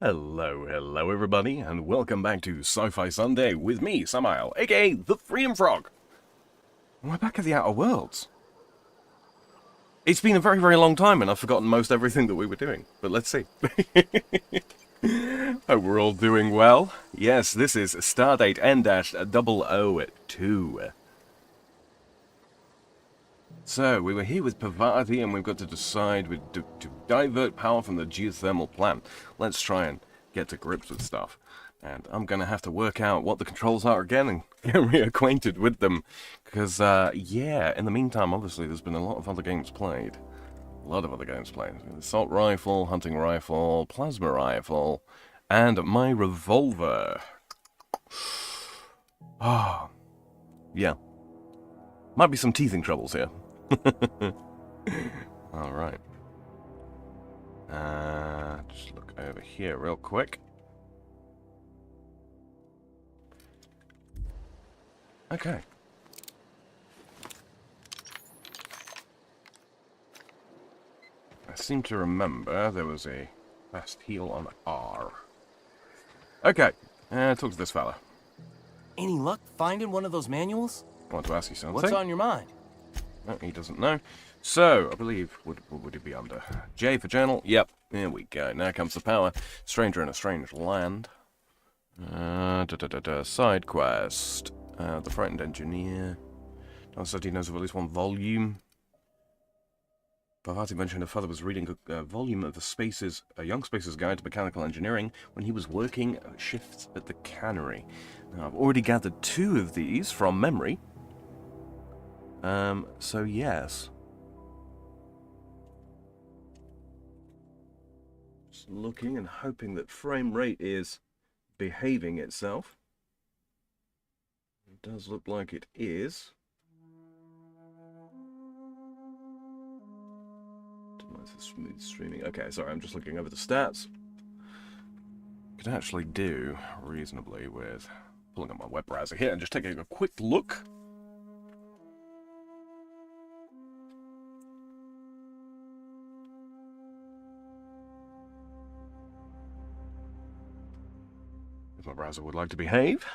Hello everybody, and welcome back to Sci-Fi Sunday with me, Samael, aka the Freedom Frog. We're back at the Outer Worlds. It's been a very long time and I've forgotten most everything that we were doing, but let's see. Hope we're all doing well. Yes, this is Stardate N-002. So, we were here with Parvati and we've got to decide to divert power from the geothermal plant. Let's try and get to grips with stuff. And I'm going to have to work out what the controls are again and get reacquainted with them. Because, yeah, in the meantime, obviously, there's been a lot of other games played. A lot of other games played. Assault rifle, hunting rifle, plasma rifle, and my revolver. Ah, yeah. Might be some teething troubles here. Alright. Just look over here real quick. Okay. I seem to remember there was a fast heal on R. Okay. Talk to this fella. Any luck finding one of those manuals? I want to ask you something. What's on your mind? No, he doesn't know. So, I believe, what would it be under? J for journal? Yep, here we go. Now comes the power. Stranger in a strange land. Side quest. The frightened engineer. Don said he knows of at least one volume. Parvati mentioned her father was reading a volume of a Young Space's Guide to Mechanical Engineering when he was working shifts at the cannery. Now, I've already gathered 2 of these from memory. So yes. Just looking and hoping that frame rate is behaving itself. It does look like it is. Optimize the smooth streaming. Okay, sorry, I'm just looking over the stats. Could actually do reasonably with pulling up my web browser here and just taking a quick look. My browser would like to behave.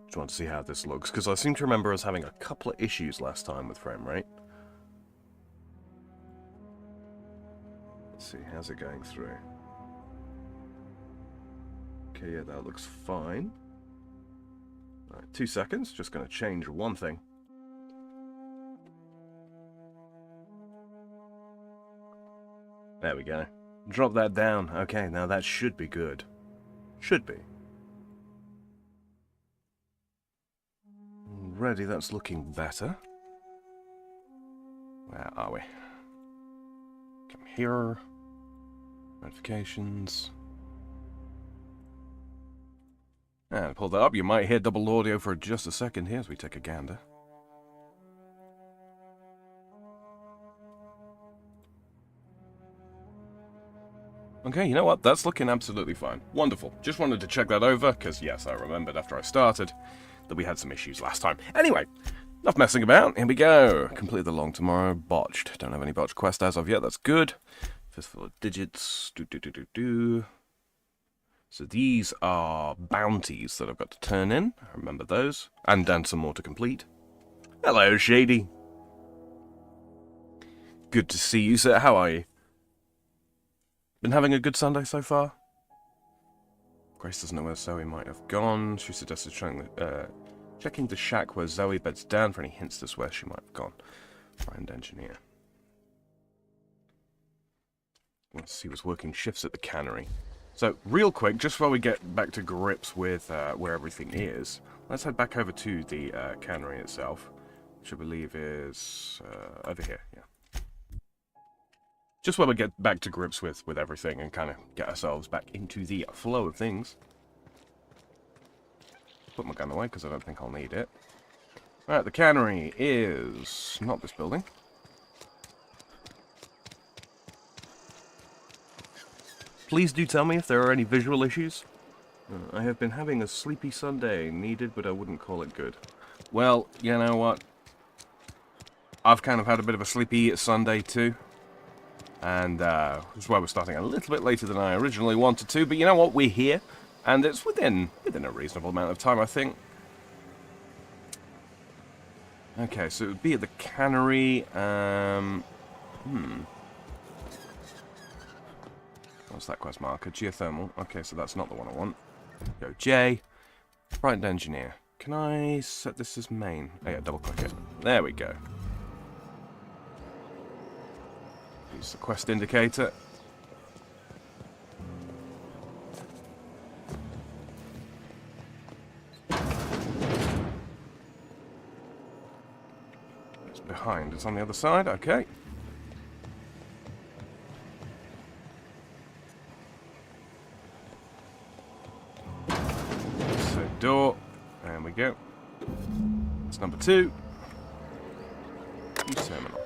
Just want to see how this looks, because I seem to remember us having a couple of issues last time with frame rate. Let's see, how's it going through? Okay, yeah, that looks fine. Alright, 2 seconds, just going to change one thing. There we go. Drop that down. Okay, now that should be good. Should be. Already, that's looking better. Where are we? Come here. Notifications. And pull that up. You might hear double audio for just a second here as we take a gander. Okay, you know what? That's looking absolutely fine. Wonderful. Just wanted to check that over, because yes, I remembered after I started that we had some issues last time. Anyway, enough messing about. Here we go. Complete the long tomorrow. Botched. Don't have any botched quest as of yet. That's good. Fistful of digits. So these are bounties that I've got to turn in. I remember those. And some more to complete. Hello, Shady. Good to see you, sir. How are you? Been having a good Sunday so far? Grace doesn't know where Zoe might have gone. She suggested checking the shack where Zoe beds down for any hints as to where she might have gone. Friend engineer. Once he was working shifts at the cannery. So, real quick, just while we get back to grips with where everything is, let's head back over to the cannery itself, which I believe is over here, yeah. Just while we get back to grips with everything and kind of get ourselves back into the flow of things. Put my gun away because I don't think I'll need it. Alright, the cannery is not this building. Please do tell me if there are any visual issues. I have been having a sleepy Sunday. Needed, but I wouldn't call it good. Well, you know what? I've kind of had a bit of a sleepy Sunday too. And that's why we're starting a little bit later than I originally wanted to. But you know what? We're here. And it's within a reasonable amount of time, I think. Okay, so it would be at the cannery. What's that quest marker? Geothermal. Okay, so that's not the one I want. Go J. Frightened engineer. Can I set this as main? Oh yeah, double click it. There we go. Use the quest indicator. It's behind. It's on the other side. Okay. So door. There we go. That's number 2. Use terminal.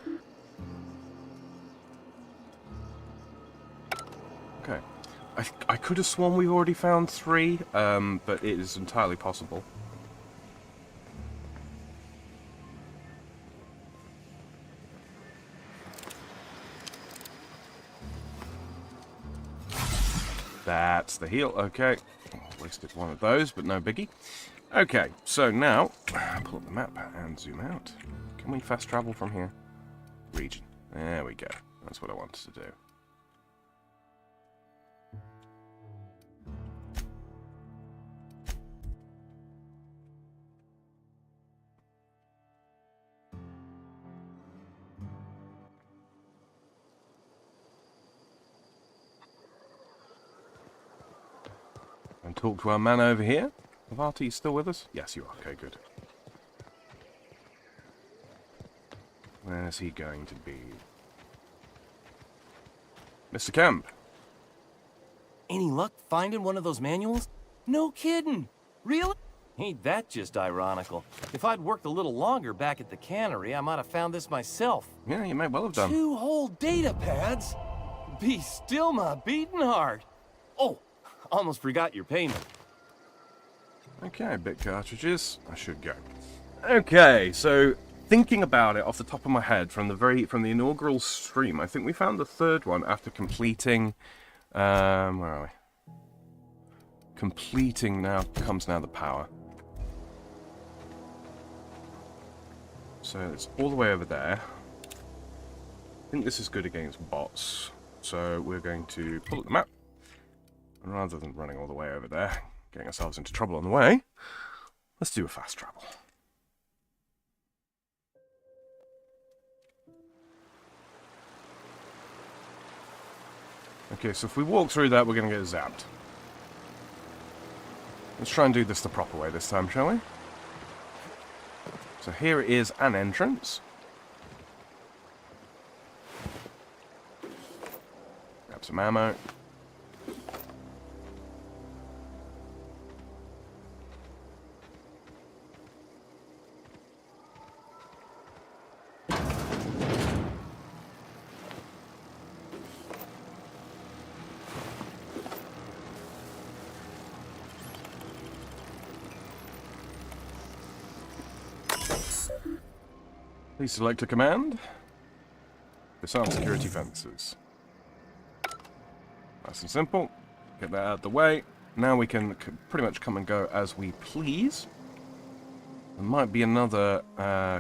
Okay. I could have sworn we've already found 3, but it is entirely possible. That's the heal. Okay. Wasted one of those, but no biggie. Okay, so now, pull up the map and zoom out. Can we fast travel from here? Region. There we go. That's what I wanted to do. And talk to our man over here. Avati, you still with us? Yes, you are. Okay, good. Where's he going to be? Mr. Kemp. Any luck finding one of those manuals? No kidding. Really? Ain't that just ironical? If I'd worked a little longer back at the cannery, I might have found this myself. Yeah, you may well have done. 2 whole data pads? Be still my beating heart. Oh, almost forgot your payment. Okay, bit cartridges. I should go. Okay, so thinking about it off the top of my head from the inaugural stream, I think we found the 3rd one after completing. Where are we? Completing now the power. So it's all the way over there. I think this is good against bots. So we're going to pull up the map. And rather than running all the way over there, getting ourselves into trouble on the way, let's do a fast travel. Okay, so if we walk through that, we're going to get zapped. Let's try and do this the proper way this time, shall we? So here is an entrance. Grab some ammo. Please select a command. Disarm security fences. Nice and simple. Get that out of the way. Now we can pretty much come and go as we please. There might be another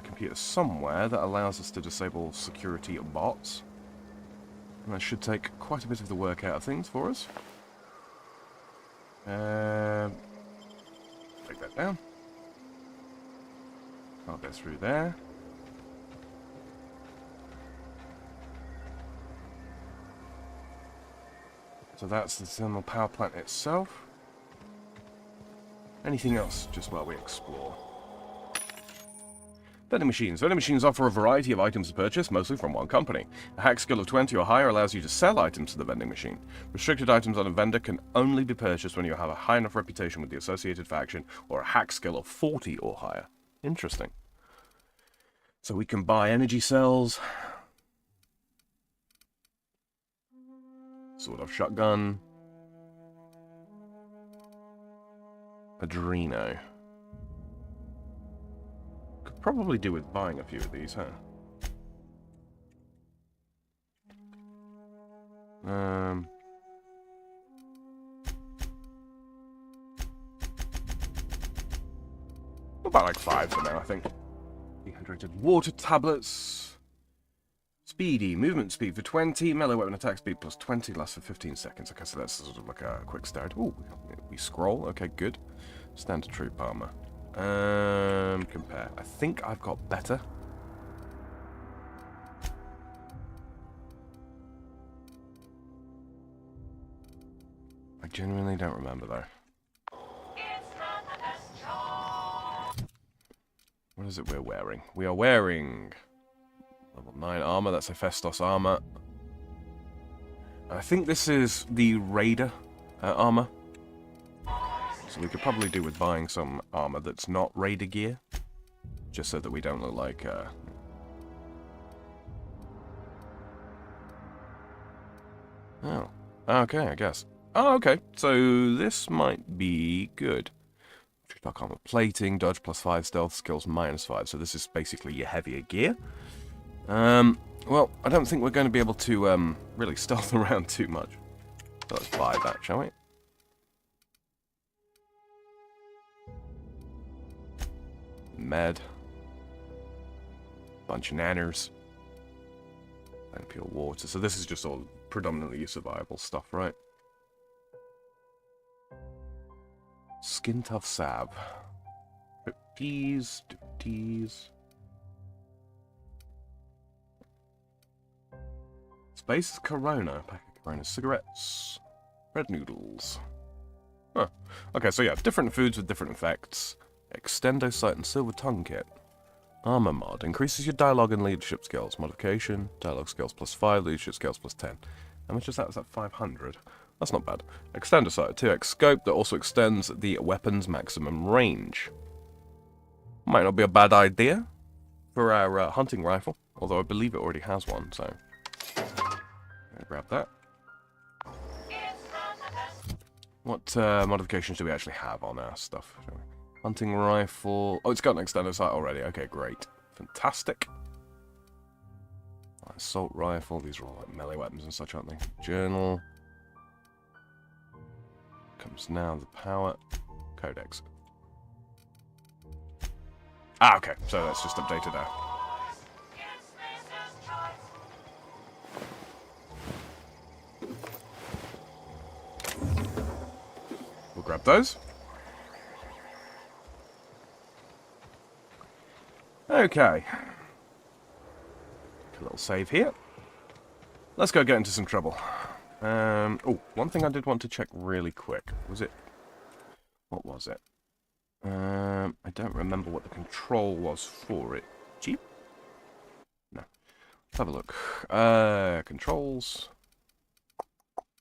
computer somewhere that allows us to disable security bots. And that should take quite a bit of the work out of things for us. Take that down. I'll go through there. So that's the thermal power plant itself. Anything else just while we explore? Vending machines. Vending machines offer a variety of items to purchase, mostly from one company. A hack skill of 20 or higher allows you to sell items to the vending machine. Restricted items on a vendor can only be purchased when you have a high enough reputation with the associated faction or a hack skill of 40 or higher. Interesting. So we can buy energy cells. Sort of shotgun. Adreno. Could probably do with buying a few of these, huh? About like 5 for now, I think. Dehydrated water tablets. Speedy, movement speed for 20, melee weapon attack speed plus 20, lasts for 15 seconds. Okay, so that's sort of like a quick start. Ooh, we scroll. Okay, good. Standard troop armor. Compare. I think I've got better. I genuinely don't remember though. What is it we're wearing? We are wearing level 9 armor. That's Hephaestus armor. I think this is the Raider armor. So we could probably do with buying some armor that's not Raider gear. Just so that we don't look like... Oh. Okay, I guess. Oh, okay. So this might be good. Like armor plating, dodge +5, stealth, skills -5. So this is basically your heavier gear. Well, I don't think we're going to be able to really stealth around too much. So let's buy that, shall we? Med. Bunch of nanners. And pure water. So this is just all predominantly your survival stuff, right? Skin tough salve. Tease. Space Corona. Pack of Corona cigarettes. Red noodles. Huh. Okay, so yeah, different foods with different effects. Extendo sight and silver tongue kit. Armor mod. Increases your dialogue and leadership skills. Modification. Dialogue skills +5. Leadership skills +10. How much is that? Is that 500? That's not bad. Extender sight. 2x scope that also extends the weapon's maximum range. Might not be a bad idea for our hunting rifle. Although I believe it already has one, so... I'll grab that. What modifications do we actually have on our stuff? Hunting rifle... Oh, it's got an extender sight already. Okay, great. Fantastic. Assault rifle. These are all like melee weapons and such, aren't they? Journal. Comes now the power. Codex. Ah, okay. So that's just updated now. We'll grab those. Okay. A little save here. Let's go get into some trouble. Oh, one thing I did want to check really quick. Was it... What was it? I don't remember what the control was for it. Jeep? No. Let's have a look. Controls.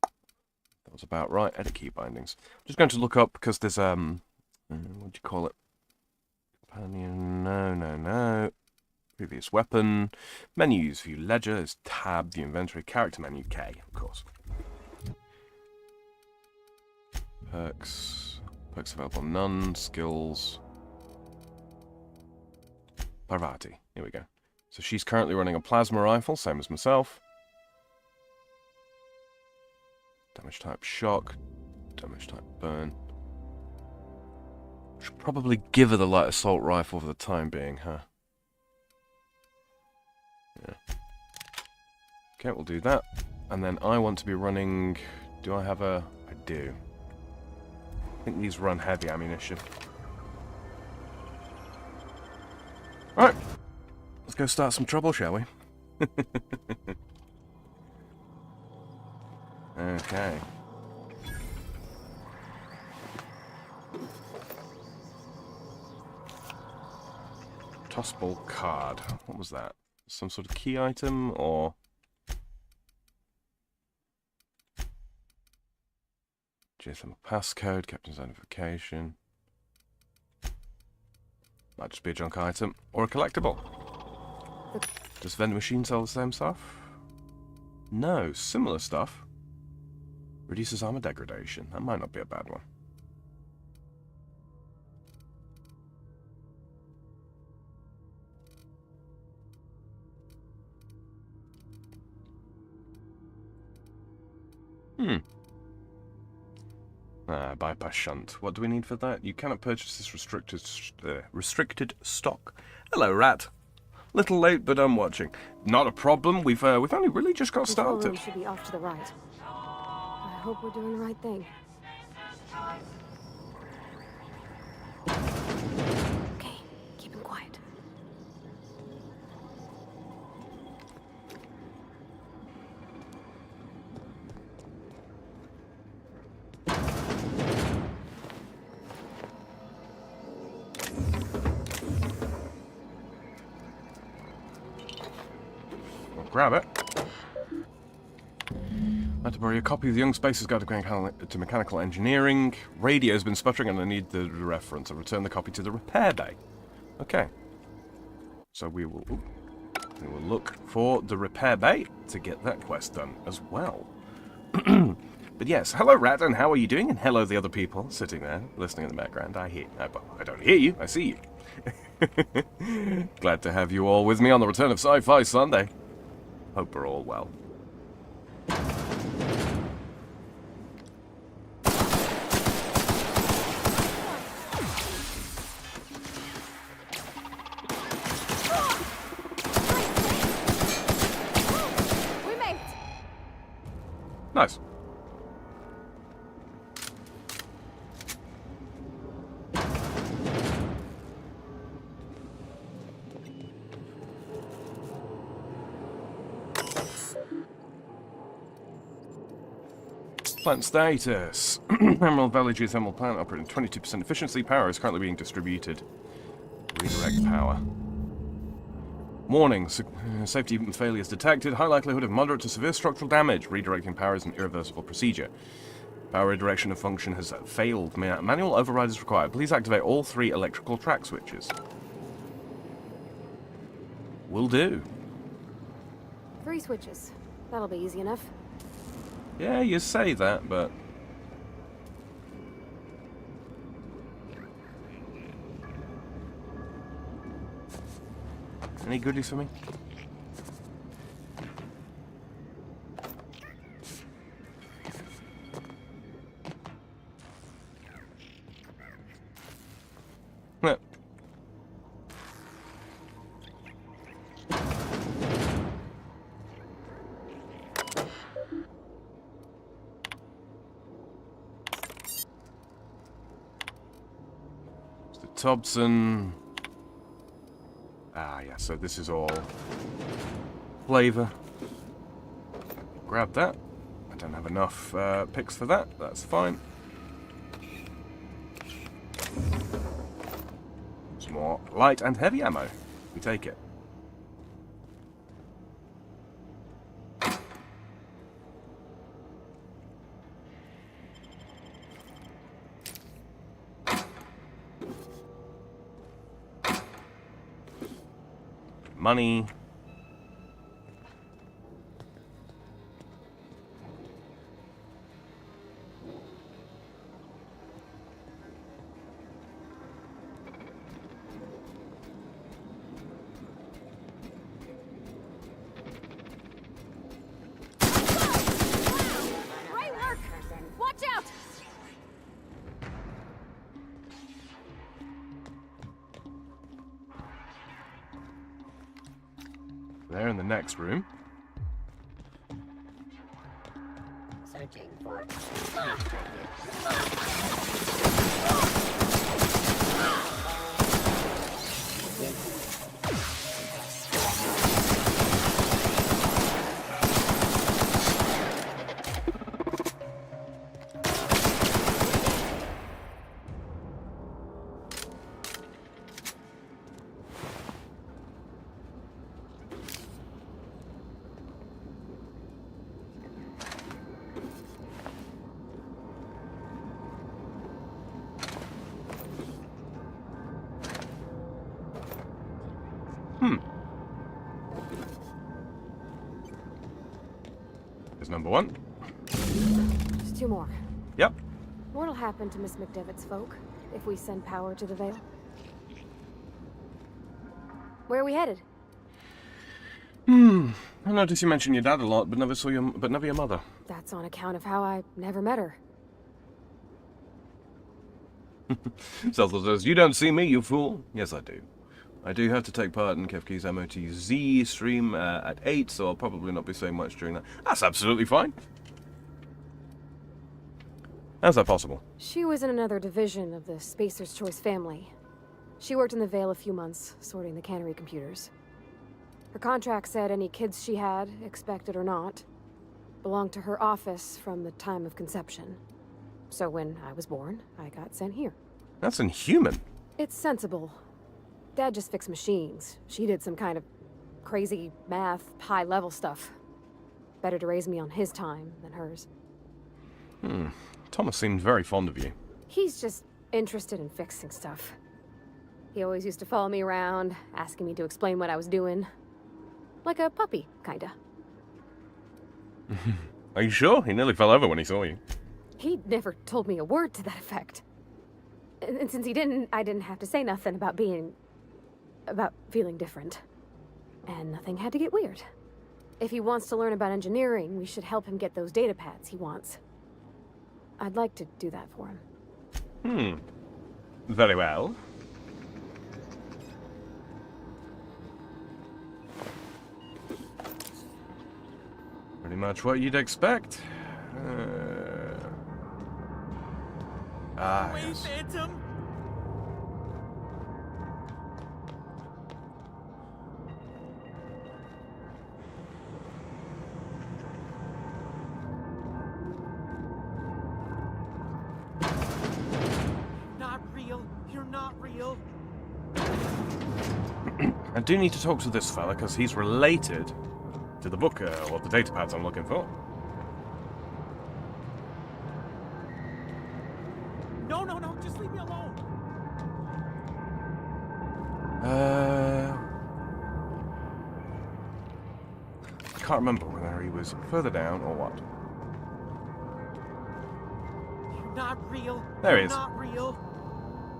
That was about right. Edit key bindings. I'm just going to look up because there's, what do you call it? Companion, no. Previous weapon. Menus, view ledger, is tab, the inventory, character menu, K, of course. Perks. Perks available, none. Skills. Parvati. Here we go. So she's currently running a plasma rifle, same as myself. Damage type shock. Damage type burn. Should probably give her the light assault rifle for the time being, huh? Yeah. Okay, we'll do that. And then I want to be running... Do I have a... I do. I think these run heavy ammunition. Alright. Let's go start some trouble, shall we? Okay. Tossball card. What was that? Some sort of key item, or... GSM passcode, captain's identification. Might just be a junk item, or a collectible. Does vending machine sell the same stuff? No, similar stuff. Reduces armor degradation. That might not be a bad one. Hmm. Bypass shunt. What do we need for that? You cannot purchase this restricted stock. Hello, rat. Little late, but I'm watching. Not a problem. We've only really just got Control started. room should be off to the right. I hope we're doing the right thing. Okay, keep him quiet. I'll grab it. I have to borrow a copy of the Young Spacer's Guide to Mechanical Engineering. Radio's been sputtering and I need the reference. I'll return the copy to the repair bay. Okay. So we will look for the repair bay to get that quest done as well. But yes, hello Rat, and how are you doing? And hello the other people sitting there, listening in the background. I don't hear you, I see you. Glad to have you all with me on the return of Sci-Fi Sunday. Hope we're all well. Nice. Plant status. Emerald Valley geothermal plant operating 22% efficiency. Power is currently being distributed. Redirect power. Warning, safety failures detected. High likelihood of moderate to severe structural damage. Redirecting power is an irreversible procedure. Power redirection of function has failed. Manual override is required. Please activate all 3 electrical track switches. Will do. 3 switches. That'll be easy enough. Yeah, you say that, but... Any goodies for me? No. Mr. Thompson. Ah, yeah, so this is all flavor. Grab that. I don't have enough picks for that. That's fine. Some more light and heavy ammo. We take it. Money. Great work! Watch out! There in the next room. Searching for There's number 1. Just 2 more. Yep. What'll happen to Miss McDevitt's folk if we send power to the Vale? Where are we headed? I noticed you mentioned your dad a lot, but never your mother. That's on account of how I never met her. Zelda says, "You don't see me, you fool." Yes, I do. I do have to take part in Kefki's MOTZ stream at 8, so I'll probably not be saying much during that. That's absolutely fine. How's that possible? She was in another division of the Spacer's Choice family. She worked in the Vale a few months, sorting the cannery computers. Her contract said any kids she had, expected or not, belonged to her office from the time of conception. So when I was born, I got sent here. That's inhuman. It's sensible. Dad just fixed machines. She did some kind of crazy math, high-level stuff. Better to raise me on his time than hers. Thomas seemed very fond of you. He's just interested in fixing stuff. He always used to follow me around, asking me to explain what I was doing. Like a puppy, kinda. Are you sure? He nearly fell over when he saw you. He never told me a word to that effect. And since he didn't, I didn't have to say nothing about feeling different. And nothing had to get weird. If he wants to learn about engineering, we should help him get those data pads he wants. I'd like to do that for him. Very well. Pretty much what you'd expect. Yes. Phantom! Not real. You're not real. I do need to talk to this fella, because he's related to the book, or the data pads I'm looking for. No, just leave me alone. I can't remember whether he was further down or what. You're not real. There he You're is. not real.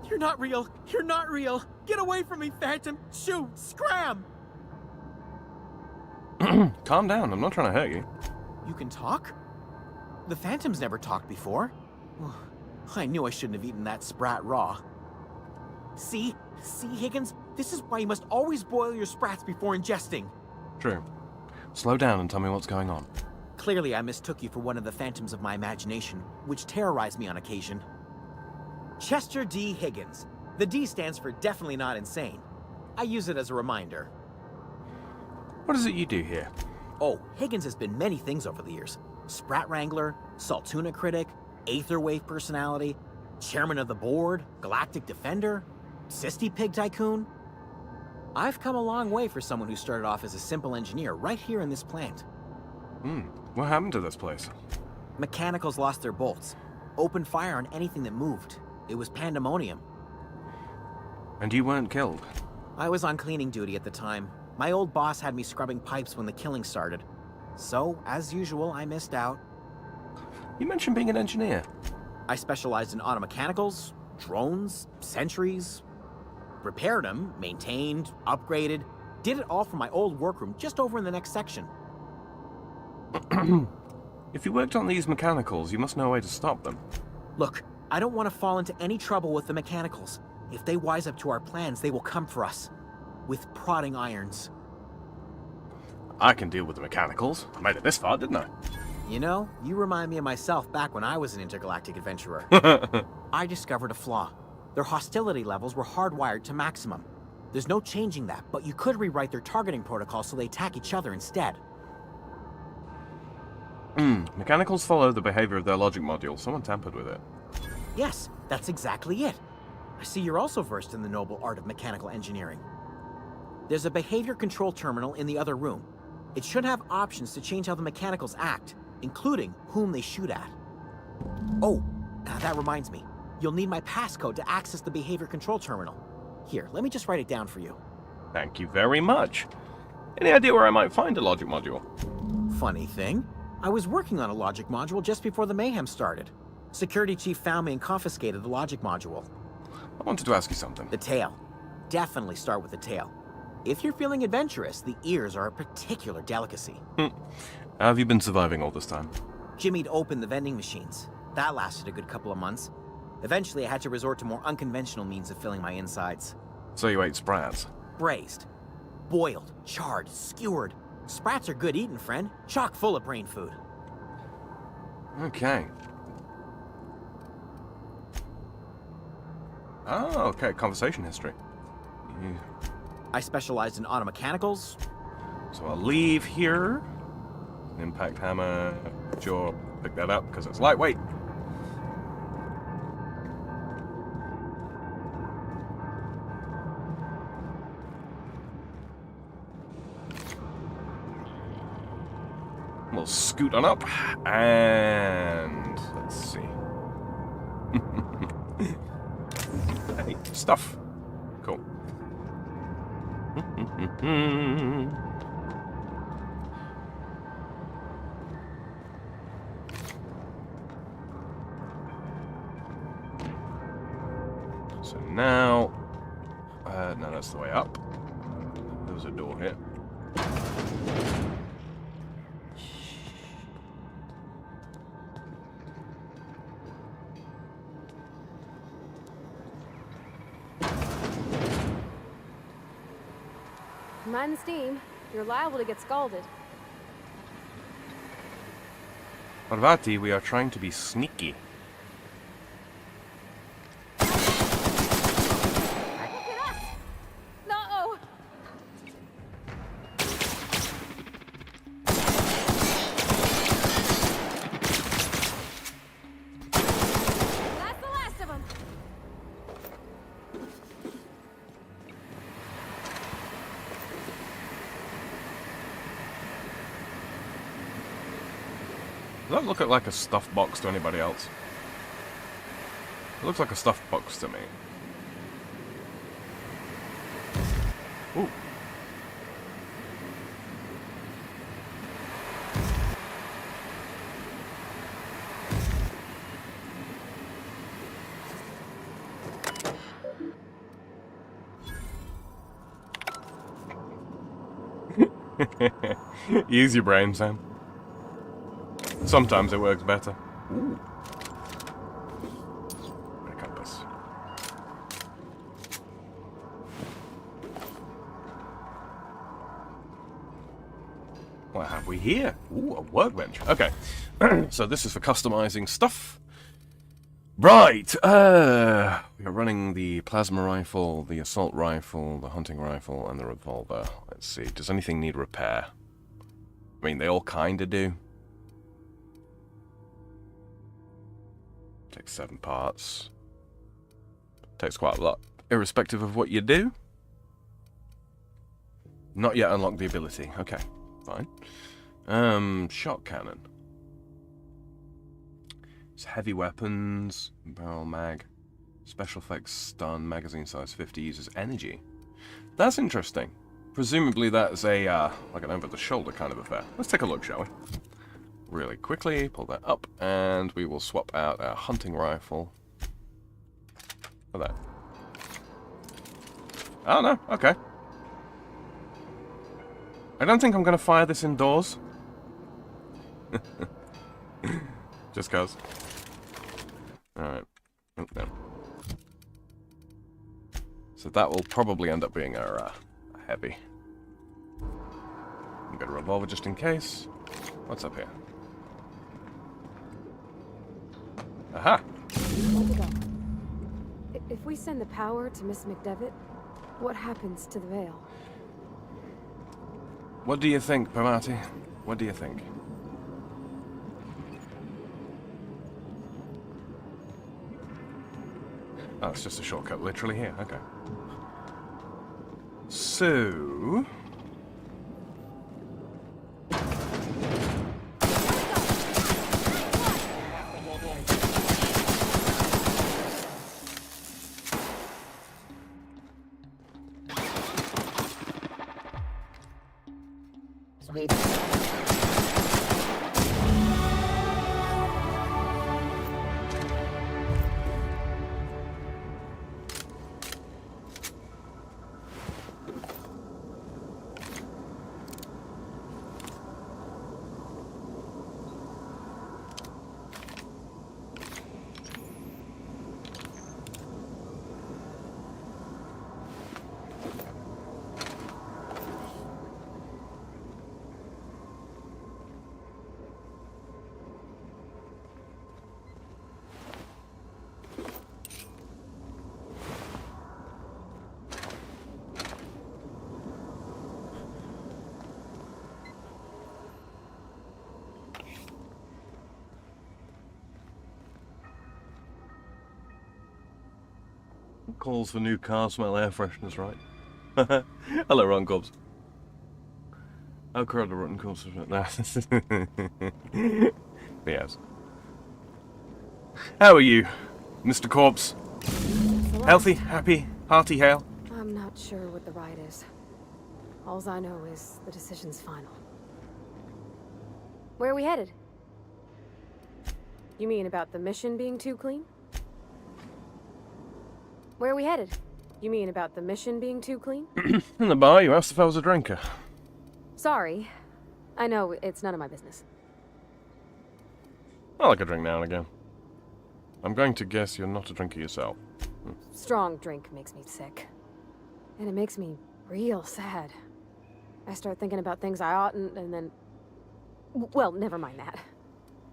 You're not real. You're not real. Get away from me, Phantom. Shoot. Scram. Calm down, I'm not trying to hurt you. You can talk? The Phantom's never talked before. I knew I shouldn't have eaten that sprat raw. See, Higgins? This is why you must always boil your sprats before ingesting. True. Slow down and tell me what's going on. Clearly, I mistook you for one of the phantoms of my imagination, which terrorized me on occasion. Chester D. Higgins. The D stands for definitely not insane. I use it as a reminder. What is it you do here? Oh, Higgins has been many things over the years. Sprat Wrangler, Saltuna Critic, Aetherwave Personality, Chairman of the Board, Galactic Defender, Sisty Pig Tycoon. I've come a long way for someone who started off as a simple engineer right here in this plant. What happened to this place? Mechanicals lost their bolts. Opened fire on anything that moved. It was pandemonium. And you weren't killed? I was on cleaning duty at the time. My old boss had me scrubbing pipes when the killing started. So, as usual, I missed out. You mentioned being an engineer. I specialized in automechanicals, drones, sentries. Repaired them, maintained, upgraded. Did it all from my old workroom just over in the next section. If you worked on these mechanicals, you must know a way to stop them. Look, I don't want to fall into any trouble with the mechanicals. If they wise up to our plans, they will come for us. With prodding irons. I can deal with the mechanicals. I made it this far, didn't I? You know, you remind me of myself back when I was an intergalactic adventurer. I discovered a flaw. Their hostility levels were hardwired to maximum. There's no changing that, but you could rewrite their targeting protocol so they attack each other instead. Mechanicals follow the behavior of their logic module. Someone tampered with it. Yes, that's exactly it. I see you're also versed in the noble art of mechanical engineering. There's a behavior control terminal in the other room. It should have options to change how the mechanicals act, including whom they shoot at. Oh, that reminds me. You'll need my passcode to access the behavior control terminal. Here, let me just write it down for you. Thank you very much. Any idea where I might find a logic module? Funny thing, I was working on a logic module just before the mayhem started. Security chief found me and confiscated the logic module. I wanted to ask you something. The tail. Definitely start with the tail. If you're feeling adventurous, the ears are a particular delicacy. How have you been surviving all this time? Jimmy'd opened the vending machines. That lasted a good couple of months. Eventually, I had to resort to more unconventional means of filling my insides. So you ate sprats? Braised, boiled, charred, skewered. Sprats are good eating, friend. Chock full of brain food. Okay. Oh, okay. Conversation history. You- I specialized in automechanicals. So I'll leave here. Impact hammer. Sure, pick that up because it's lightweight. We'll scoot on up and let's see. Hey, stuff. Cool. So now, no, that's the way up. There's a door here. Mind the steam. You're liable to get scalded. Parvati, we are trying to be sneaky. Look at us! No! That's the last of them. Does that look like a stuffed box to anybody else? It looks like a stuffed box to me. Ooh. Use your brain, Sam. Sometimes it works better. Ooh. A compass. What have we here? Ooh, a workbench. Okay. So this is for customizing stuff. Right. We are running the plasma rifle, the assault rifle, the hunting rifle, and the revolver. Let's see. Does anything need repair? I mean, they all kind of do. Takes 7 parts. Takes quite a lot, irrespective of what you do. Not yet unlocked the ability. Okay, fine. Shot cannon. It's heavy weapons, barrel mag, special effects stun, magazine size 50, uses energy. That's interesting. Presumably that's a, like an over-the-shoulder kind of affair. Let's take a look, shall we? Really quickly, pull that up, and we will swap out our hunting rifle for that. Oh no, okay. I don't think I'm going to fire this indoors. Just cause. Alright. Oh, no. So that will probably end up being our heavy. I've got a revolver just in case. What's up here? Aha! Hold it up. If we send the power to Miss McDevitt, what happens to the veil? What do you think, Parvati? What do you think? Oh, it's just a shortcut literally here. Okay. So... Sweet. calls for new car smell air fresheners, right? Hello, Ron Cobbs. Oh, crud, the rotten corpse. Yes. How are you, Mr. Corpse? Healthy, happy, hearty hail? I'm not sure what the ride is. Alls I know is the decision's final. Where are we headed? You mean about the mission being too clean? Where are we headed? You mean about the mission being too clean? In the bar, you asked if I was a drinker. Sorry. I know it's none of my business. I like a drink now and again. I'm going to guess you're not a drinker yourself. Strong drink makes me sick. And it makes me real sad. I start thinking about things I oughtn't, and then... Well, never mind that.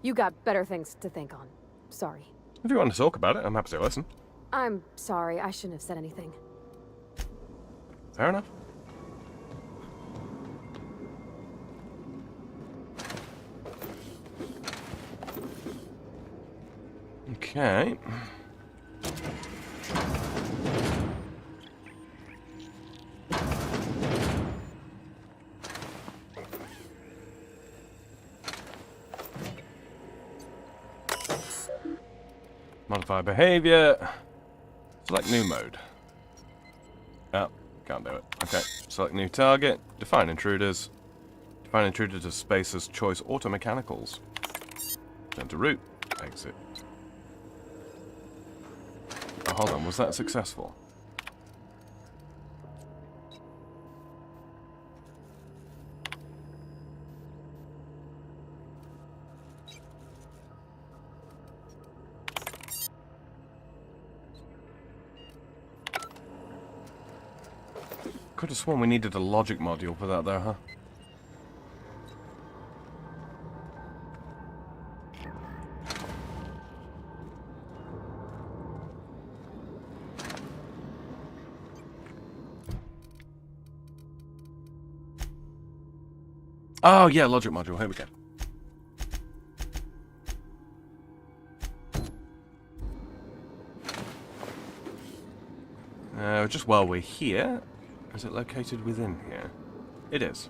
You got better things to think on. Sorry. If you want to talk about it, I'm happy to listen. I'm sorry, I shouldn't have said anything. Fair enough. Okay. Modify behavior. Select new mode. Oh, can't do it. Okay. Select new target. Define intruders. Define intruders as spaces choice auto mechanicals. Turn to route. Exit. Oh, hold on. Was that successful? Could have sworn we needed a logic module for that there, huh? Oh yeah, logic module, here we go. Just while we're here, is it located within here? It is.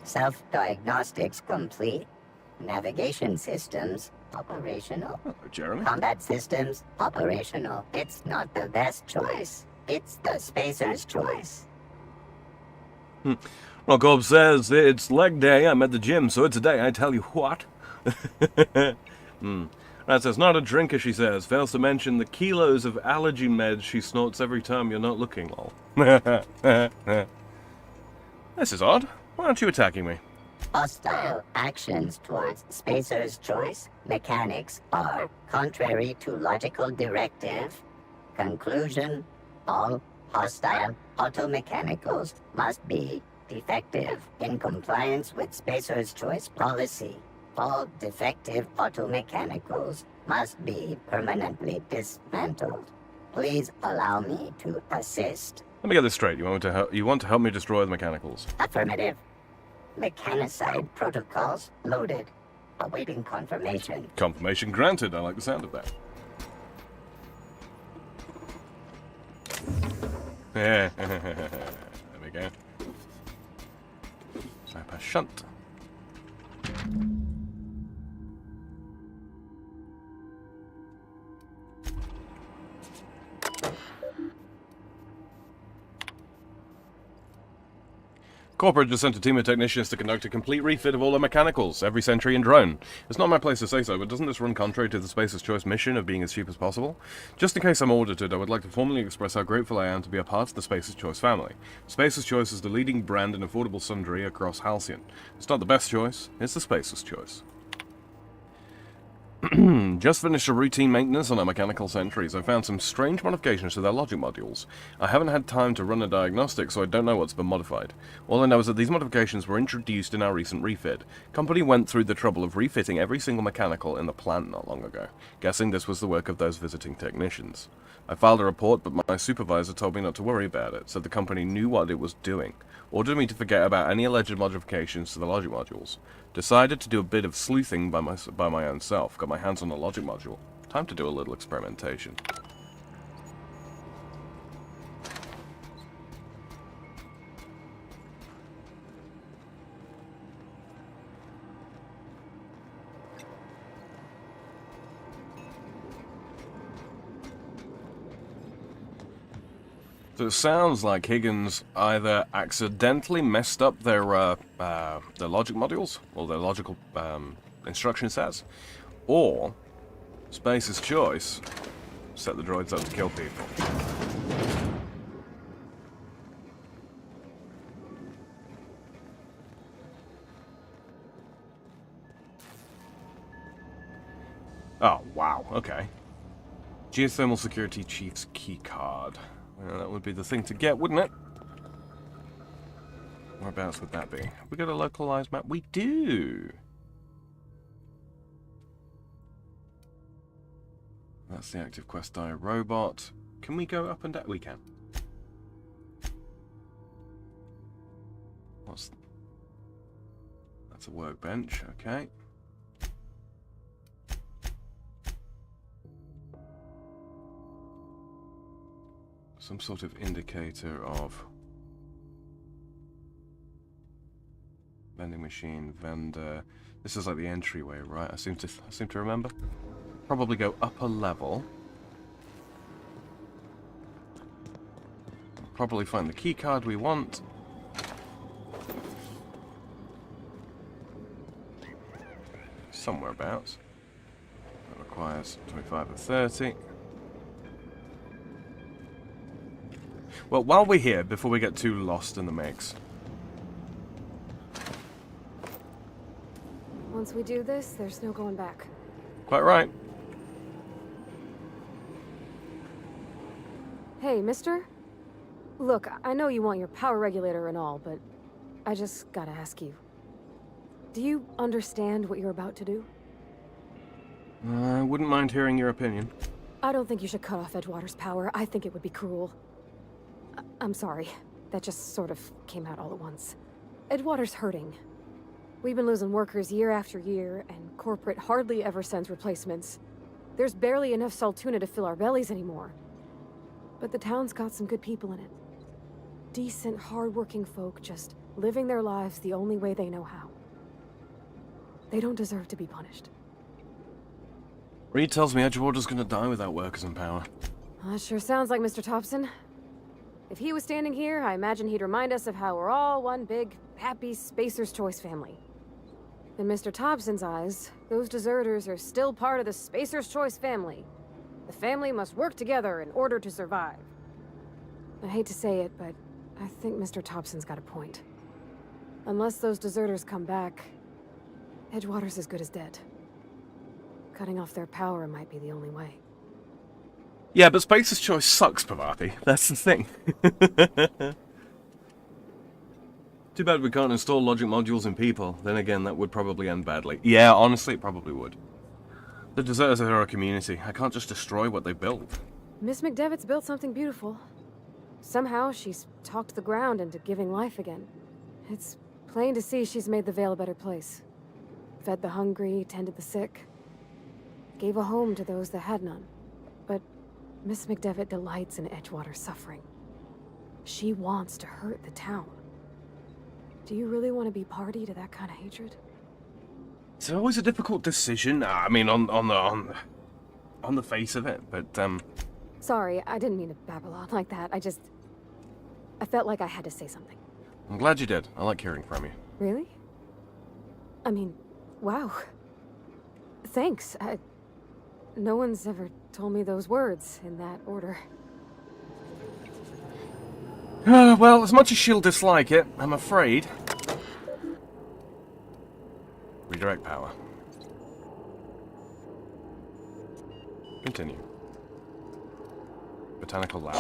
Self-diagnostics complete. Navigation systems operational. Hello, Jeremy. Combat systems operational. It's not the best choice. It's the spacer's choice. Well, Gob says it's leg day. I'm at the gym, so it's a day. I tell you what. That says not a drinker, she says. Fails to mention the kilos of allergy meds she snorts every time you're not looking, lol. This is odd. Why aren't you attacking me? Hostile actions towards spacer's choice mechanics are contrary to logical directive. Conclusion: all hostile automechanicals must be defective in compliance with spacer's choice policy. All defective automechanicals must be permanently dismantled. Please allow me to assist. Let me get this straight. You want to help me destroy the mechanicals? Affirmative. Mechanicide protocols loaded. Awaiting confirmation. Confirmation granted. I like the sound of that. There we go. Sniper shunt. Corporate just sent a team of technicians to conduct a complete refit of all the mechanicals, every sentry and drone. It's not my place to say so, but doesn't this run contrary to the Spacer's Choice mission of being as cheap as possible? Just in case I'm audited, I would like to formally express how grateful I am to be a part of the Spacer's Choice family. Spacer's Choice is the leading brand in affordable sundry across Halcyon. It's not the best choice, it's the Spacer's Choice. Just finished a routine maintenance on our mechanical sentries. I found some strange modifications to their logic modules. I haven't had time to run a diagnostic, so I don't know what's been modified. All I know is that these modifications were introduced in our recent refit. Company went through the trouble of refitting every single mechanical in the plant not long ago. Guessing this was the work of those visiting technicians. I filed a report, but my supervisor told me not to worry about it, said the company knew what it was doing. Ordered me to forget about any alleged modifications to the logic modules. Decided to do a bit of sleuthing by my own self. Got my hands on a logic module. Time to do a little experimentation. So it sounds like Higgins either accidentally messed up their logic modules, or their logical instruction sets, or Space's choice set the droids up to kill people. Oh, wow, okay. Geothermal Security Chief's keycard. Well, that would be the thing to get, wouldn't it? Whereabouts would that be? Have we got a localized map? We do! That's the active quest die robot. Can we go up and down? We can. What's... That's a workbench, okay. Some sort of indicator of vending machine, vendor. This is like the entryway, right? I seem to remember. Probably go up a level. Probably find the key card we want. Somewhere abouts. That requires 25 or 30. Well, while we're here, before we get too lost in the mix. Once we do this, there's no going back. Quite right. Hey, mister? Look, I know you want your power regulator and all, but I just gotta ask you. Do you understand what you're about to do? I wouldn't mind hearing your opinion. I don't think you should cut off Edgewater's power. I think it would be cruel. I'm sorry. That just sort of came out all at once. Edgewater's hurting. We've been losing workers year after year, and corporate hardly ever sends replacements. There's barely enough Saltuna to fill our bellies anymore. But the town's got some good people in it. Decent, hard-working folk just living their lives the only way they know how. They don't deserve to be punished. Reed tells me Edgewater's gonna die without workers in power. That sure sounds like Mr. Thompson. If he was standing here, I imagine he'd remind us of how we're all one big, happy Spacer's Choice family. In Mr. Thompson's eyes, those deserters are still part of the Spacer's Choice family. The family must work together in order to survive. I hate to say it, but I think Mr. Thompson's got a point. Unless those deserters come back, Edgewater's as good as dead. Cutting off their power might be the only way. Yeah, but Spacer's Choice sucks, Pavati. That's the thing. Too bad we can't install logic modules in people. Then again, that would probably end badly. Yeah, honestly, it probably would. The deserters are our community. I can't just destroy what they built. Miss McDevitt's built something beautiful. Somehow, she's talked the ground into giving life again. It's plain to see she's made the Vale a better place. Fed the hungry, tended the sick. Gave a home to those that had none. But Miss McDevitt delights in Edgewater's suffering. She wants to hurt the town. Do you really want to be party to that kind of hatred? It's always a difficult decision. I mean, on the face of it, but Sorry, I didn't mean to babble on like that. I felt like I had to say something. I'm glad you did. I like hearing from you. Really? I mean, wow. Thanks. No one's ever told me those words in that order. Well, as much as she'll dislike it, I'm afraid. Redirect power. Continue. Botanical lab. I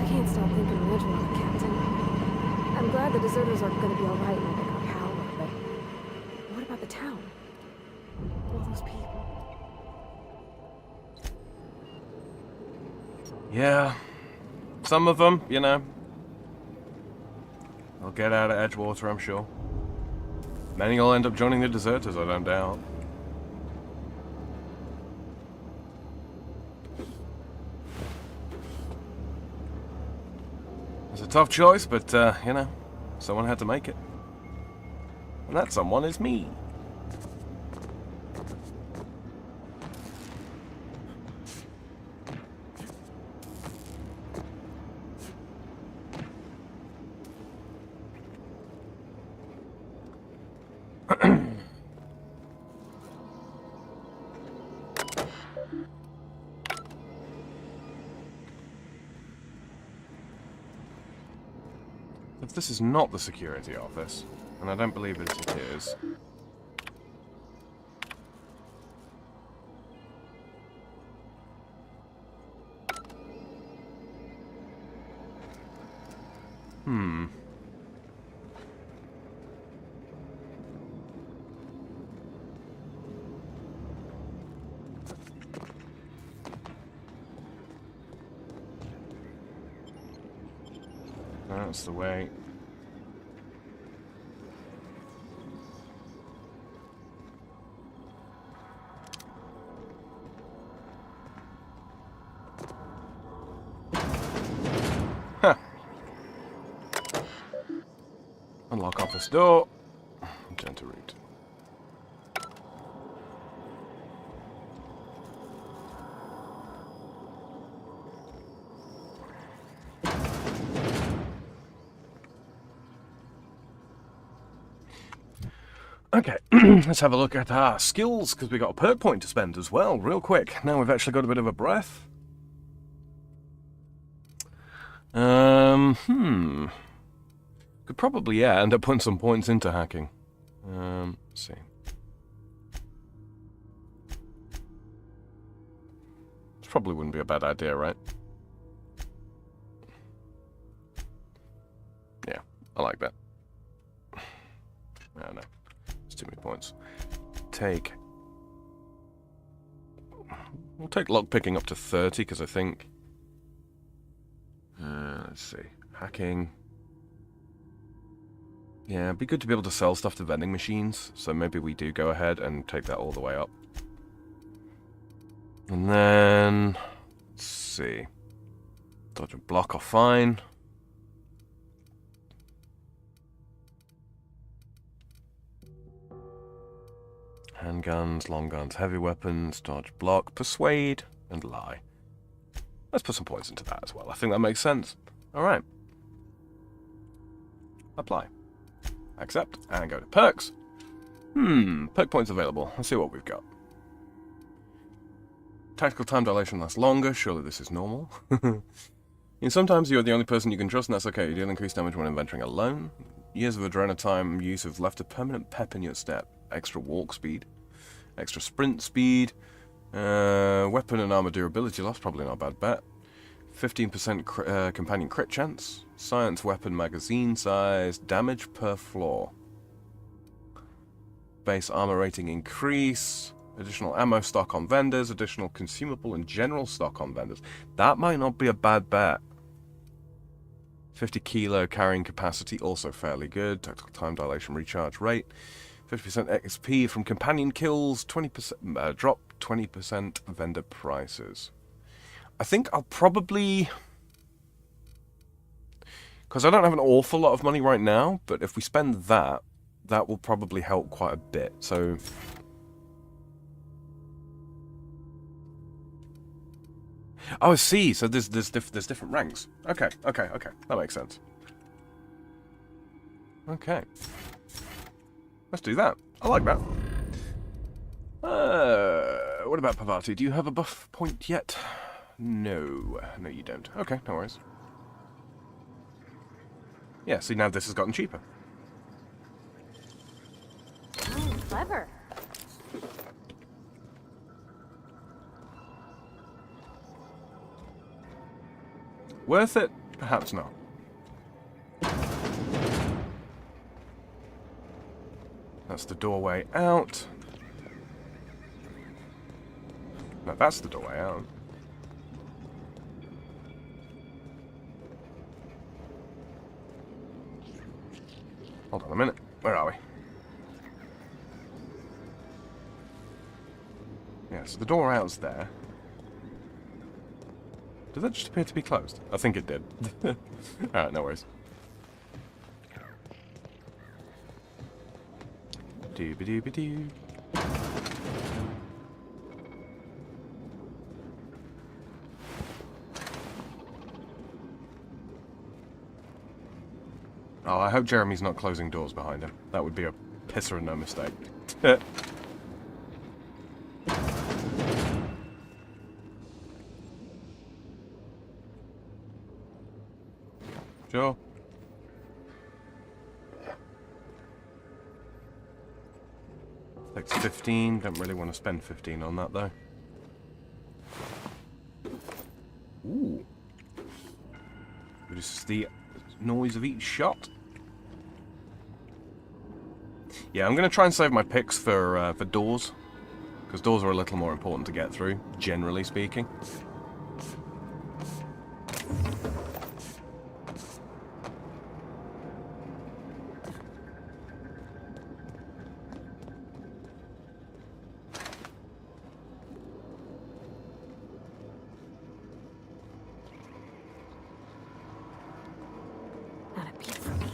can't stop thinking of Edgewater, Captain. I'm glad the deserters are gonna be alright when they got power, but what about the town? All those people. Yeah. Some of them, you know. They'll get out of Edgewater, I'm sure. Many will end up joining the deserters, I don't doubt. It's a tough choice, but, you know, someone had to make it. And that someone is me. If this is not the security office, and I don't believe it is. That's the way. Huh. Unlock office door. Turn to route. Okay, let's have a look at our skills, because we got a perk point to spend as well, real quick. Now we've actually got a bit of a breath. Could probably, yeah, end up putting some points into hacking. Let's see. This probably wouldn't be a bad idea, right? Yeah, I like that. No. Too many points. We'll take lockpicking up to 30 because I think. Let's see, hacking. Yeah, it'd be good to be able to sell stuff to vending machines. So maybe we do go ahead and take that all the way up. And then let's see. Dodge and block are fine. Handguns, long guns, heavy weapons, dodge, block, persuade, and lie. Let's put some points into that as well. I think that makes sense. Alright. Apply. Accept, and go to perks. Perk points available. Let's see what we've got. Tactical time dilation lasts longer. Surely this is normal. Sometimes you're the only person you can trust, and that's okay. You deal increased damage when adventuring alone. Years of adrenaline time use have left a permanent pep in your step. Extra walk speed, extra sprint speed, weapon and armor durability loss, probably not a bad bet. 15% companion crit chance, science weapon magazine size, damage per floor. Base armor rating increase, additional ammo stock on vendors, additional consumable and general stock on vendors. That might not be a bad bet. 50 kilo carrying capacity, also fairly good. Tactical time dilation recharge rate. 50% XP from companion kills, 20% drop 20% vendor prices. I think I'll probably, because I don't have an awful lot of money right now, but if we spend that, that will probably help quite a bit. So oh, I see. So there's different ranks. Okay, that makes sense. Okay. Let's do that. I like that. What about Pavati? Do you have a buff point yet? No. No, you don't. Okay, no worries. Yeah, see, now this has gotten cheaper. Clever. Worth it? Perhaps not. That's the doorway out. No, that's the doorway out. Hold on a minute. Where are we? Yeah, so the door out's there. Did that just appear to be closed? I think it did. Alright, no worries. Dooby-dooby-doo. Oh, I hope Jeremy's not closing doors behind him. That would be a pisser and no mistake. Sure. Takes 15. Don't really want to spend 15 on that, though. Ooh. Reduces the noise of each shot. Yeah, I'm going to try and save my picks for doors. Because doors are a little more important to get through, generally speaking. Not a peep for me.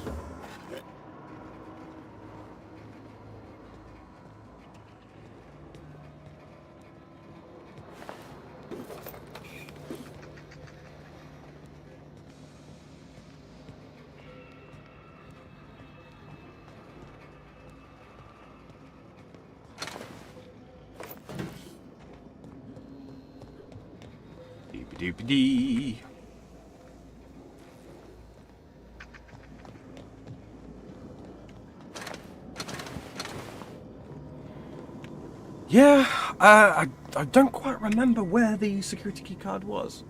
Doopy-doopy-dee. Yeah, I don't quite remember where the security key card was.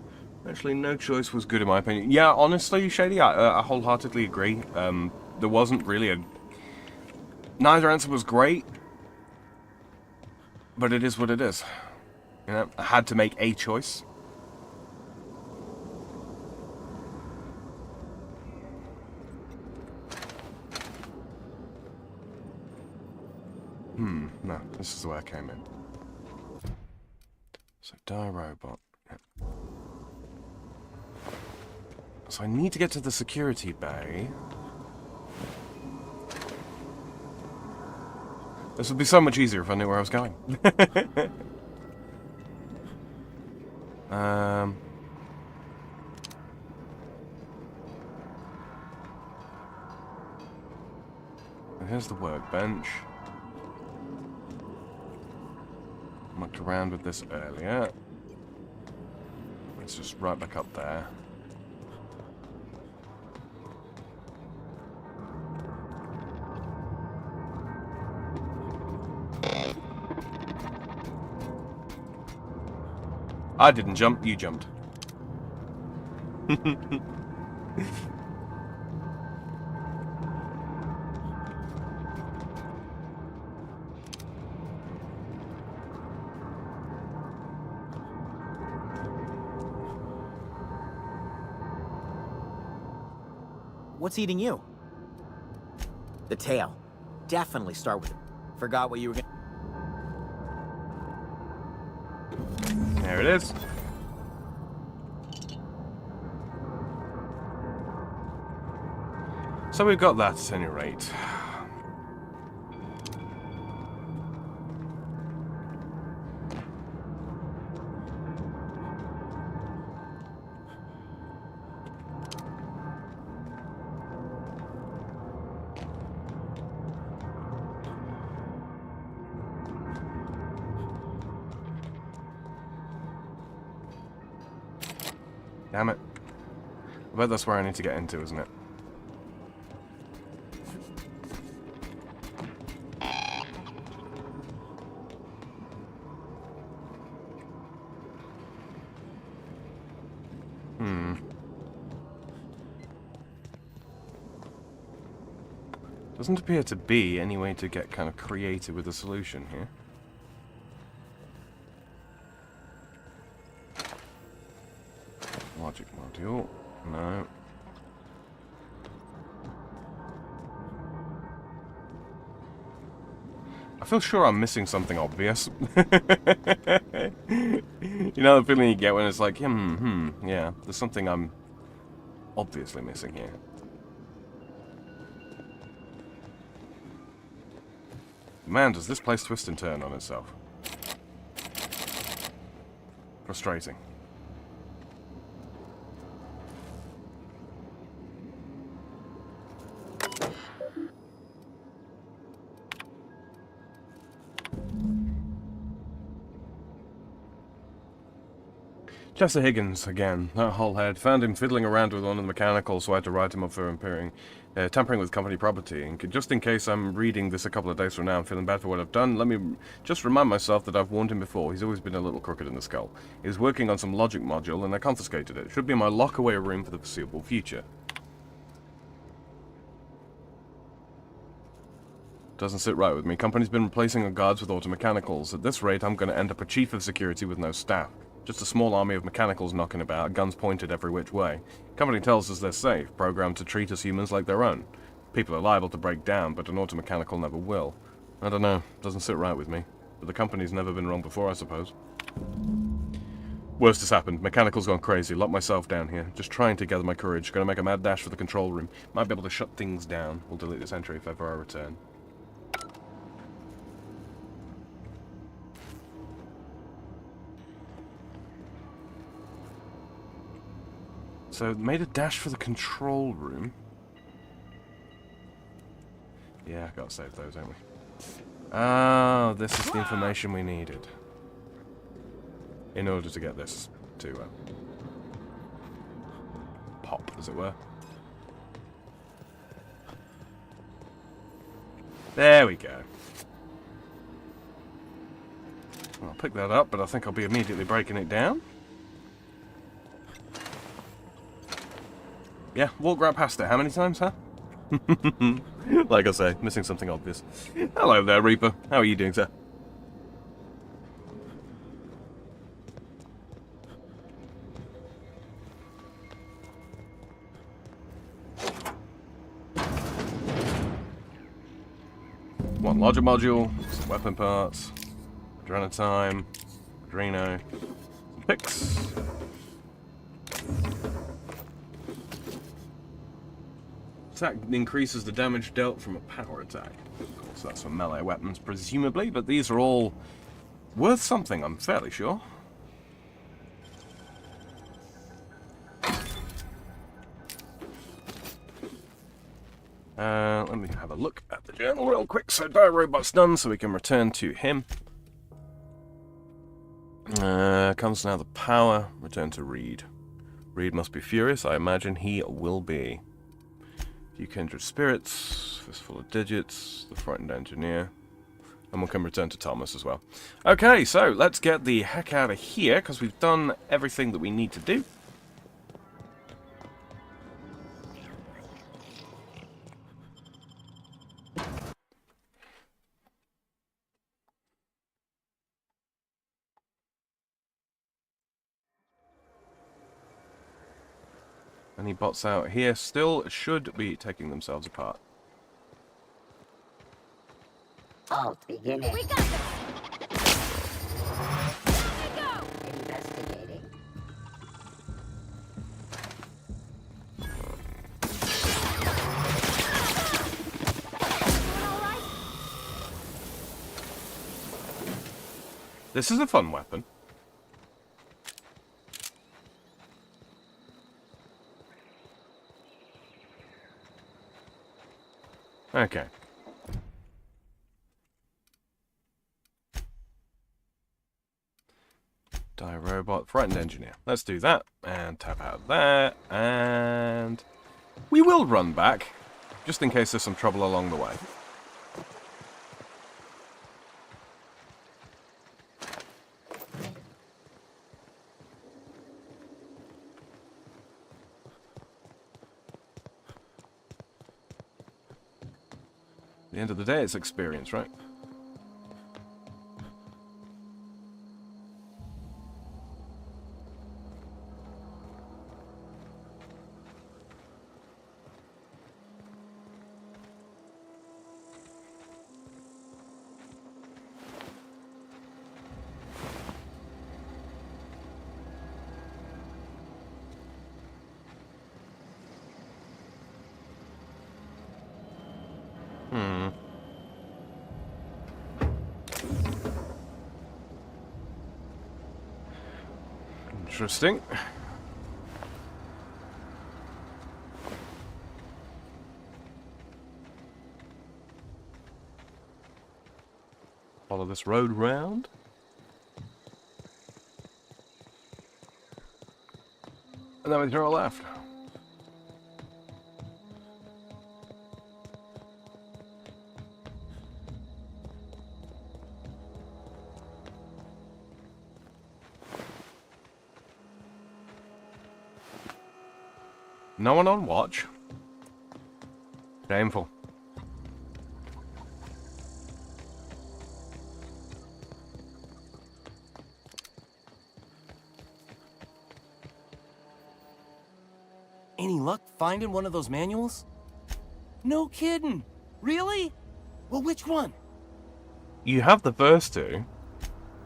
Actually, no choice was good in my opinion. Yeah, honestly, Shady, I wholeheartedly agree. There wasn't really a... Neither answer was great, but it is what it is. You know, I had to make a choice. No, this is where I came in. So, die robot. Yep. So I need to get to the security bay. This would be so much easier if I knew where I was going. Here's the workbench. Mucked around with this earlier. It's just right back up there. I didn't jump, you jumped. What's eating you? The tail. Definitely start with it. Forgot what you were gonna... There it is. So we've got that at any rate. Damn it. I bet that's where I need to get into, isn't it? Doesn't appear to be any way to get kind of creative with a solution here. Logic module. No. I feel sure I'm missing something obvious. You know the feeling you get when it's like, yeah, there's something I'm obviously missing here. Man, does this place twist and turn on itself. Frustrating. Chester Higgins, again, that whole head. Found him fiddling around with one of the mechanicals, so I had to write him up for tampering with company property. And just in case I'm reading this a couple of days from now and feeling bad for what I've done, let me just remind myself that I've warned him before. He's always been a little crooked in the skull. He was working on some logic module, and I confiscated it. Should be in my lock-away room for the foreseeable future. Doesn't sit right with me. Company's been replacing our guards with auto-mechanicals. At this rate, I'm going to end up a chief of security with no staff. Just a small army of mechanicals knocking about, guns pointed every which way. Company tells us they're safe, programmed to treat us humans like their own. People are liable to break down, but an auto-mechanical never will. I don't know, doesn't sit right with me. But the company's never been wrong before, I suppose. Worst has happened. Mechanical's gone crazy. Locked myself down here. Just trying to gather my courage. Gonna make a mad dash for the control room. Might be able to shut things down. We'll delete this entry if ever I return. So, made a dash for the control room. Yeah, gotta save those, haven't we? Oh, this is the information we needed. In order to get this to pop, as it were. There we go. I'll pick that up, but I think I'll be immediately breaking it down. Yeah, walk right past it. How many times, huh? Like I say, missing something obvious. Hello there, Reaper. How are you doing, sir? One logic module, some weapon parts, Adrenotime, Adreno, some picks. Attack increases the damage dealt from a power attack. Of course, that's for melee weapons, presumably, but these are all worth something, I'm fairly sure. Let me have a look at the journal real quick. So, Dire Robot's done, so we can return to him. Comes now the power. Return to Reed. Reed must be furious. I imagine he will be. Few kindred spirits, fistful of digits, the frightened engineer, and we can return to Thomas as well. Okay, so let's get the heck out of here, because we've done everything that we need to do. Any bots out here still should be taking themselves apart. Alt beginning. We got this! Investigating. All right? This is a fun weapon. Okay. Die robot, frightened engineer. Let's do that, and tap out there, and we will run back, just in case there's some trouble along the way. the end of the day, it's experience, right? Interesting. Follow this road round. And then we throw a left. No one on watch. Shameful. Any luck finding one of those manuals? No kidding. Really? Well, which one? You have the first two.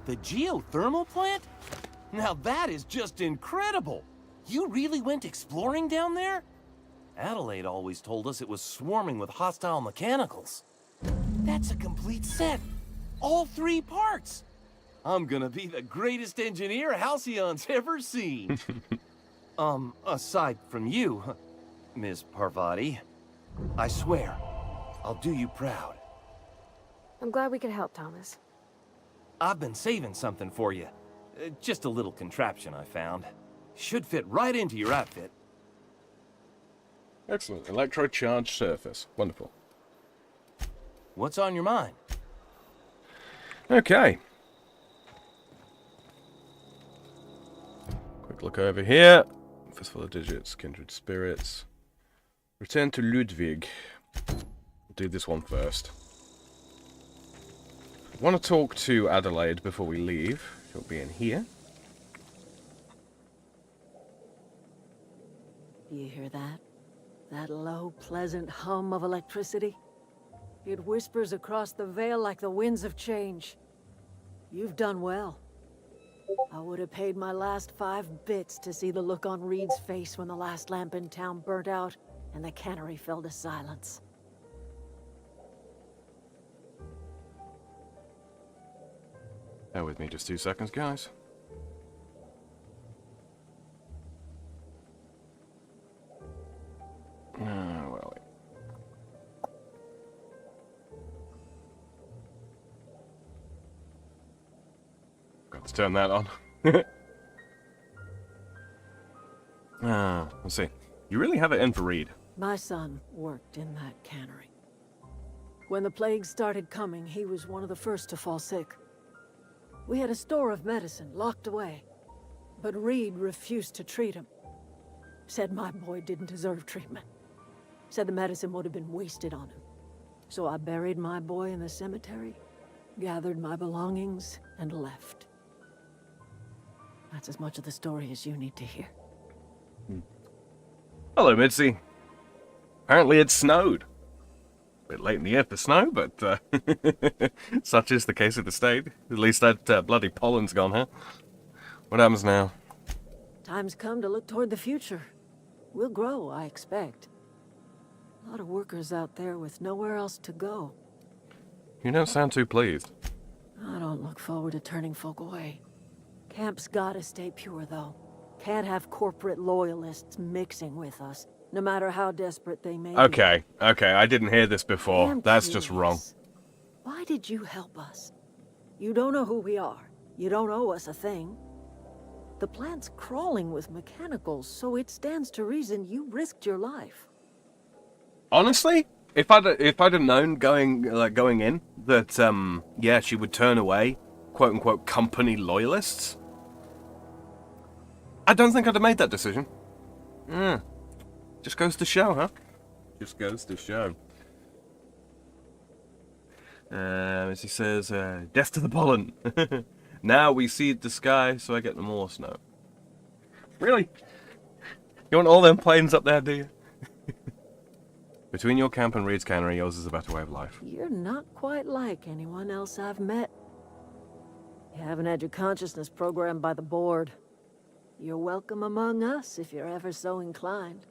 The geothermal plant? Now that is just incredible. You really went exploring down there? Adelaide always told us it was swarming with hostile mechanicals. That's a complete set. All 3 parts. I'm gonna be the greatest engineer Halcyon's ever seen. Aside from you, Ms. Parvati, I swear, I'll do you proud. I'm glad we could help, Thomas. I've been saving something for you. Just a little contraption I found. Should fit right into your outfit. Excellent. Electro-charged surface. Wonderful. What's on your mind? Okay. Quick look over here. Fistful of digits, kindred spirits. Return to Ludwig. We'll do this one first. I want to talk to Adelaide before we leave. She'll be in here. You hear that? That low, pleasant hum of electricity? It whispers across the veil like the winds of change. You've done well. I would have paid my last 5 bits to see the look on Reed's face when the last lamp in town burnt out and the cannery fell to silence. Bear with me just 2 seconds, guys. Well, got to turn that on. Let's see. You really have it in for Reed. My son worked in that cannery. When the plague started coming, he was one of the first to fall sick. We had a store of medicine locked away, but Reed refused to treat him. Said my boy didn't deserve treatment. Said the medicine would have been wasted on him. So I buried my boy in the cemetery, gathered my belongings, and left. That's as much of the story as you need to hear. Hello, Mitzi. Apparently it snowed. A bit late in the year for snow, but such is the case of the state. At least that bloody pollen's gone, huh? What happens now? Time's come to look toward the future. We'll grow, I expect. A lot of workers out there with nowhere else to go. You don't sound too pleased. I don't look forward to turning folk away. Camp's gotta stay pure, though. Can't have corporate loyalists mixing with us, no matter how desperate they may be. Okay, I didn't hear this before. I'm That's just wrong. curious. Why did you help us? You don't know who we are. You don't owe us a thing. The plant's crawling with mechanicals, so it stands to reason you risked your life. Honestly, if I'd have known going in that yeah, she would turn away quote unquote company loyalists, I don't think I'd have made that decision. Just goes to show, huh? Just goes to show. As he says, death to the pollen. Now we seed the sky, so I get the more snow. Really? You want all them planes up there, do you? Between your camp and Reed's cannery, yours is a better way of life. You're not quite like anyone else I've met. You haven't had your consciousness programmed by the board. You're welcome among us if you're ever so inclined.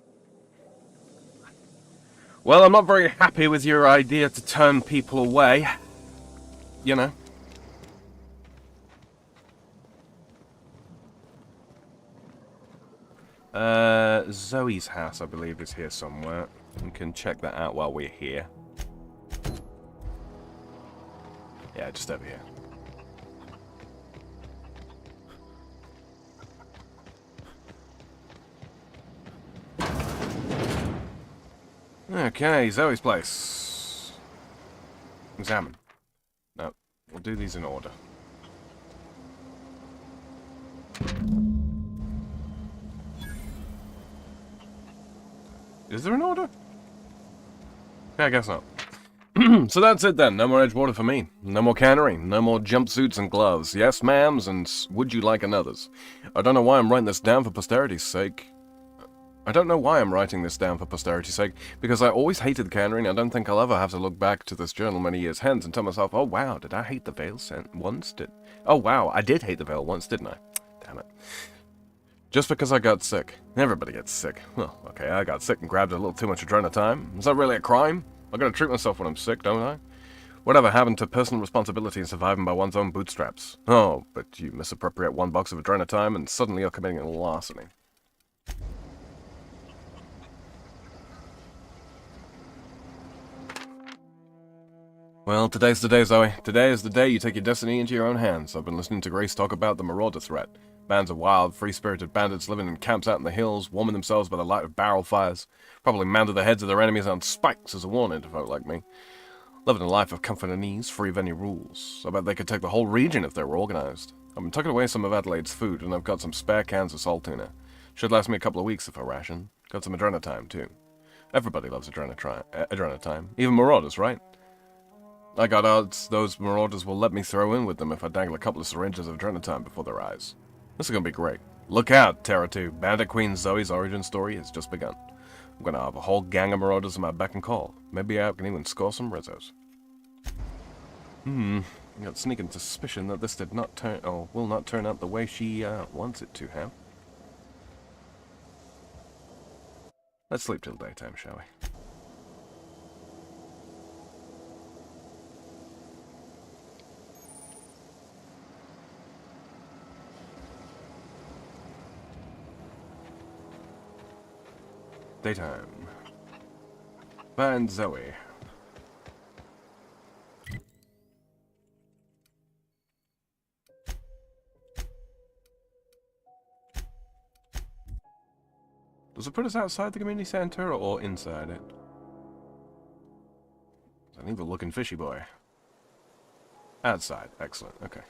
Well, I'm not very happy with your idea to turn people away. You know. Zoe's house, I believe, is here somewhere. We can check that out while we're here. Yeah, just over here. Okay, Zoe's place. Examine. No, we'll do these in order. Is there an order? Yeah, I guess not. So that's it then. No more Edgewater for me. No more cannery. No more jumpsuits and gloves. Yes, ma'ams, and would you like another's? I don't know why I'm writing this down for posterity's sake. Because I always hated cannery, and I don't think I'll ever have to look back to this journal many years hence and tell myself, oh wow, did I hate the veil once? Oh wow, I did hate the veil once, didn't I? Damn it. Just because I got sick. Everybody gets sick. Well, okay, I got sick and grabbed a little too much adrenatime. Is that really a crime? I gotta treat myself when I'm sick, don't I? Whatever happened to personal responsibility and surviving by one's own bootstraps? Oh, but you misappropriate one box of adrenatime and suddenly you're committing a larceny. Well, today's the day, Zoe. Today is the day you take your destiny into your own hands. I've been listening to Grace talk about the Marauder threat. Bands of wild, free-spirited bandits living in camps out in the hills, warming themselves by the light of barrel fires, probably mounted the heads of their enemies on spikes as a warning to folk like me. Living a life of comfort and ease, free of any rules. I bet they could take the whole region if they were organized. I've been tucking away some of Adelaide's food, and I've got some spare cans of salt tuna. Should last me a couple of weeks if I ration. Got some adrenatime, too. Everybody loves adrenatime. Even Marauders, right? I got odds those Marauders will let me throw in with them if I dangle a couple of syringes of adrenatime before their eyes. This is gonna be great. Look out, Terra 2. Bandit Queen Zoe's origin story has just begun. I'm gonna have a whole gang of Marauders in my beck and call. Maybe I can even score some Rizzos. I got a sneaking suspicion that this did not turn, or will not turn out the way she wants it to have. Let's sleep till daytime, shall we? Daytime. Find Zoe. Does it put us outside the community center or inside it? I think we're looking fishy boy. Outside. Excellent. Okay.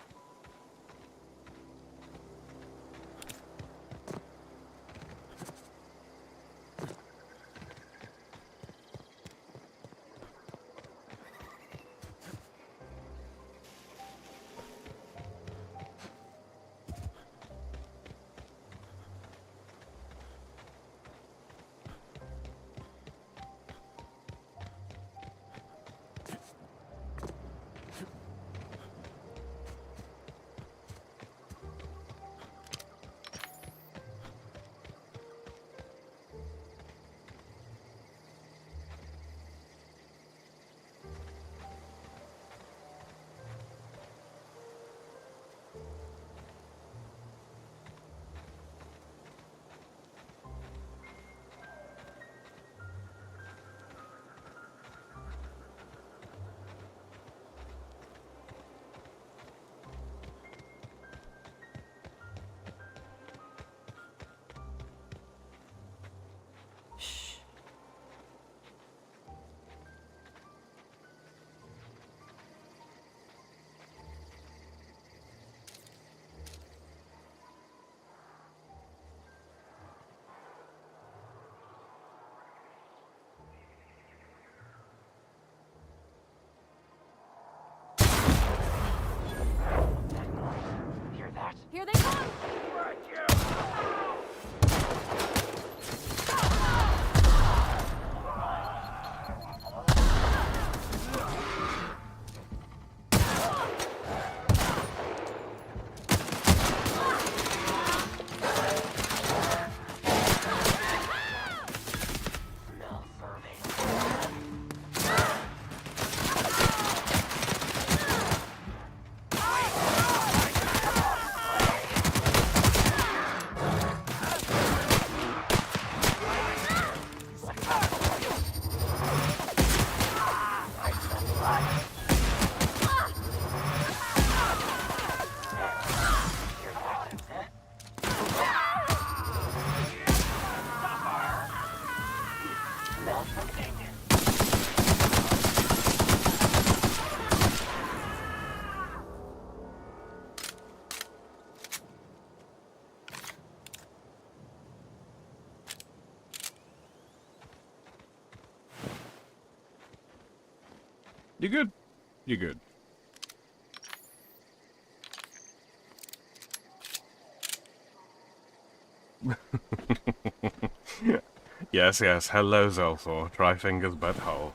You good? You good. Yes, yes. Hello, Zelthor. Try fingers butthole.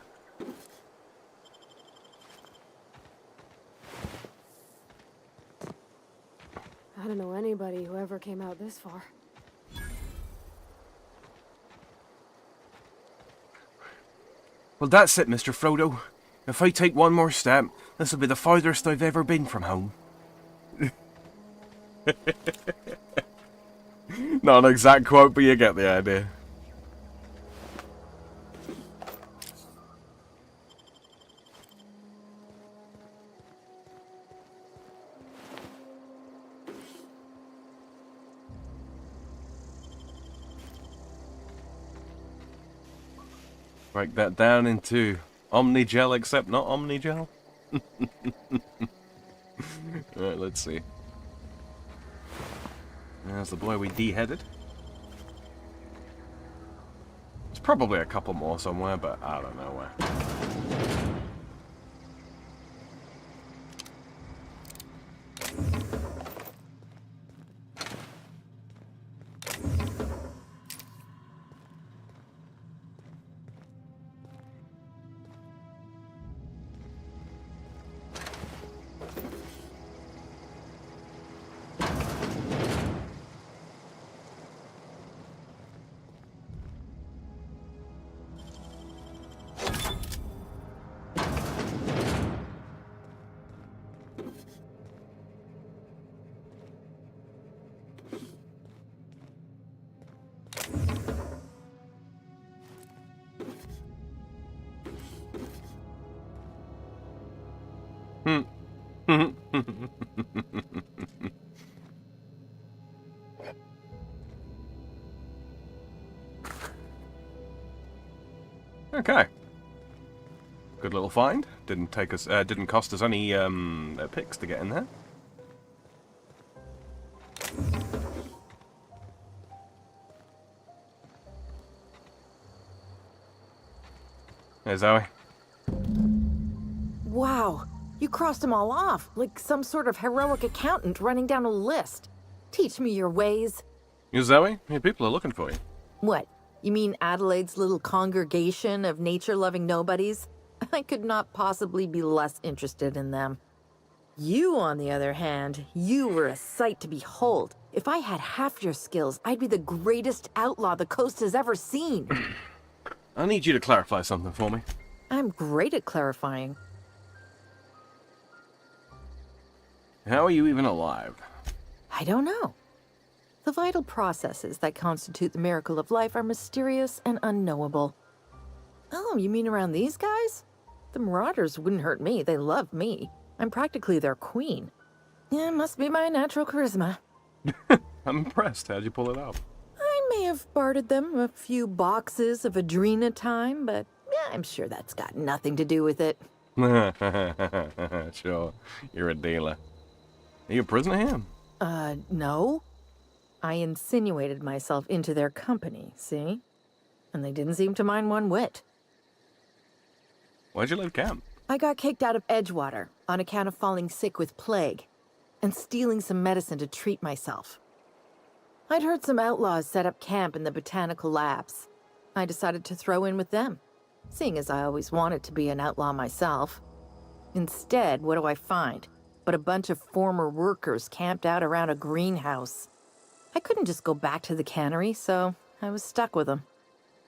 I don't know anybody who ever came out this far. Well, that's it, Mr. Frodo. If I take one more step, this will be the farthest I've ever been from home. Not an exact quote, but you get the idea. Break that down into Omnigel, except not Omnigel. Alright, let's see. There's the boy we de-headed. There's probably a couple more somewhere, but I don't know where. Okay. Good little find. Didn't take us. Didn't cost us any picks to get in there. Hey, Zoe. Wow, you crossed them all off, like some sort of heroic accountant running down a list. Teach me your ways. You Zoe? Hey, people are looking for you. What, you mean Adelaide's little congregation of nature-loving nobodies? I could not possibly be less interested in them. You, on the other hand, you were a sight to behold. If I had half your skills, I'd be the greatest outlaw the coast has ever seen. I need you to clarify something for me. I'm great at clarifying. How are you even alive? I don't know. The vital processes that constitute the miracle of life are mysterious and unknowable. Oh, you mean around these guys? The Marauders wouldn't hurt me. They love me. I'm practically their queen. Yeah, must be my natural charisma. I'm impressed. How'd you pull it off? I may have bartered them a few boxes of Adrena time, but yeah, I'm sure that's got nothing to do with it. Sure. You're a dealer. Are you a prisoner here? No. I insinuated myself into their company, see? And they didn't seem to mind one whit. Why'd you leave camp? I got kicked out of Edgewater on account of falling sick with plague and stealing some medicine to treat myself. I'd heard some outlaws set up camp in the botanical labs. I decided to throw in with them, seeing as I always wanted to be an outlaw myself. Instead, what do I find? But a bunch of former workers camped out around a greenhouse. I couldn't just go back to the cannery, so I was stuck with them.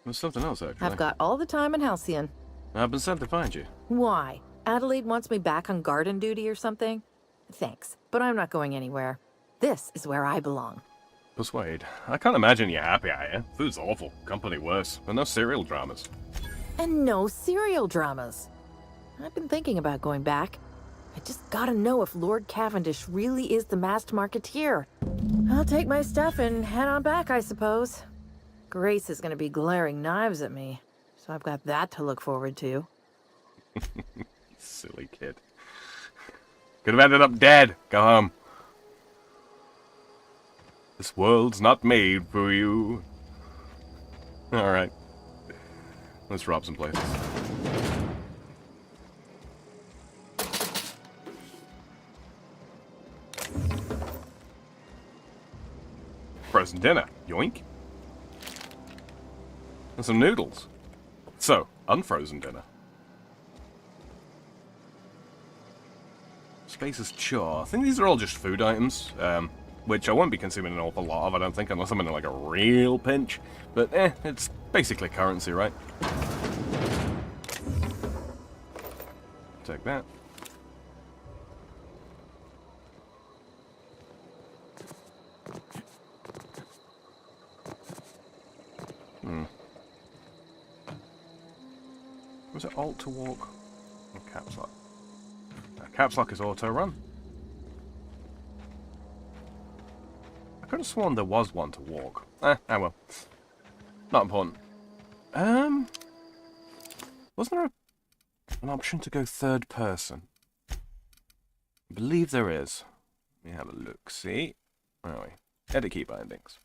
There's something else, actually. I've got all the time in Halcyon. I've been sent to find you. Why? Adelaide wants me back on garden duty or something? Thanks, but I'm not going anywhere. This is where I belong. Persuade. I can't imagine you're happy out here. Food's awful. Company worse. And no serial dramas. And no serial dramas. I've been thinking about going back. I just gotta know if Lord Cavendish really is the masked marketeer. I'll take my stuff and head on back, I suppose. Grace is gonna be glaring knives at me, so I've got that to look forward to. Silly kid. Could have ended up dead. Go home. This world's not made for you. Alright. Let's rob some places. frozen dinner. Yoink. And some noodles. So, unfrozen dinner. Spacer's chore. I think these are all just food items, which I won't be consuming an awful lot of, I don't think, unless I'm in like a real pinch. But, it's basically currency, right? Take that. Was it Alt to walk? Or Caps Lock? Caps Lock is auto run. I could have sworn there was one to walk. Well. Not important. Wasn't there an option to go third person? I believe there is. Let me have a look. See? Where are we? Edit key bindings.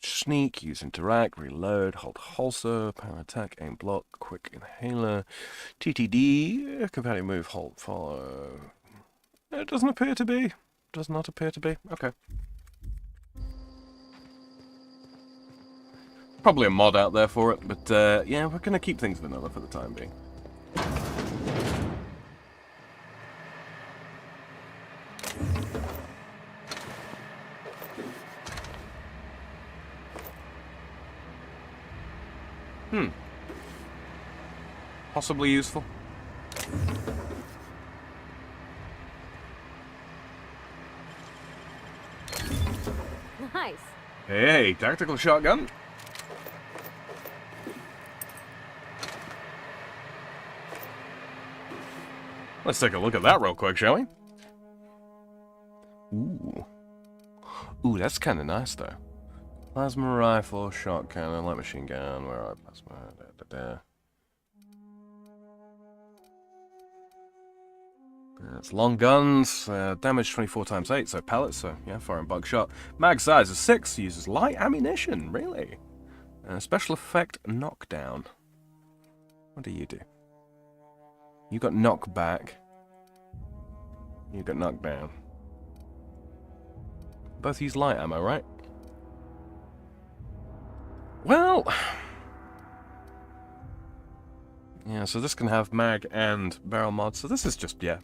Sneak, use interact, reload, hold holster, power attack, aim block, quick inhaler, TTD, companion move, hold, follow. It doesn't appear to be. Does not appear to be. Okay. Probably a mod out there for it, but yeah, we're gonna keep things vanilla for the time being. Possibly useful. Nice. Hey, tactical shotgun. Let's take a look at that real quick, shall we? Ooh. Ooh, that's kind of nice, though. Plasma rifle, shot cannon, light machine gun, where are plasma? It's long guns, damage 24 times 8, so pellets, so yeah, firing buckshot. Mag size is 6, uses light ammunition, really? Special effect, knockdown. What do? You got knockback. You got knocked down. Both use light ammo, right? Well... yeah, so this can have mag and barrel mod, so this is just, yeah.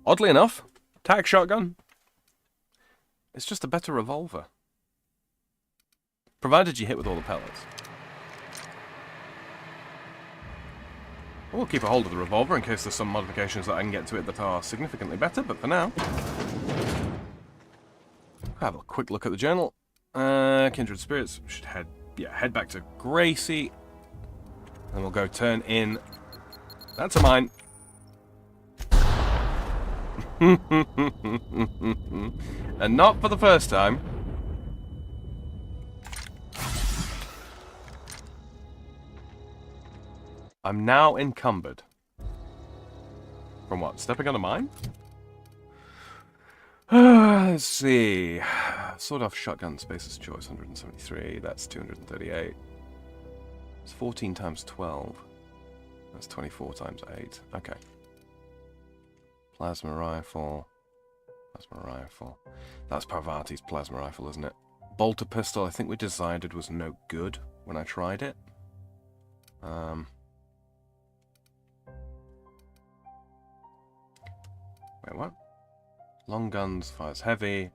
Oddly enough, tac shotgun. It's just a better revolver. Provided you hit with all the pellets. We'll keep a hold of the revolver in case there's some modifications that I can get to it that are significantly better, but for now... have a quick look at the journal. Kindred Spirits should head back to Gracie. And we'll go turn in... That's a mine. And not for the first time. I'm now encumbered. From what? Stepping on a mine? Let's see. Sawed off shotgun, Spacer's choice, 173. That's 238. It's 14 times 12. That's 24 times 8. Okay. Plasma rifle. Plasma rifle. That's Parvati's plasma rifle, isn't it? Bolter pistol, I think we decided was no good when I tried it. Wait, what? Long guns, fires heavy.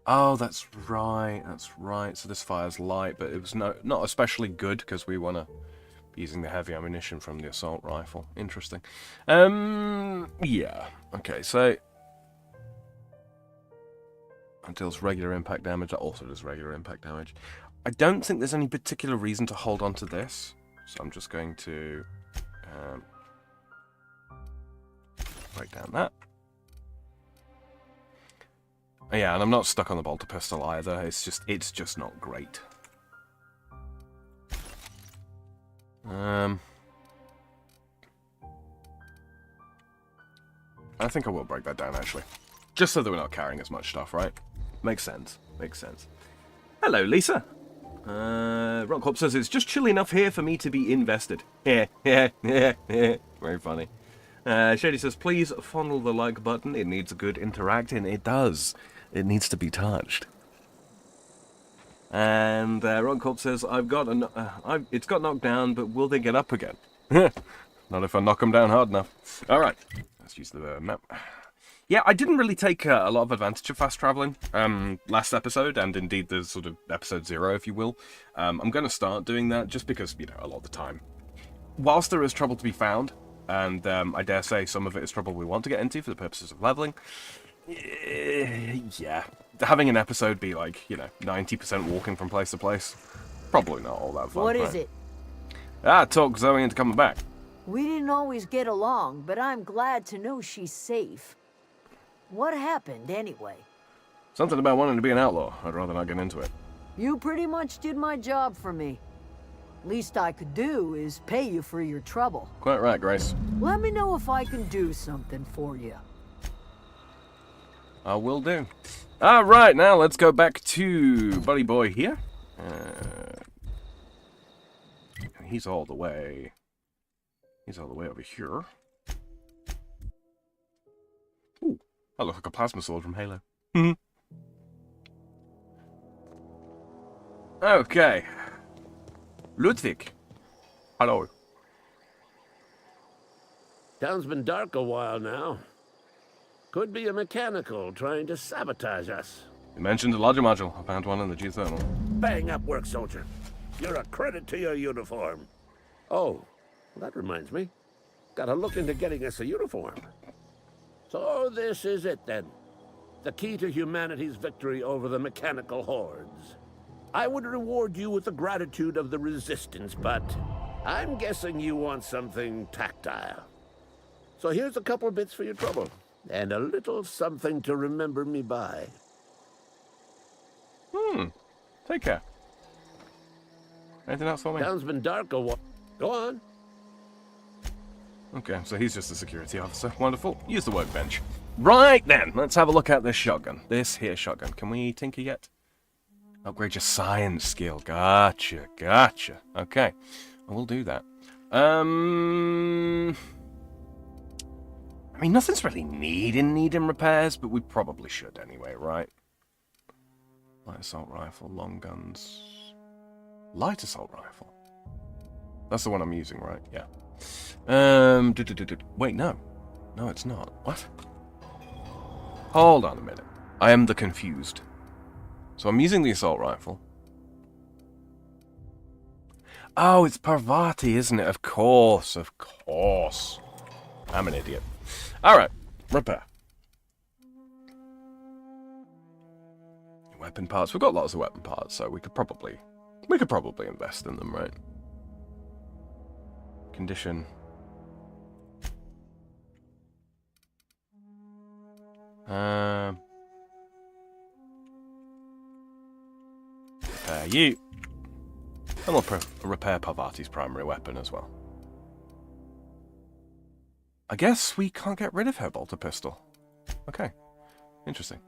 Oh, that's right, that's right. So this fires light, but it was not especially good because we want to be using the heavy ammunition from the assault rifle. Interesting. Yeah. Okay, so it deals regular impact damage. That also does regular impact damage. I don't think there's any particular reason to hold on to this, so I'm just going to break down that. Yeah, and I'm not stuck on the bolter pistol either. It's just not great. I think I will break that down actually, just so that we're not carrying as much stuff, right? Makes sense. Makes sense. Hello, Lisa. Rockcorp says it's just chilly enough here for me to be invested. Yeah, very funny. Shady says, please fondle the like button. It needs a good interacting. It does. It needs to be touched. And Ron Corp says, it's got knocked down, but will they get up again? Not if I knock them down hard enough. All right, let's use the map. Yeah, I didn't really take a lot of advantage of fast traveling last episode, and indeed the sort of episode 0, if you will. I'm going to start doing that just because, you know, a lot of the time. Whilst there is trouble to be found, and I dare say some of it is trouble we want to get into for the purposes of leveling, yeah, having an episode be like, you know, 90% walking from place to place, probably not all that fun. What is it? Talk Zoe into coming back. We didn't always get along, but I'm glad to know she's safe. What happened, anyway? Something about wanting to be an outlaw. I'd rather not get into it. You pretty much did my job for me. Least I could do is pay you for your trouble. Quite right, Grace. Let me know if I can do something for you. I will do. All right, now let's go back to Buddy Boy here. He's all the way. He's all the way over here. Ooh, that looks like a plasma sword from Halo. Okay. Ludwig. Hello. Town's been dark a while now. Could be a mechanical trying to sabotage us. You mentioned a logic module. I found one in the geothermal. Bang up work, soldier. You're a credit to your uniform. Oh, well, that reminds me. Gotta look into getting us a uniform. So this is it then. The key to humanity's victory over the mechanical hordes. I would reward you with the gratitude of the Resistance, but I'm guessing you want something tactile. So here's a couple bits for your trouble, and a little something to remember me by. Take care. Anything else for me? Town's been dark a while. Go on. Okay, so he's just a security officer. Wonderful. Use the workbench. Right then, let's have a look at this shotgun. This here shotgun. Can we tinker yet? Upgrade your science skill. Gotcha, gotcha. Okay, we'll do that. I mean, nothing's really needing repairs, but we probably should anyway, right? Light assault rifle, long guns. Light assault rifle. That's the one I'm using, right? Yeah. Wait, no. No, it's not. What? Hold on a minute. I am the confused. So I'm using the assault rifle. Oh, it's Parvati, isn't it? Of course, of course. I'm an idiot. Alright, repair. Weapon parts. We've got lots of weapon parts, so we could probably invest in them, right? Condition. Repair you. And we'll repair Parvati's primary weapon as well. I guess we can't get rid of her bolter pistol. Okay. Interesting.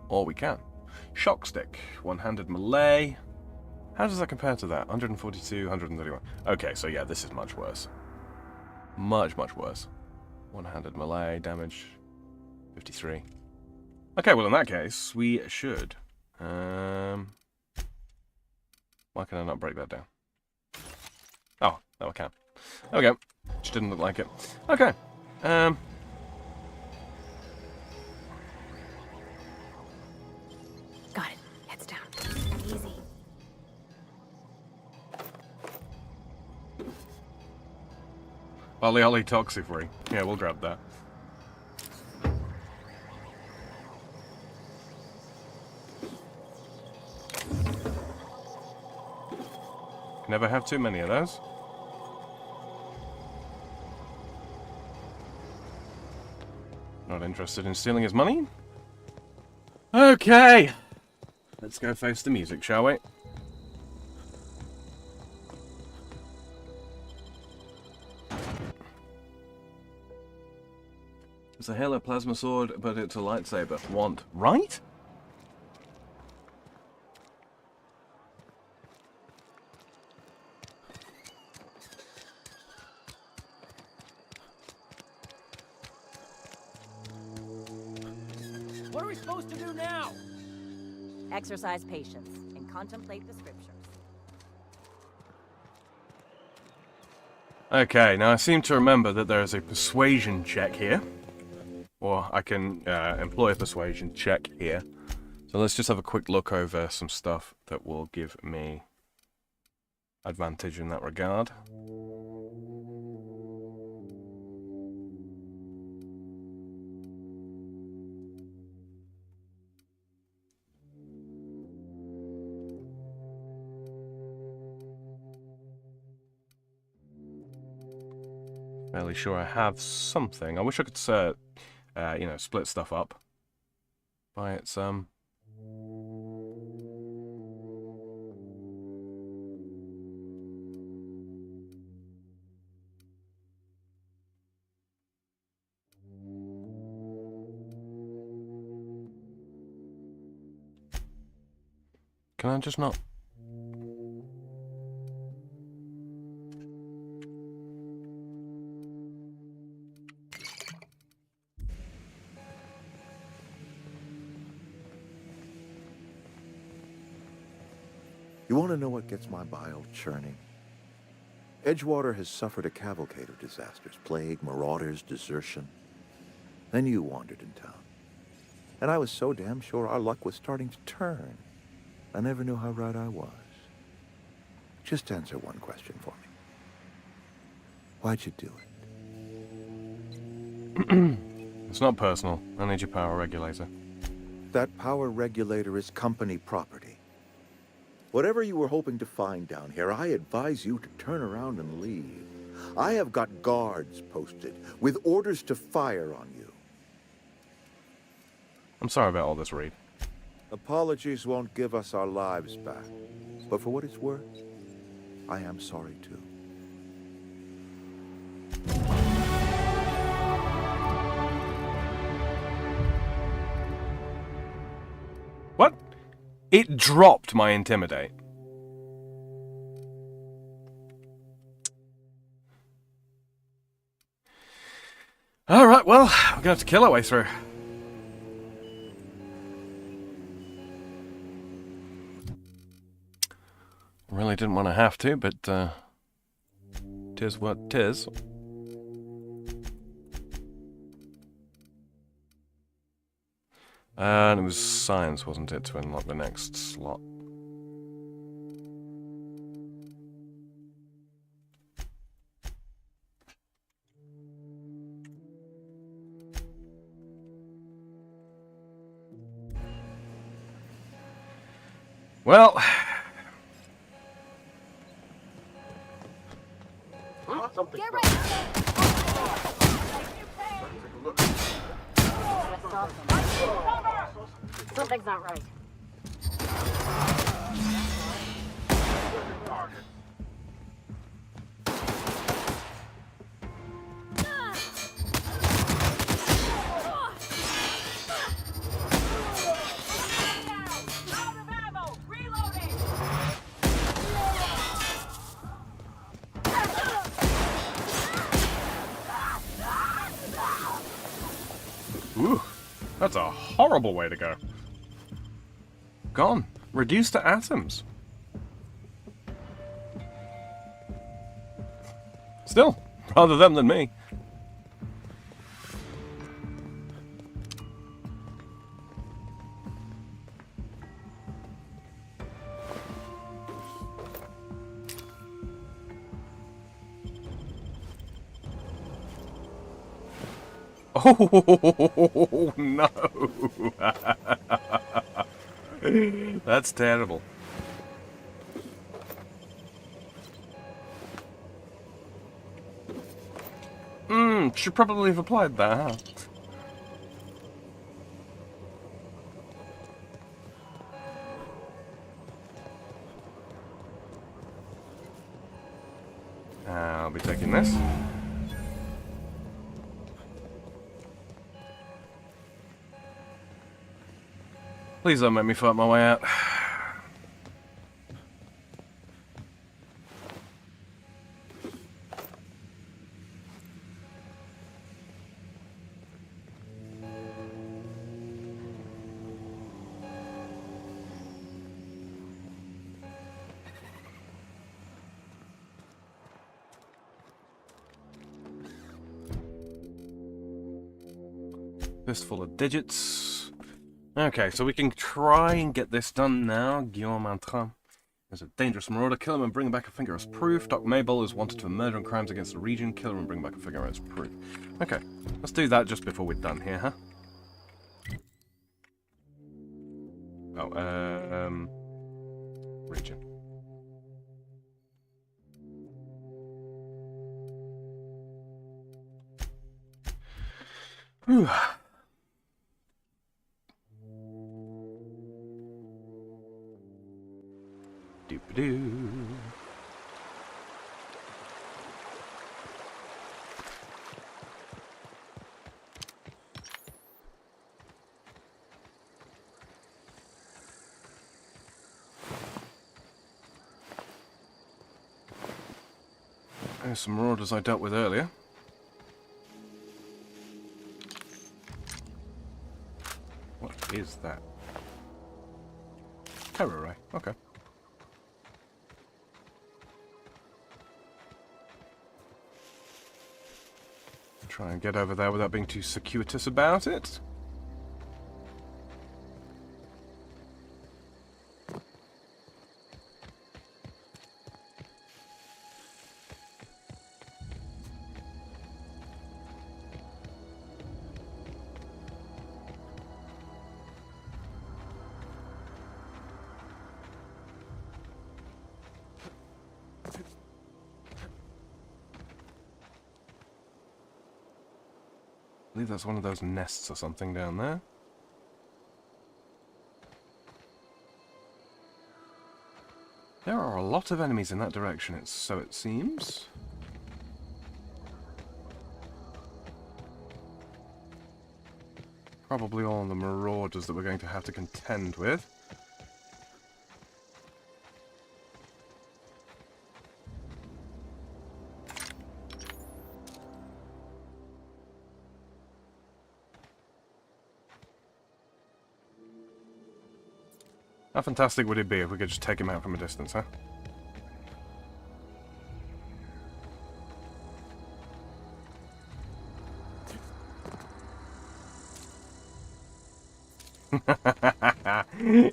Or we can. Shock stick. One-handed melee. How does that compare to that? 142, 131. Okay, so yeah, this is much worse. Much, much worse. One-handed melee, damage 53. Okay, well in that case, we should. Why can I not break that down? Oh, no I can. There we go. Just didn't look like it. Okay. Got it. Heads down. Easy. Ollie Ollie Toxifree. Yeah, we'll grab that. Never have too many of those. Not interested in stealing his money? Okay. Let's go face the music, shall we? It's a Halo plasma sword, but it's a lightsaber. Want, right? we supposed to do now? Exercise patience and contemplate the scriptures. Okay, now I seem to remember that there is a persuasion check here. Or I can employ a persuasion check here. So let's just have a quick look over some stuff that will give me advantage in that regard. Fairly sure I have something. I wish I could, you know, split stuff up by its Can I just not? You want to know what gets my bile churning? Edgewater has suffered a cavalcade of disasters. Plague, marauders, desertion. Then you wandered in town. And I was so damn sure our luck was starting to turn. I never knew how right I was. Just answer one question for me. Why'd you do it? It's not personal. I need your power regulator. That power regulator is company property. Whatever you were hoping to find down here, I advise you to turn around and leave. I have got guards posted with orders to fire on you. I'm sorry about all this, Reed. Apologies won't give us our lives back. But for what it's worth, I am sorry too. What? It dropped my intimidate. Alright, well, we're gonna have to kill our way through. Really didn't want to have to, but tis what tis. And it was science, wasn't it, to unlock the next slot? Well... Get ready! Something's not right. Ooh, that's a horrible way to go. Gone. Reduced to atoms. Still, rather them than me. Oh, no. That's terrible. Should probably have applied that, huh? I'll be taking this. Please don't make me fight my way out. fistful of digits. Okay, so we can try and get this done now. Guillaume Antrim is a dangerous marauder. Kill him and bring back a finger as proof. Doc Mabel is wanted for murder and crimes against the region. Kill him and bring back a finger as proof. Okay, let's do that just before we're done here, huh? Oh, region. Whew. Doop-a-doo. There's some marauders I dealt with earlier. What is that? Terror ray. Okay. Try and get over there without being too circuitous about it. I believe that's one of those nests or something down there. There are a lot of enemies in that direction, so it seems. Probably all the marauders that we're going to have to contend with. How fantastic would it be if we could just take him out from a distance, huh?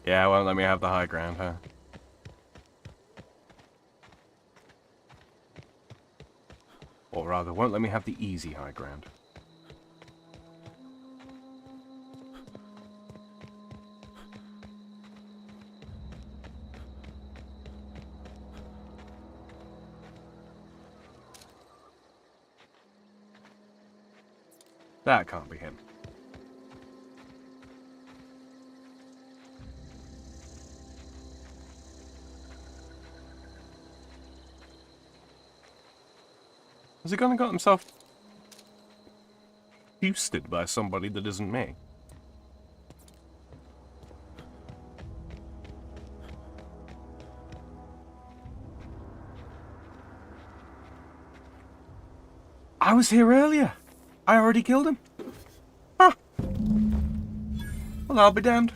Yeah, won't let me have the high ground, huh? Or rather, won't let me have the easy high ground. That can't be him. Has he gone and got himself boosted by somebody that isn't me? I was here earlier. I already killed him. Huh. Well, I'll be damned.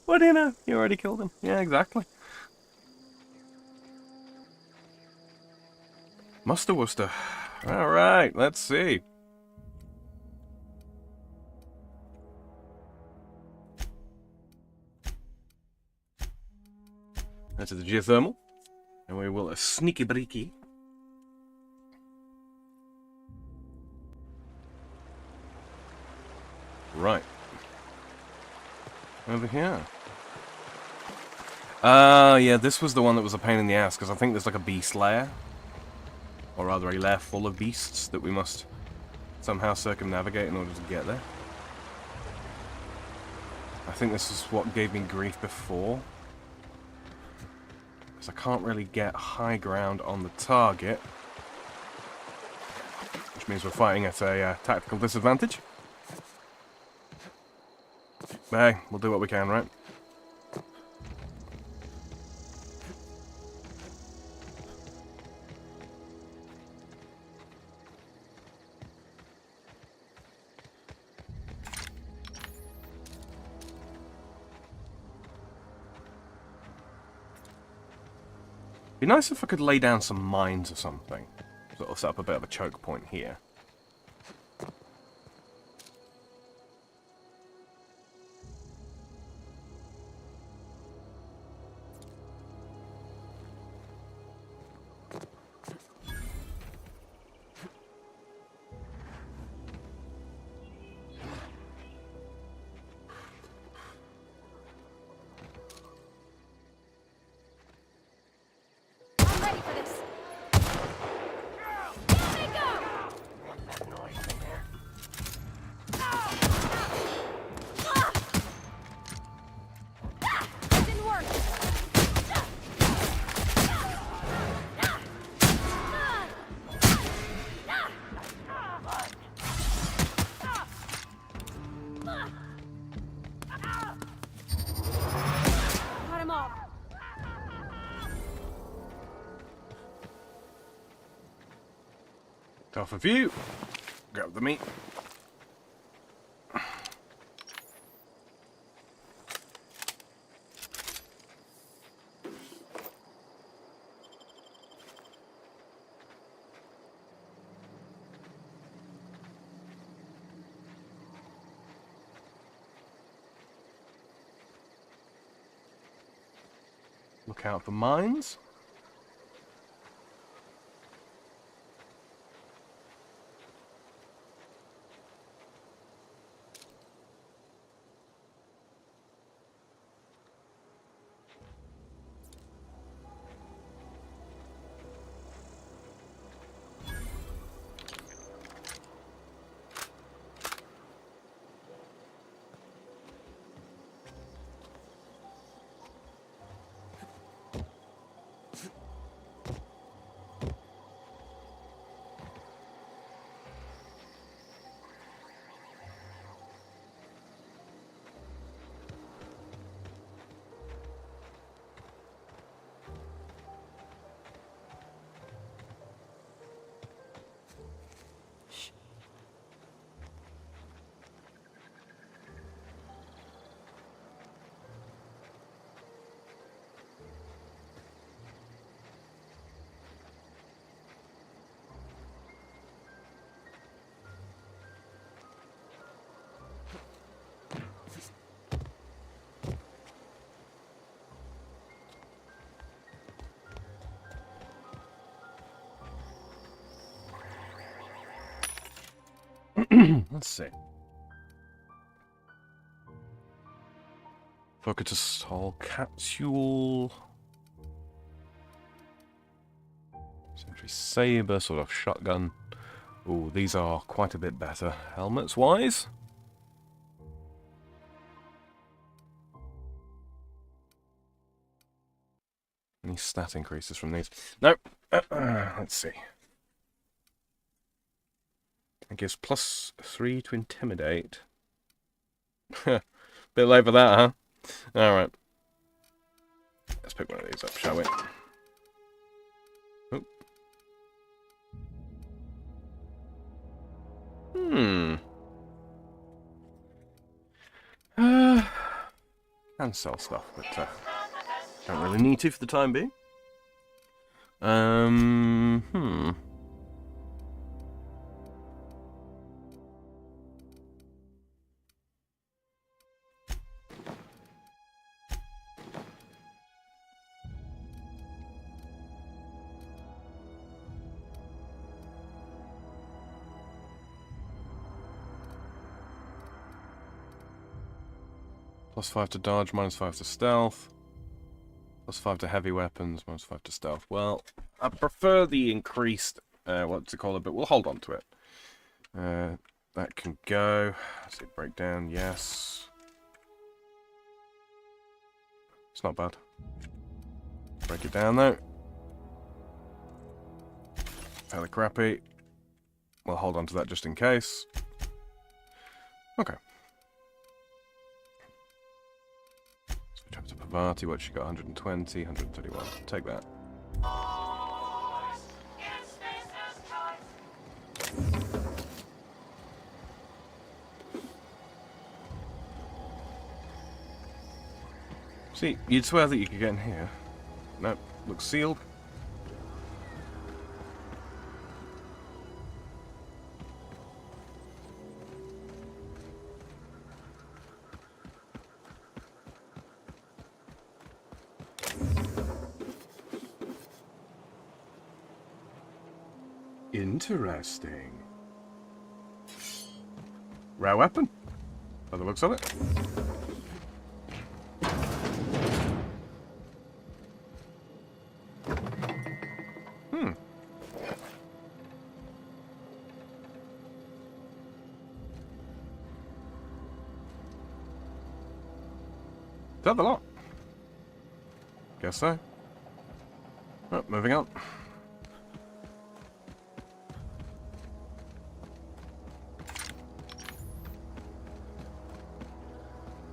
What do you know? You already killed him. Yeah, exactly. Muster Worcester. Alright, let's see. That's the geothermal. And we will a sneaky breaky. Right. Over here. Yeah, this was the one that was a pain in the ass, because I think there's like a beast lair. Or rather, a lair full of beasts that we must somehow circumnavigate in order to get there. I think this is what gave me grief before. Because I can't really get high ground on the target. Which means we're fighting at a tactical disadvantage. But hey, we'll do what we can, right? Be nice if I could lay down some mines or something. Sort of set up a bit of a choke point here. Off a few. Grab the meat. Look out for mines. Let's see. Focus hull capsule. Sentry saber, sort of shotgun. Ooh, these are quite a bit better helmets wise. Any stat increases from these? Nope. Let's see. It gives +3 to intimidate. Bit late for that, huh? Alright. Let's pick one of these up, shall we? Oop. Can sell stuff, but don't really need to for the time being. +5 to dodge, -5 to stealth. +5 to heavy weapons, -5 to stealth. Well, I prefer the increased, what's it called, but we'll hold on to it. That can go. Let's see, breakdown, yes. It's not bad. Break it down though. Fairly crappy. We'll hold on to that just in case. Okay. Switch up to Pavati. What she got? 120, 131. Take that. See, you'd swear that you could get in here. Nope, looks sealed. Interesting. Rare weapon, by the looks of it. Is that the lot? Guess so. Oh, moving on.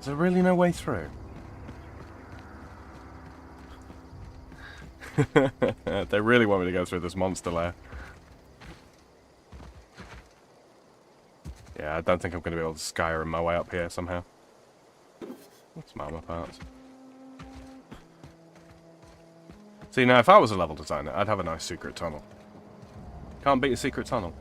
Is there really no way through? They really want me to go through this monster lair. Yeah, I don't think I'm going to be able to Skyrim my way up here somehow. What's my armor parts? See, now if I was a level designer, I'd have a nice secret tunnel. Can't beat a secret tunnel.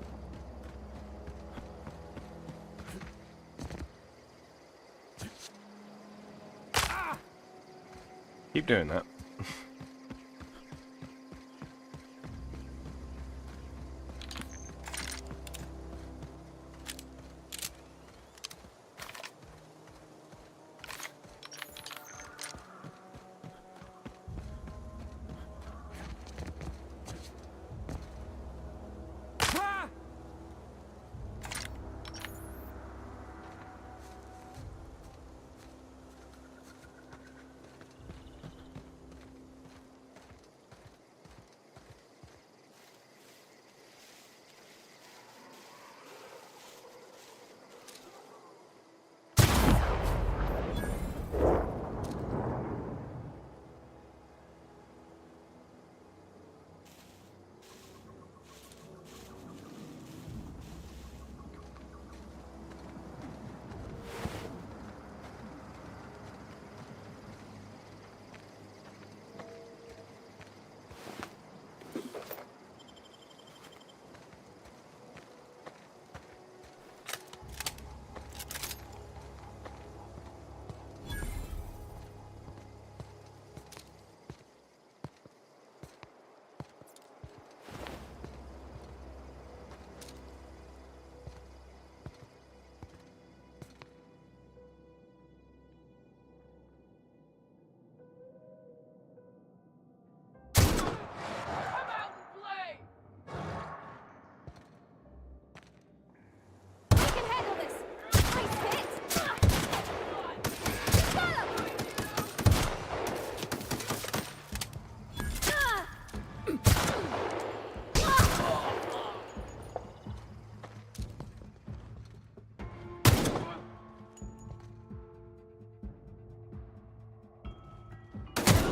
Keep doing that.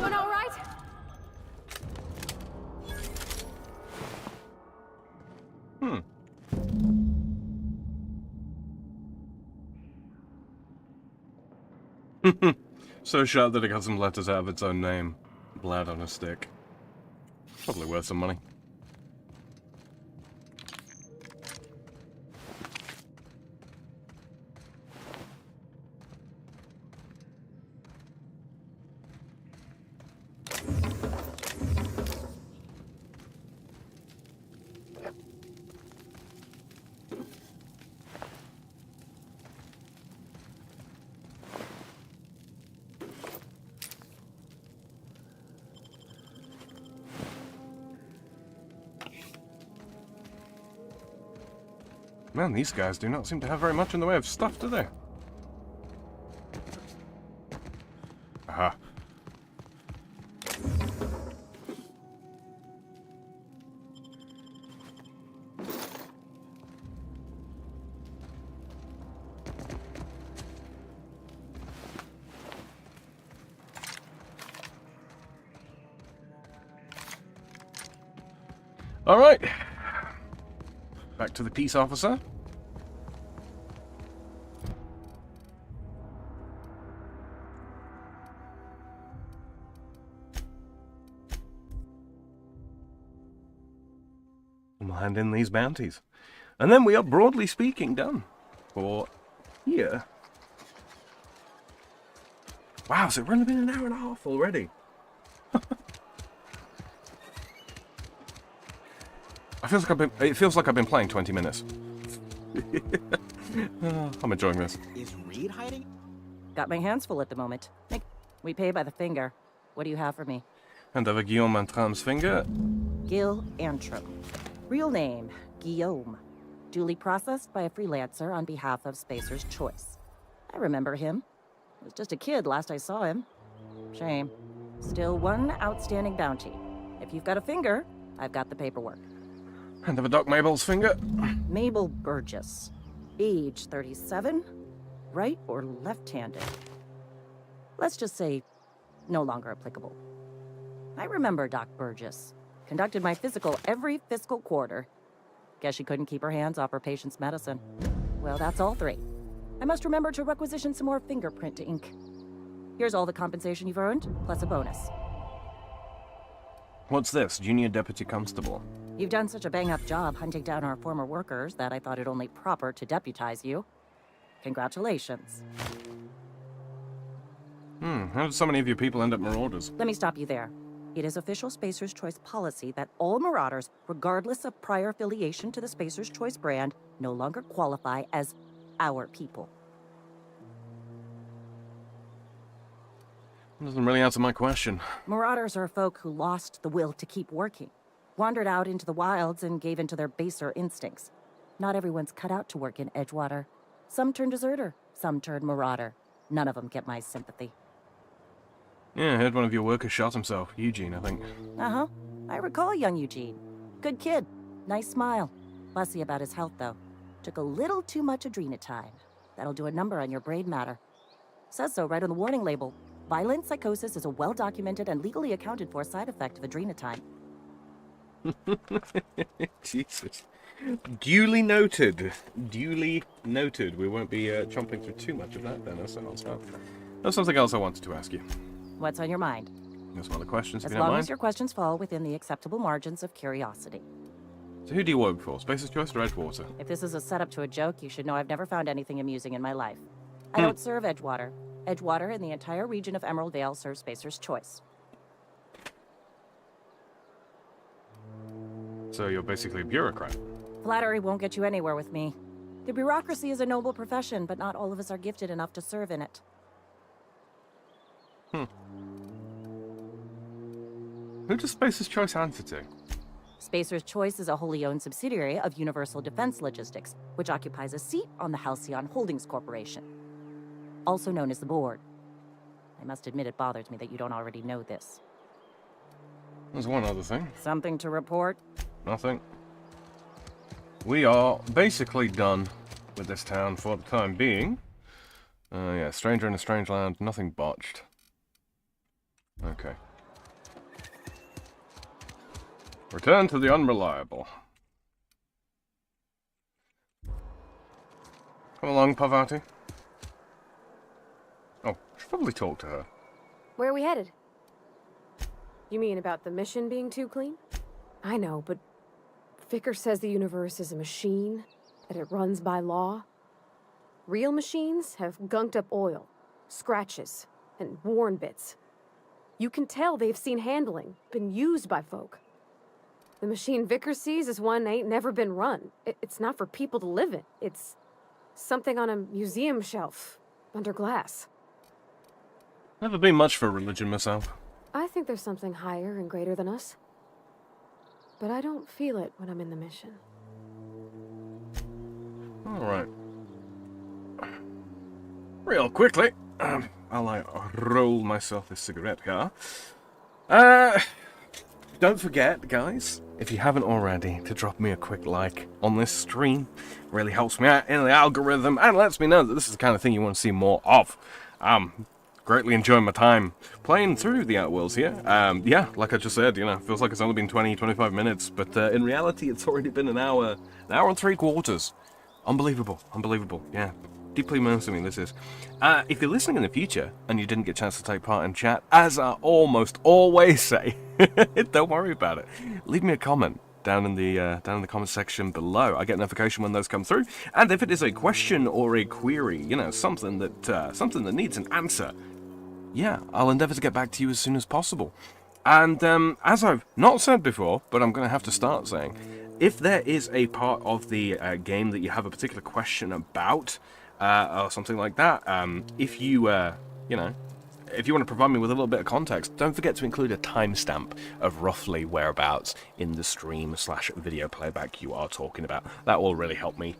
Everyone all right? So sharp that it got some letters out of its own name. Blood on a stick. Probably worth some money. Man, these guys do not seem to have very much in the way of stuff, do they? Aha. All right. Back to the peace officer. And we'll hand in these bounties. And then we are, broadly speaking, done for here. Wow, so it's only been an hour and a half already. It feels like I've been playing 20 minutes. I'm enjoying this. Is Reed hiding? Got my hands full at the moment. We pay by the finger. What do you have for me? Hand over Guillaume Antram's finger. Gil Antrim. Real name, Guillaume. Duly processed by a freelancer on behalf of Spacer's Choice. I remember him. I was just a kid last I saw him. Shame. Still one outstanding bounty. If you've got a finger, I've got the paperwork. Hand over Doc Mabel's finger. Mabel Burgess. Age 37. Right or left-handed? Let's just say no longer applicable. I remember Doc Burgess. Conducted my physical every fiscal quarter. Guess she couldn't keep her hands off her patient's medicine. Well, that's all 3. I must remember to requisition some more fingerprint ink. Here's all the compensation you've earned, plus a bonus. What's this? Junior Deputy Constable. You've done such a bang-up job hunting down our former workers that I thought it only proper to deputize you. Congratulations. How did so many of your people end up marauders? Let me stop you there. It is official Spacer's Choice policy that all marauders, regardless of prior affiliation to the Spacer's Choice brand, no longer qualify as our people. Doesn't really answer my question. Marauders are folk who lost the will to keep working, wandered out into the wilds and gave into their baser instincts. Not everyone's cut out to work in Edgewater. Some turn deserter, some turn marauder. None of them get my sympathy. Yeah, I heard one of your workers shot himself. Eugene, I think. Uh-huh. I recall young Eugene. Good kid. Nice smile. Fussy about his health, though. Took a little too much adrenatine. That'll do a number on your brain matter. Says so right on the warning label. Violent psychosis is a well-documented and legally accounted for side effect of adrenatine. Jesus. Duly noted. Duly noted. We won't be chomping through too much of that then. There's something else I wanted to ask you. What's on your mind? There's some other questions, if As you don't long mind. as your questions fall within the acceptable margins of curiosity. So who do you work for? Spacer's Choice or Edgewater? If this is a setup to a joke, you should know I've never found anything amusing in my life. I don't serve Edgewater. Edgewater and the entire region of Emerald Vale serve Spacer's Choice. So you're basically a bureaucrat. Flattery won't get you anywhere with me. The bureaucracy is a noble profession, but not all of us are gifted enough to serve in it. Who does Spacer's Choice answer to? Spacer's Choice is a wholly owned subsidiary of Universal Defense Logistics, which occupies a seat on the Halcyon Holdings Corporation, also known as the Board. I must admit it bothers me that you don't already know this. There's one other thing. Something to report? Nothing. We are basically done with this town for the time being. Yeah, stranger in a strange land, nothing botched. Okay. Return to the unreliable. Come along, Parvati. Oh, should probably talk to her. Where are we headed? You mean about the mission being too clean? I know, but Vicker says the universe is a machine, that it runs by law. Real machines have gunked up oil, scratches, and worn bits. You can tell they've seen handling, been used by folk. The machine Vicker sees is one ain't never been run. It's not for people to live in. It's something on a museum shelf, under glass. Never been much for religion myself. I think there's something higher and greater than us. But I don't feel it when I'm in the mission. Alright. Real quickly, I'll roll myself a cigarette here. Don't forget, guys, if you haven't already, to drop me a quick like on this stream. Really helps me out in the algorithm and lets me know that this is the kind of thing you want to see more of. Greatly enjoying my time playing through the Outworlds here. Yeah, like I just said, you know, feels like it's only been 20-25 minutes, but in reality, it's already been an hour and 3/4. Unbelievable, yeah. Deeply immersing this is. If you're listening in the future and you didn't get a chance to take part in chat, as I almost always say, don't worry about it. Leave me a comment down in the comment section below. I get notification when those come through, and if it is a question or a query, you know, something that needs an answer, yeah, I'll endeavour to get back to you as soon as possible. And as I've not said before, but I'm going to have to start saying, if there is a part of the game that you have a particular question about, or something like that, if you, you know, if you want to provide me with a little bit of context, don't forget to include a timestamp of roughly whereabouts in the stream/video playback you are talking about. That will really help me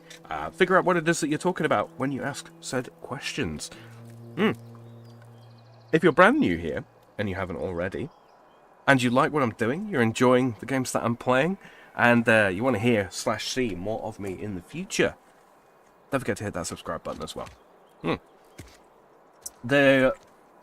figure out what it is that you're talking about when you ask said questions. If you're brand new here, and you haven't already, and you like what I'm doing, you're enjoying the games that I'm playing, and you want to hear/see more of me in the future, don't forget to hit that subscribe button as well. There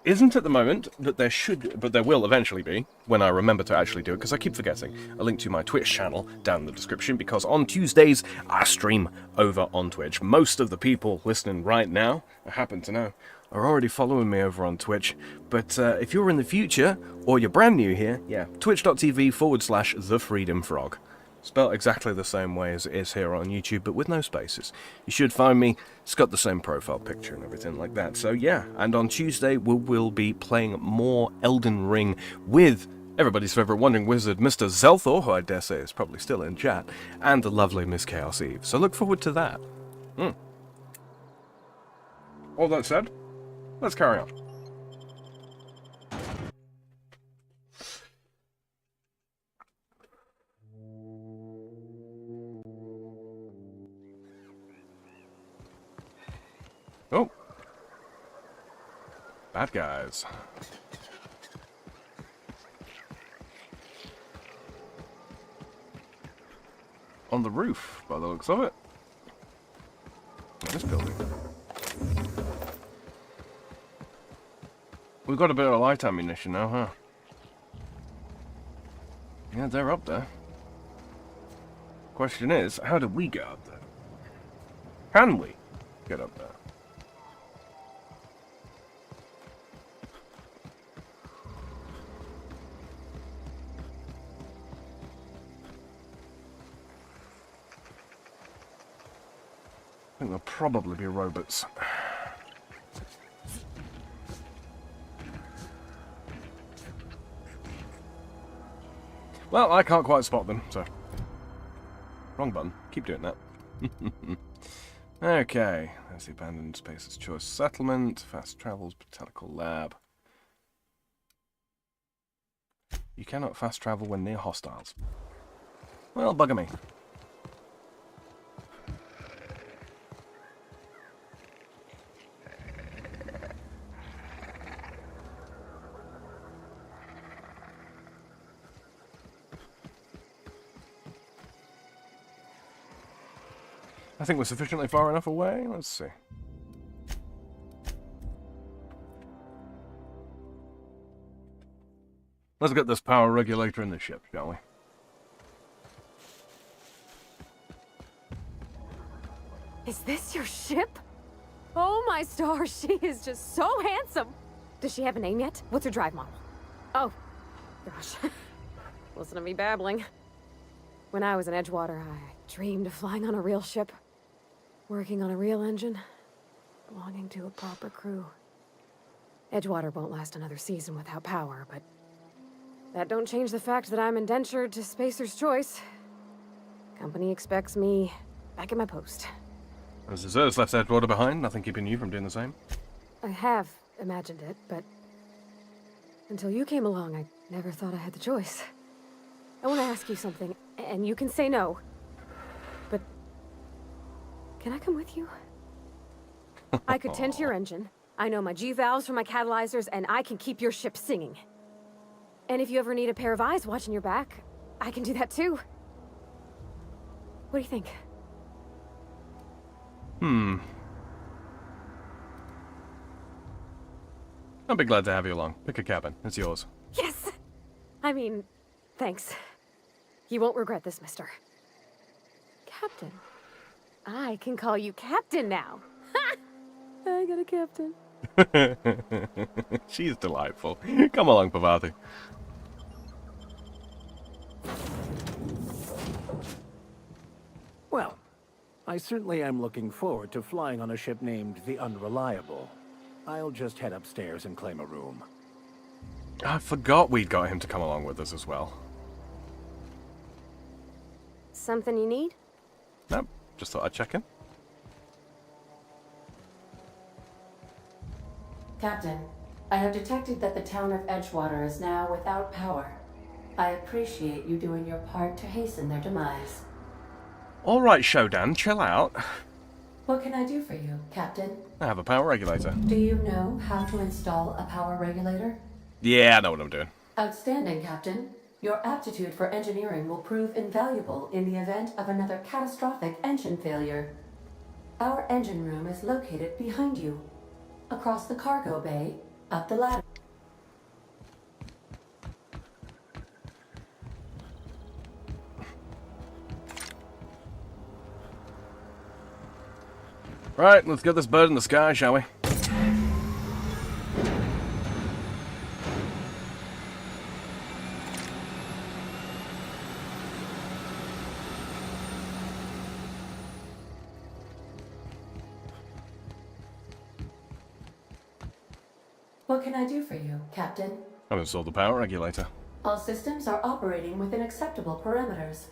isn't at the moment, but there will eventually be, when I remember to actually do it, because I keep forgetting. A link to my Twitch channel down in the description, because on Tuesdays, I stream over on Twitch. Most of the people listening right now, I happen to know, are already following me over on Twitch. But if you're in the future, or you're brand new here, yeah, twitch.tv/thefreedomfrog. Spelled exactly the same way as it is here on YouTube, but with no spaces. You should find me. It's got the same profile picture and everything like that. So yeah, and on Tuesday we'll be playing more Elden Ring with everybody's favourite wandering wizard, Mr. Zelthor, who I dare say is probably still in chat, and the lovely Miss Chaos Eve. So look forward to that. All that said, let's carry on. Oh. Bad guys. On the roof, by the looks of it. This building. We've got a bit of light ammunition now, huh? Yeah, they're up there. Question is, how do we get up there? Can we get up there? I think there'll probably be robots. Well, I can't quite spot them, so... Wrong button. Keep doing that. Okay, there's the abandoned spaces choice settlement, fast travels, botanical lab. You cannot fast travel when near hostiles. Well, bugger me. I think we're sufficiently far enough away. Let's see. Let's get this power regulator in the ship, shall we? Is this your ship? Oh my stars, she is just so handsome. Does she have a name yet? What's her drive model? Oh, gosh. Listen to me babbling. When I was in Edgewater, I dreamed of flying on a real ship. Working on a real engine, belonging to a proper crew. Edgewater won't last another season without power, but that don't change the fact that I'm indentured to Spacer's Choice. Company expects me back at my post. Has Desert's left Edgewater behind? Nothing keeping you from doing the same? I have imagined it, but until you came along, I never thought I had the choice. I want to ask you something, and you can say no. But can I come with you? I could tend to your engine. I know my G-valves from my catalyzers, and I can keep your ship singing. And if you ever need a pair of eyes watching your back, I can do that too. What do you think? I'll be glad to have you along. Pick a cabin. It's yours. Yes! I mean, thanks. You won't regret this, mister. Captain. I can call you Captain now. Ha! I got a captain. She's delightful. Come along, Pavati. Well, I certainly am looking forward to flying on a ship named the Unreliable. I'll just head upstairs and claim a room. I forgot we'd got him to come along with us as well. Something you need? Nope, just thought I'd check in. Captain, I have detected that the town of Edgewater is now without power. I appreciate you doing your part to hasten their demise. Alright, Shodan, chill out. What can I do for you, Captain? I have a power regulator. Do you know how to install a power regulator? Yeah, I know what I'm doing. Outstanding, Captain. Your aptitude for engineering will prove invaluable in the event of another catastrophic engine failure. Our engine room is located behind you. Across the cargo bay, Up the ladder. Right, let's get this bird in the sky, shall we? What can I do for you, Captain? I've installed the power regulator. All systems are operating within acceptable parameters.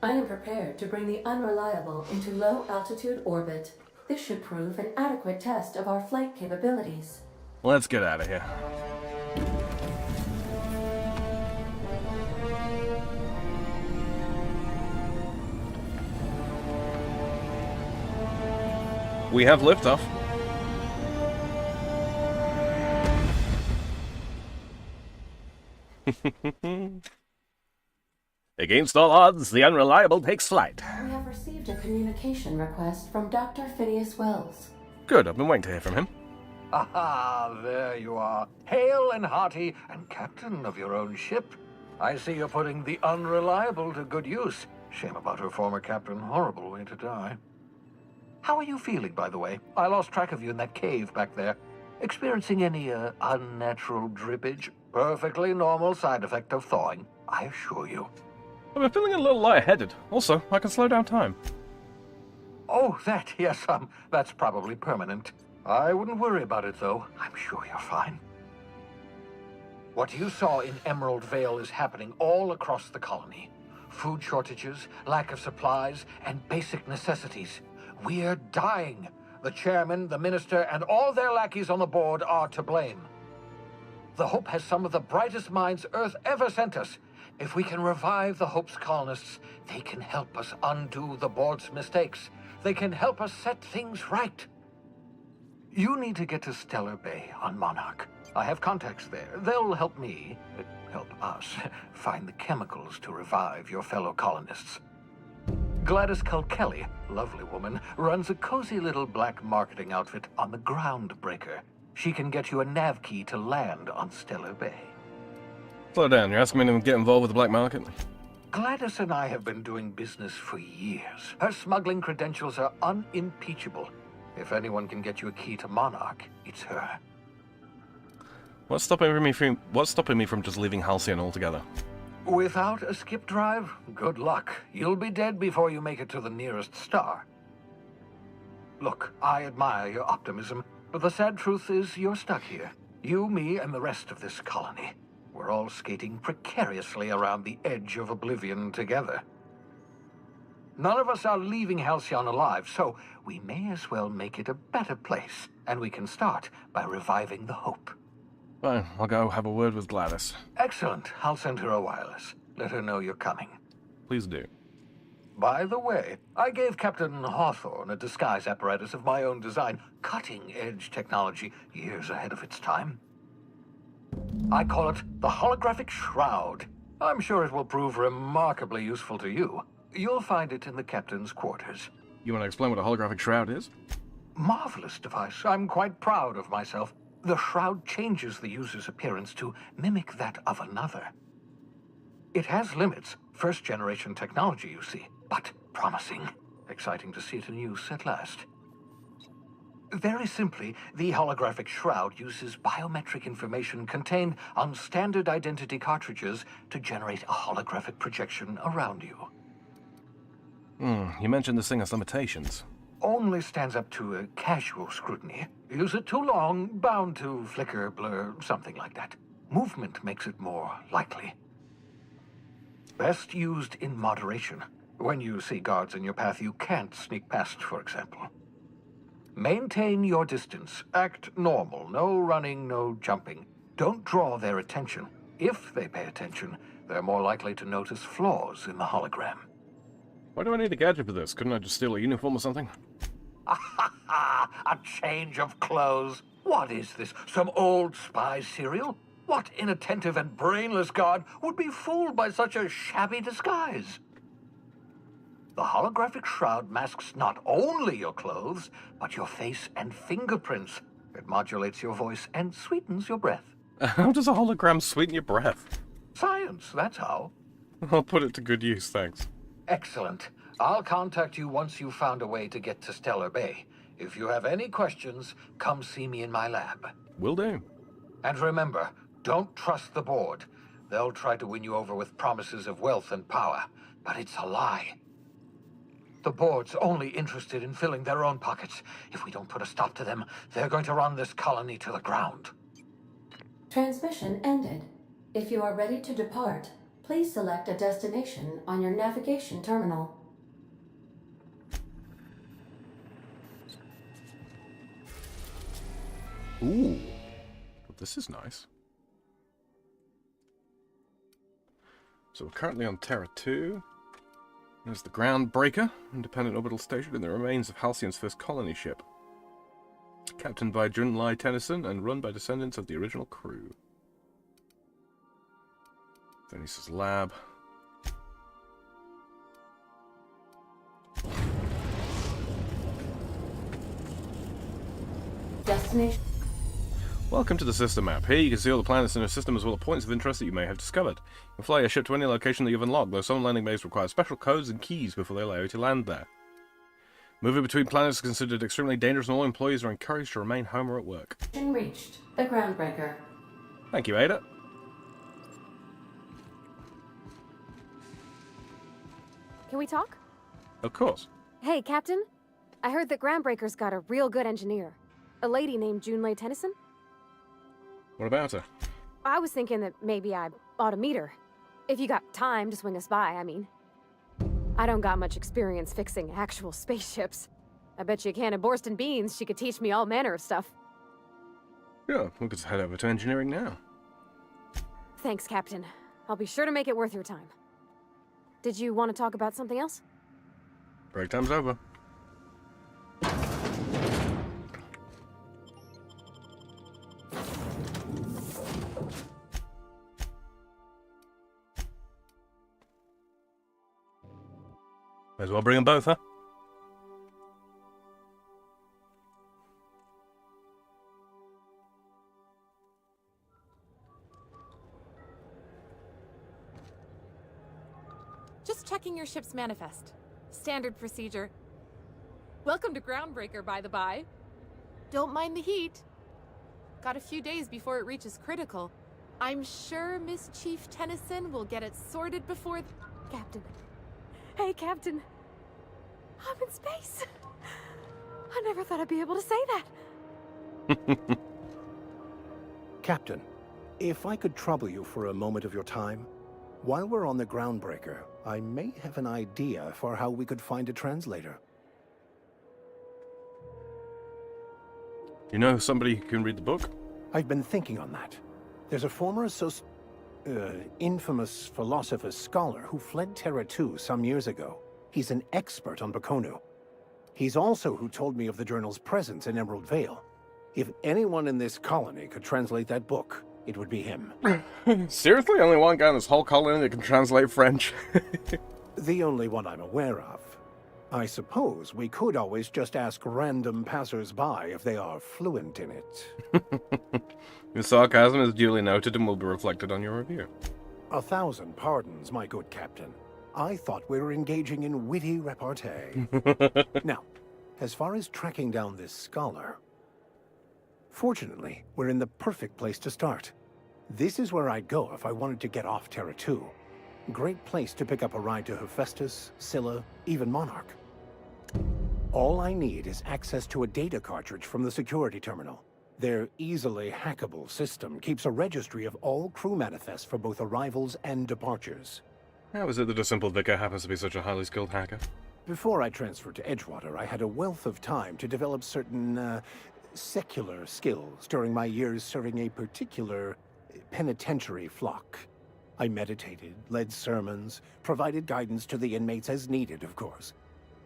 I am prepared to bring the unreliable into low-altitude orbit. This should prove an adequate test of our flight capabilities. Let's get out of here. We have liftoff. Against all odds, the unreliable takes flight. We have received a communication request from Dr. Phineas Wells. Good, I've been waiting to hear from him. Aha, there you are. Hale and hearty, and captain of your own ship. I see you're putting the unreliable to good use. Shame about her former captain. Horrible way to die. How are you feeling, by the way? I lost track of you in that cave back there. Experiencing any, unnatural drippage? Perfectly normal side effect of thawing, I assure you. I've been feeling a little lightheaded. Also, I can slow down time. Oh, that, yes, that's probably permanent. I wouldn't worry about it, though. I'm sure you're fine. What you saw in Emerald Vale is happening all across the colony. Food shortages, lack of supplies, and basic necessities. We're dying. The chairman, the minister, and all their lackeys on the board are to blame. The Hope has some of the brightest minds Earth ever sent us. If we can revive the Hope's colonists, they can help us undo the board's mistakes. They can help us set things right. You need to get to Stellar Bay on Monarch. I have contacts there. They'll help me, help us, find the chemicals to revive your fellow colonists. Gladys Kelly, lovely woman, runs a cozy little black marketing outfit on the Groundbreaker. She can get you a nav key to land on Stellar Bay. Slow down, you're asking me to get involved with the black market? Gladys and I have been doing business for years. Her smuggling credentials are unimpeachable. If anyone can get you a key to Monarch, it's her. What's stopping me from just leaving Halcyon altogether? Without a skip drive, good luck. You'll be dead before you make it to the nearest star. Look, I admire your optimism, but the sad truth is you're stuck here. You, me, and the rest of this colony. We're all skating precariously around the edge of oblivion together. None of us are leaving Halcyon alive, so we may as well make it a better place, and we can start by reviving the Hope. Fine, I'll go have a word with Gladys. Excellent. I'll send her a wireless. Let her know you're coming. Please do. By the way, I gave Captain Hawthorne a disguise apparatus of my own design, cutting-edge technology, years ahead of its time. I call it the Holographic Shroud. I'm sure it will prove remarkably useful to you. You'll find it in the captain's quarters. You want to explain what a holographic shroud is? Marvelous device. I'm quite proud of myself. The shroud changes the user's appearance to mimic that of another. It has limits. First-generation technology, you see, but promising. Exciting to see it in use at last. Very simply, the holographic shroud uses biometric information contained on standard identity cartridges to generate a holographic projection around you. You mentioned this thing has limitations. Only stands up to a casual scrutiny. Use it too long, bound to flicker, blur, something like that. Movement makes it more likely. Best used in moderation. When you see guards in your path you can't sneak past, for example. Maintain your distance. Act normal. No running, no jumping. Don't draw their attention. If they pay attention, they're more likely to notice flaws in the hologram. Why do I need a gadget for this? Couldn't I just steal a uniform or something? A change of clothes. What is this? Some old spy serial? What inattentive and brainless guard would be fooled by such a shabby disguise? The holographic shroud masks not only your clothes, but your face and fingerprints. It modulates your voice and sweetens your breath. How does a hologram sweeten your breath? Science, that's how. I'll put it to good use, thanks. Excellent. I'll contact you once you've found a way to get to Stellar Bay. If you have any questions, come see me in my lab. Will do. And remember, don't trust the board. They'll try to win you over with promises of wealth and power, but it's a lie. The board's only interested in filling their own pockets. If we don't put a stop to them, they're going to run this colony to the ground. Transmission ended. If you are ready to depart, please select a destination on your navigation terminal. Ooh. Well, this is nice. So we're currently on Terra 2. There's the Groundbreaker, independent orbital station in the remains of Halcyon's first colony ship. Captained by Junlai Tennyson and run by descendants of the original crew. Venice's lab. Destination. Welcome to the system map. Here you can see all the planets in your system as well as points of interest that you may have discovered. You can fly your ship to any location that you've unlocked, though some landing bays require special codes and keys before they allow you to land there. Moving between planets is considered extremely dangerous and all employees are encouraged to remain home or at work. Reached. The Groundbreaker. Thank you, Ada. Can we talk? Of course. Hey, Captain. I heard that Groundbreaker's got a real good engineer. A lady named Junlai Tennyson. What about her? I was thinking that maybe I ought to meet her. If you got time to swing us by, I mean. I don't got much experience fixing actual spaceships. I bet you a can of Borston beans she could teach me all manner of stuff. Yeah, we could head over to engineering now. Thanks, Captain. I'll be sure to make it worth your time. Did you want to talk about something else? Break time's over. May as well bring them both, huh? Just checking your ship's manifest. Standard procedure. Welcome to Groundbreaker, by the by. Don't mind the heat. Got a few days before it reaches critical. I'm sure Miss Chief Tennyson will get it sorted before... Captain. Hey, Captain. I'm in space. I never thought I'd be able to say that. Captain, if I could trouble you for a moment of your time, while we're on the Groundbreaker, I may have an idea for how we could find a translator. You know somebody who can read the book? I've been thinking on that. There's a former infamous philosopher scholar who fled Terra 2 some years ago. He's an expert on Baconu. He's also who told me of the journal's presence in Emerald Vale. If anyone in this colony could translate that book, it would be him. Seriously? Only one guy in this whole colony that can translate French? The only one I'm aware of. I suppose we could always just ask random passers-by if they are fluent in it. Your sarcasm is duly noted and will be reflected on your review. 1,000 pardons, my good captain. I thought we were engaging in witty repartee. Now, as far as tracking down this scholar, fortunately, we're in the perfect place to start. This is where I'd go if I wanted to get off Terra 2. Great place to pick up a ride to Hephaestus, Scylla, even Monarch. All I need is access to a data cartridge from the security terminal. Their easily hackable system keeps a registry of all crew manifests for both arrivals and departures. How is it that a simple vicar happens to be such a highly skilled hacker? Before I transferred to Edgewater, I had a wealth of time to develop certain, secular skills during my years serving a particular penitentiary flock. I meditated, led sermons, provided guidance to the inmates as needed, of course.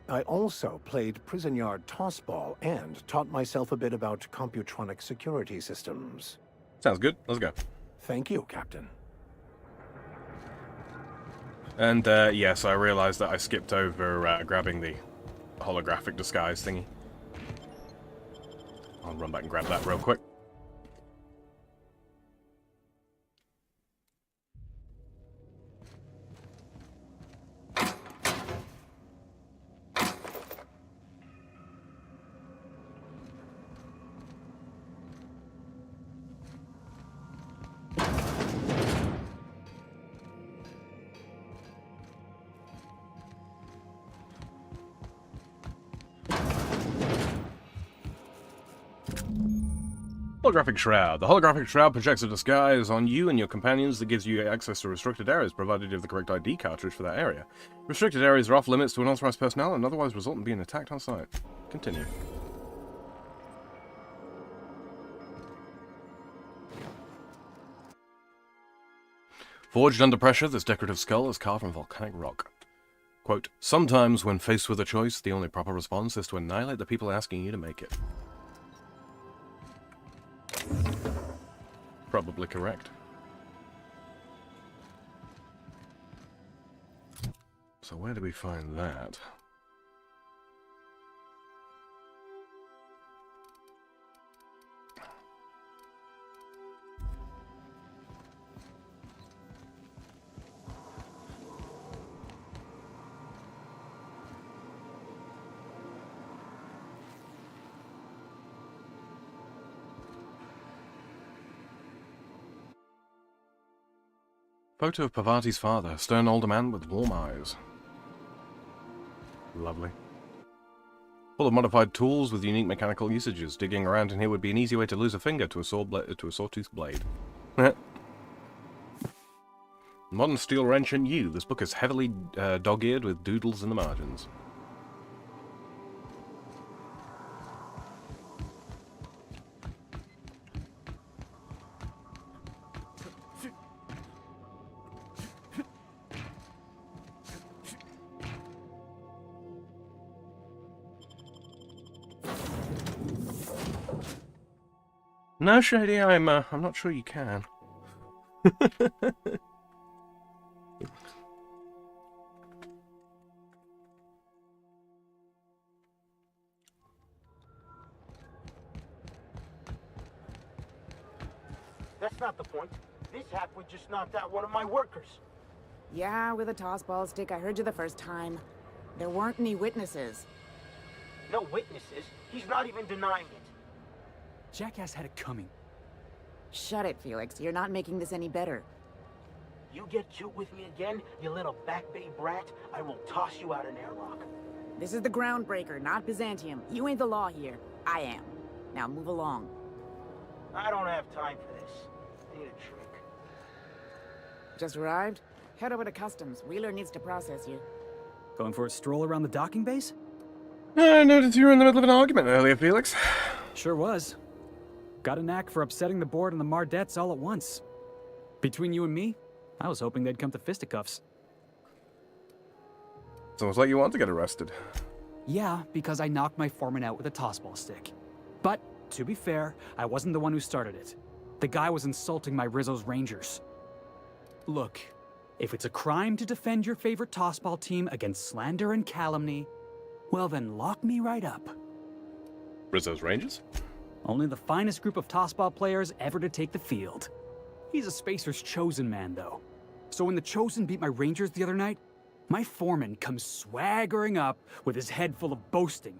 I also played prison yard tossball and taught myself a bit about computronic security systems. Sounds good. Let's go. Thank you, Captain. And, yes, I realized that I skipped over grabbing the holographic disguise thingy. I'll run back and grab that real quick. Holographic Shroud. The Holographic Shroud projects a disguise on you and your companions that gives you access to restricted areas, provided you have the correct ID cartridge for that area. Restricted areas are off limits to unauthorized personnel and otherwise result in being attacked on sight. Continue. Forged under pressure, this decorative skull is carved from volcanic rock. Quote, sometimes when faced with a choice, the only proper response is to annihilate the people asking you to make it. Probably correct. So where do we find that? Photo of Pavati's father, stern older man with warm eyes. Lovely. Full of modified tools with unique mechanical usages. Digging around in here would be an easy way to lose a finger to a sawtooth blade. Modern steel wrench and you. This book is heavily dog-eared with doodles in the margins. No, Shady, I'm not sure you can. That's not the point. This halfwit just knocked out one of my workers. Yeah, with a tossball stick. I heard you the first time. There weren't any witnesses. No witnesses? He's not even denying it. Jackass had it coming. Shut it, Felix. You're not making this any better. You get cute with me again, you little back bay brat, I will toss you out an airlock. This is the Groundbreaker, not Byzantium. You ain't the law here. I am. Now move along. I don't have time for this. I need a drink. Just arrived? Head over to Customs. Wheeler needs to process you. Going for a stroll around the docking base? I noticed you were in the middle of an argument earlier, Felix. Sure was. Got a knack for upsetting the board and the Mardettes all at once. Between you and me, I was hoping they'd come to fisticuffs. It's almost like you want to get arrested. Yeah, because I knocked my foreman out with a tossball stick. But, to be fair, I wasn't the one who started it. The guy was insulting my Rizzo's Rangers. Look, if it's a crime to defend your favorite tossball team against slander and calumny, well then lock me right up. Rizzo's Rangers? Only the finest group of tossball players ever to take the field. He's a Spacer's chosen man, though. So when the Chosen beat my Rangers the other night, my foreman comes swaggering up with his head full of boasting.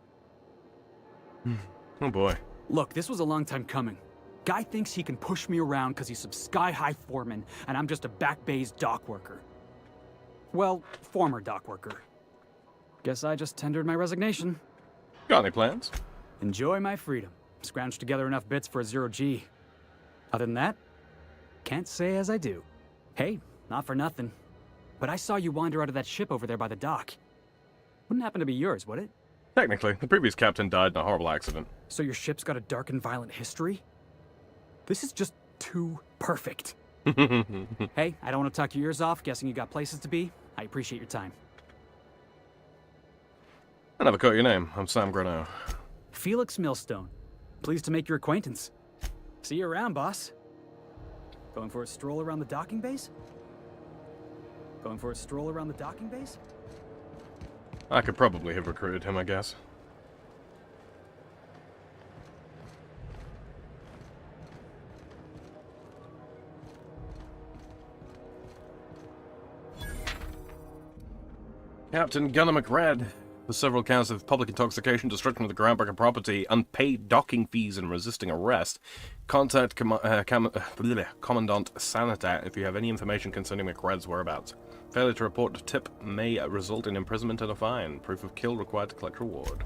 Oh boy. Look, this was a long time coming. Guy thinks he can push me around because he's some sky-high foreman, and I'm just a back bay's dock worker. Well, former dock worker. Guess I just tendered my resignation. Got any plans? Enjoy my freedom. Scrounged together enough bits for a 0G. Other than that, can't say as I do. Hey, not for nothing. But I saw you wander out of that ship over there by the dock. Wouldn't happen to be yours, would it? Technically, the previous captain died in a horrible accident. So your ship's got a dark and violent history? This is just too perfect. Hey, I don't want to talk your ears off, guessing you got places to be. I appreciate your time. I never caught your name. I'm Sam Grano. Felix Millstone. Pleased to make your acquaintance. See you around, boss. Going for a stroll around the docking base? Going for a stroll around the docking base? I could probably have recruited him, I guess. Captain Gunnar McRed. For several counts of public intoxication, destruction of the groundbreaker property, unpaid docking fees, and resisting arrest, contact Commandant Sanitat if you have any information concerning McRed's whereabouts. Failure to report a tip may result in imprisonment and a fine. Proof of kill required to collect reward.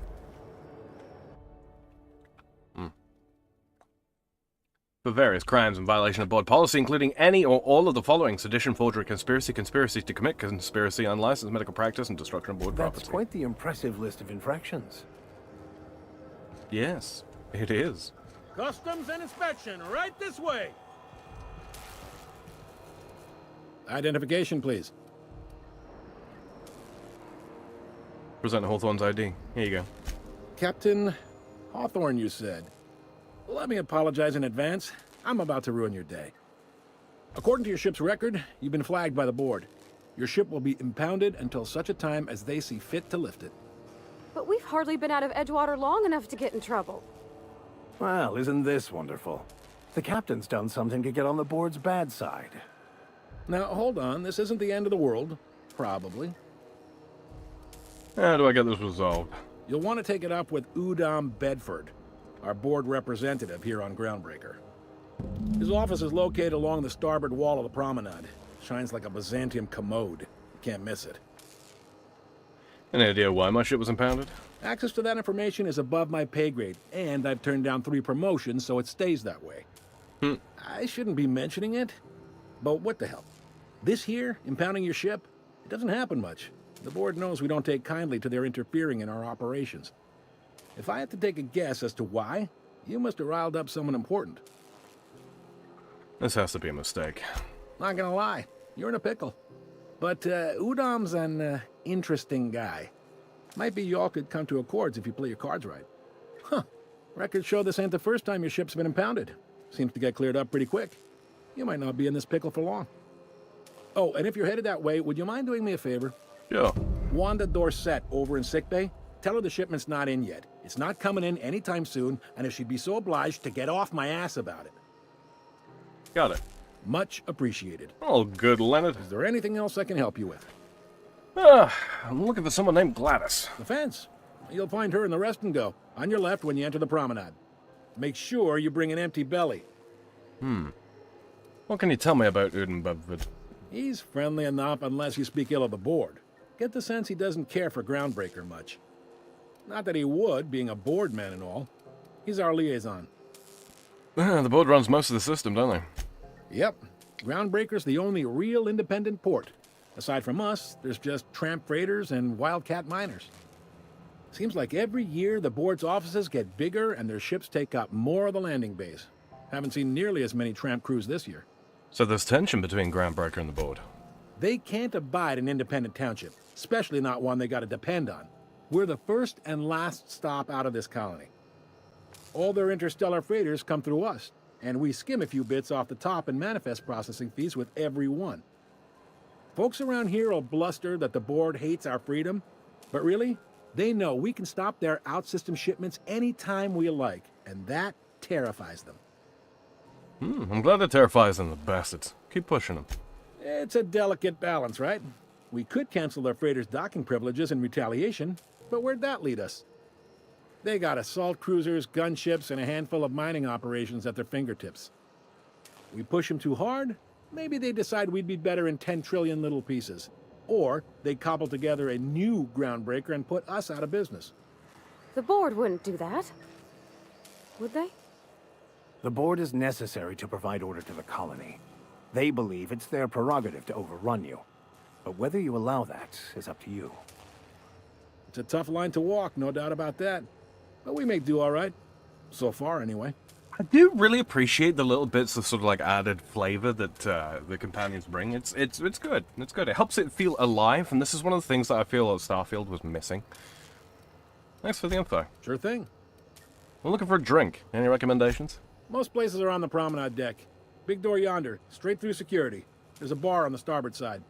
For various crimes in violation of board policy, including any or all of the following: sedition, forgery, conspiracy, conspiracy to commit conspiracy, unlicensed medical practice, and destruction of board property. That's quite the impressive list of infractions. Yes, it is. Customs and inspection, right this way. Identification, please. Present Hawthorne's ID. Here you go. Captain Hawthorne, you said. Let me apologize in advance. I'm about to ruin your day. According to your ship's record, you've been flagged by the board. Your ship will be impounded until such a time as they see fit to lift it. But we've hardly been out of Edgewater long enough to get in trouble. Well, isn't this wonderful? The captain's done something to get on the board's bad side. Now, hold on. This isn't the end of the world. Probably. How do I get this resolved? You'll want to take it up with Udom Bedford, our board representative here on Groundbreaker. His office is located along the starboard wall of the promenade. Shines like a Byzantium commode. You can't miss it. Any idea why my ship was impounded? Access to that information is above my pay grade, and I've turned down 3 promotions, so it stays that way. I shouldn't be mentioning it, but what the hell? This here, impounding your ship, it doesn't happen much. The board knows we don't take kindly to their interfering in our operations. If I had to take a guess as to why, you must have riled up someone important. This has to be a mistake. Not gonna lie, you're in a pickle. But Udom's an interesting guy. Might be y'all could come to accords if you play your cards right. Huh. Records show this ain't the first time your ship's been impounded. Seems to get cleared up pretty quick. You might not be in this pickle for long. Oh, and if you're headed that way, would you mind doing me a favor? Sure. Wanda Dorset over in sickbay. Tell her the shipment's not in yet. It's not coming in anytime soon, and if she'd be so obliged to get off my ass about it. Got it. Much appreciated. Oh, good, Leonard. Is there anything else I can help you with? I'm looking for someone named Gladys. The fence. You'll find her in the rest and go, on your left when you enter the promenade. Make sure you bring an empty belly. What can you tell me about Uden Bedford? He's friendly enough unless you speak ill of the board. Get the sense he doesn't care for Groundbreaker much. Not that he would, being a board man and all. He's our liaison. The board runs most of the system, don't they? Yep. Groundbreaker's the only real independent port. Aside from us, there's just tramp freighters and wildcat miners. Seems like every year the board's offices get bigger and their ships take up more of the landing base. Haven't seen nearly as many tramp crews this year. So there's tension between Groundbreaker and the board. They can't abide an independent township, especially not one they gotta depend on. We're the first and last stop out of this colony. All their interstellar freighters come through us, and we skim a few bits off the top in manifest processing fees with every one. Folks around here will bluster that the board hates our freedom, but really, they know we can stop their out-system shipments anytime we like, and that terrifies them. I'm glad it terrifies them, the bastards. Keep pushing them. It's a delicate balance, right? We could cancel their freighters' docking privileges in retaliation, but where'd that lead us? They got assault cruisers, gunships, and a handful of mining operations at their fingertips. We push them too hard, maybe they decide we'd be better in 10 trillion little pieces. Or they cobble together a new Groundbreaker and put us out of business. The board wouldn't do that. Would they? The board is necessary to provide order to the colony. They believe it's their prerogative to overrun you. But whether you allow that is up to you. It's a tough line to walk, no doubt about that. But we make do all right. So far, anyway. I do really appreciate the little bits of sort of like added flavor that the companions bring. It's good. It's good. It helps it feel alive, and this is one of the things that I feel that Starfield was missing. Thanks for the info. Sure thing. I'm looking for a drink. Any recommendations? Most places are on the promenade deck. Big door yonder, straight through security. There's a bar on the starboard side.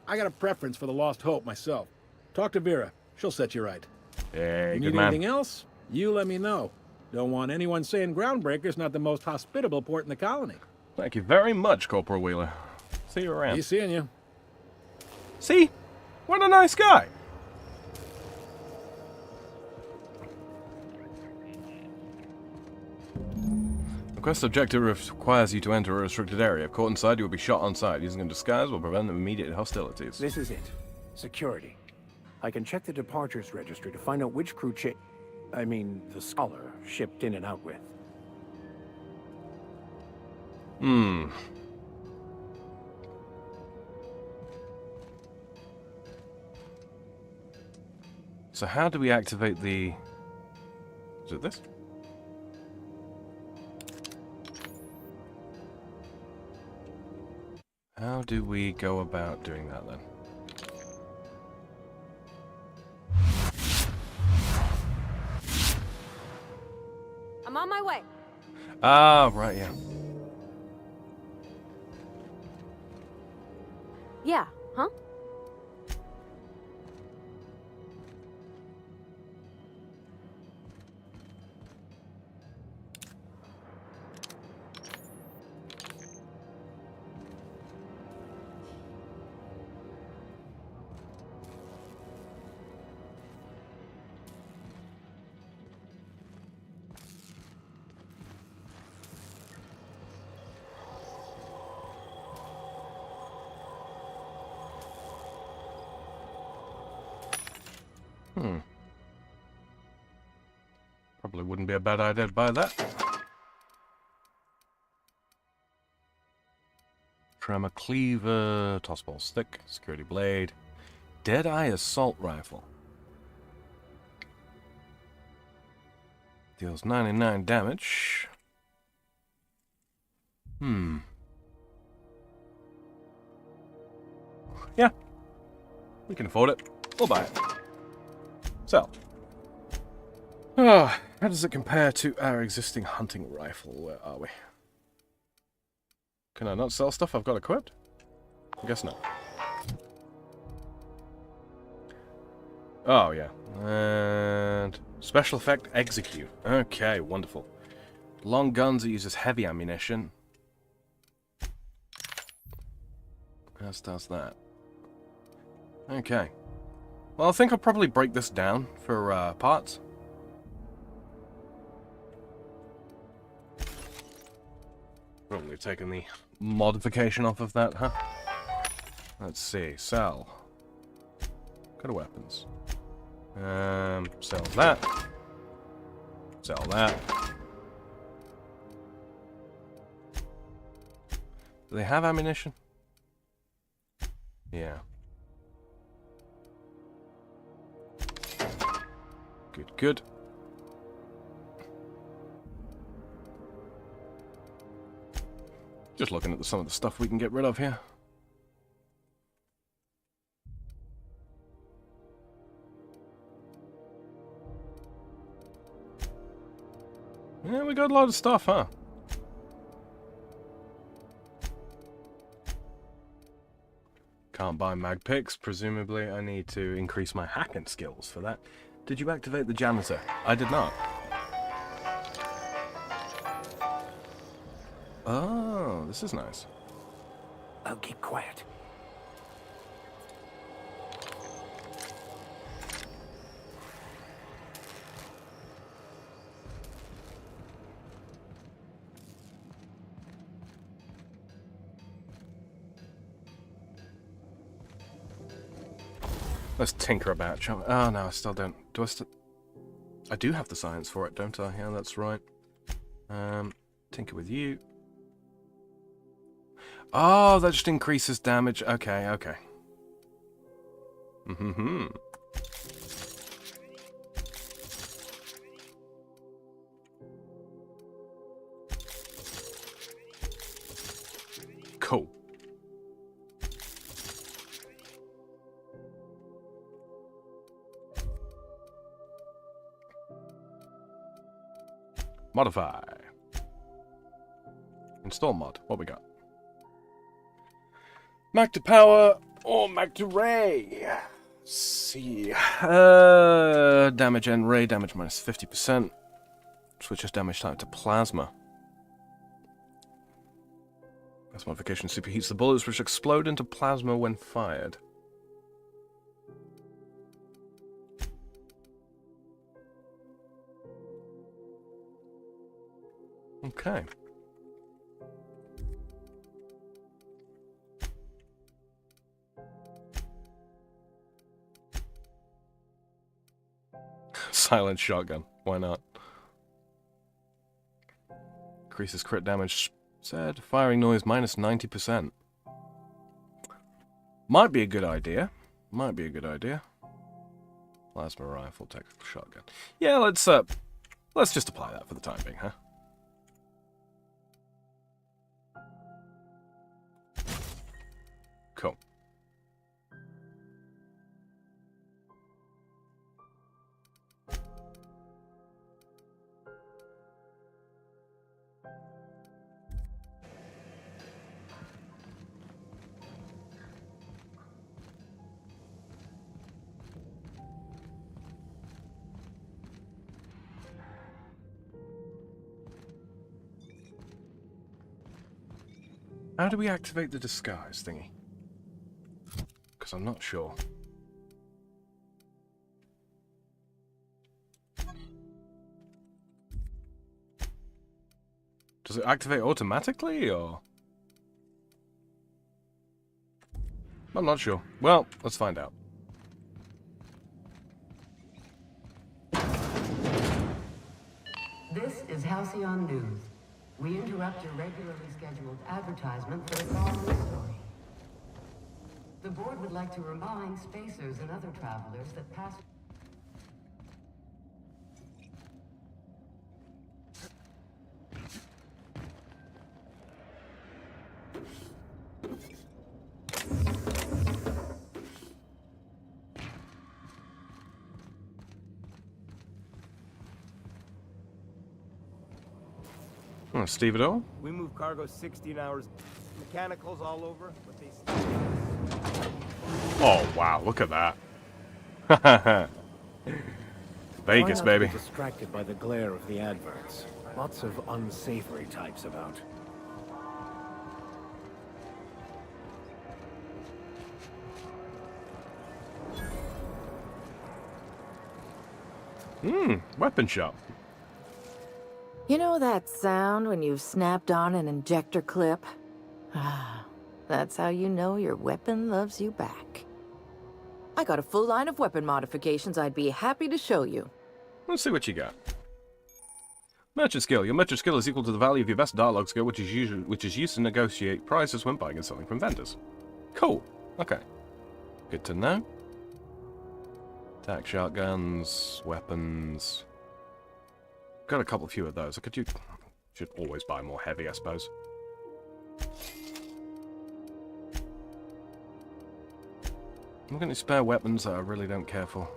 I got a preference for the Lost Hope myself. Talk to Vera. She'll set you right. Hey, you good need man. anything else? You let me know. Don't want anyone saying Groundbreaker's not the most hospitable port in the colony. Thank you very much, Corporal Wheeler. See you around. He's seeing you. See? What a nice guy. The quest objective requires you to enter a restricted area. If caught inside, you will be shot on sight. Using a disguise will prevent immediate hostilities. This is it. Security. I can check the departures registry to find out which crew the scholar shipped in and out with. Hmm. So how do we activate the... Is it this? How do we go about doing that then? I'm on my way. Ah, right, yeah. Yeah, huh? Probably wouldn't be a bad idea to buy that. Tremor cleaver, tossball stick, security blade, Deadeye assault rifle. Deals 99 damage. Yeah. We can afford it. We'll buy it. Sell. Oh, how does it compare to our existing hunting rifle? Where are we? Can I not sell stuff I've got equipped? I guess not. Oh, yeah. And special effect, execute. Okay, wonderful. Long guns, it uses heavy ammunition. As does that. Okay. Well, I think I'll probably break this down for parts. Probably taken the modification off of that, huh? Let's see. Sell. Go to weapons. Sell that. Sell that. Do they have ammunition? Yeah. Good, good. Just looking at some of the stuff we can get rid of here. Yeah, we got a lot of stuff, huh? Can't buy mag picks. Presumably I need to increase my hacking skills for that. Did you activate the janitor? I did not. Oh, this is nice. I'll keep quiet. Let's tinker about, shall we? Oh, no, I still don't. Do I still... I do have the science for it, don't I? Yeah, that's right. Tinker with you. Oh, that just increases damage. Okay, okay. Mm-hmm. Cool. Modify. Install mod. What we got? Mag to power or mag to ray. Let's see. Damage and ray damage minus 50%. Switches damage type to plasma. This modification superheats the bullets which explode into plasma when fired. Okay. Silent shotgun. Why not? Increases crit damage. Said firing noise minus 90%. Might be a good idea. Might be a good idea. Plasma rifle, tactical shotgun. Yeah, let's just apply that for the time being, huh? Cool. How do we activate the disguise thingy? Because I'm not sure. Does it activate automatically, or...? I'm not sure. Well, let's find out. This is Halcyon News. We interrupt your regularly scheduled advertisement for the following story. The board would like to remind spacers and other travelers that pass... Oh, Steve at all? We move cargo 16 hours. Mechanicals all over, but they Oh, wow, look at that. Vegas, Try not to baby. be distracted by the glare of the adverts. Lots of unsavory types about. Weapon shop. You know that sound when you've snapped on an injector clip? Ah, that's how you know your weapon loves you back. I got a full line of weapon modifications I'd be happy to show you. Let's see what you got. Merchant skill. Your merchant skill is equal to the value of your best dialogue skill, which is used to negotiate prices when buying and selling from vendors. Cool. Okay. Good to know. Attack shotguns, weapons. Got a couple few of those. Should always buy more heavy, I suppose. I've got any spare weapons that I really don't care for.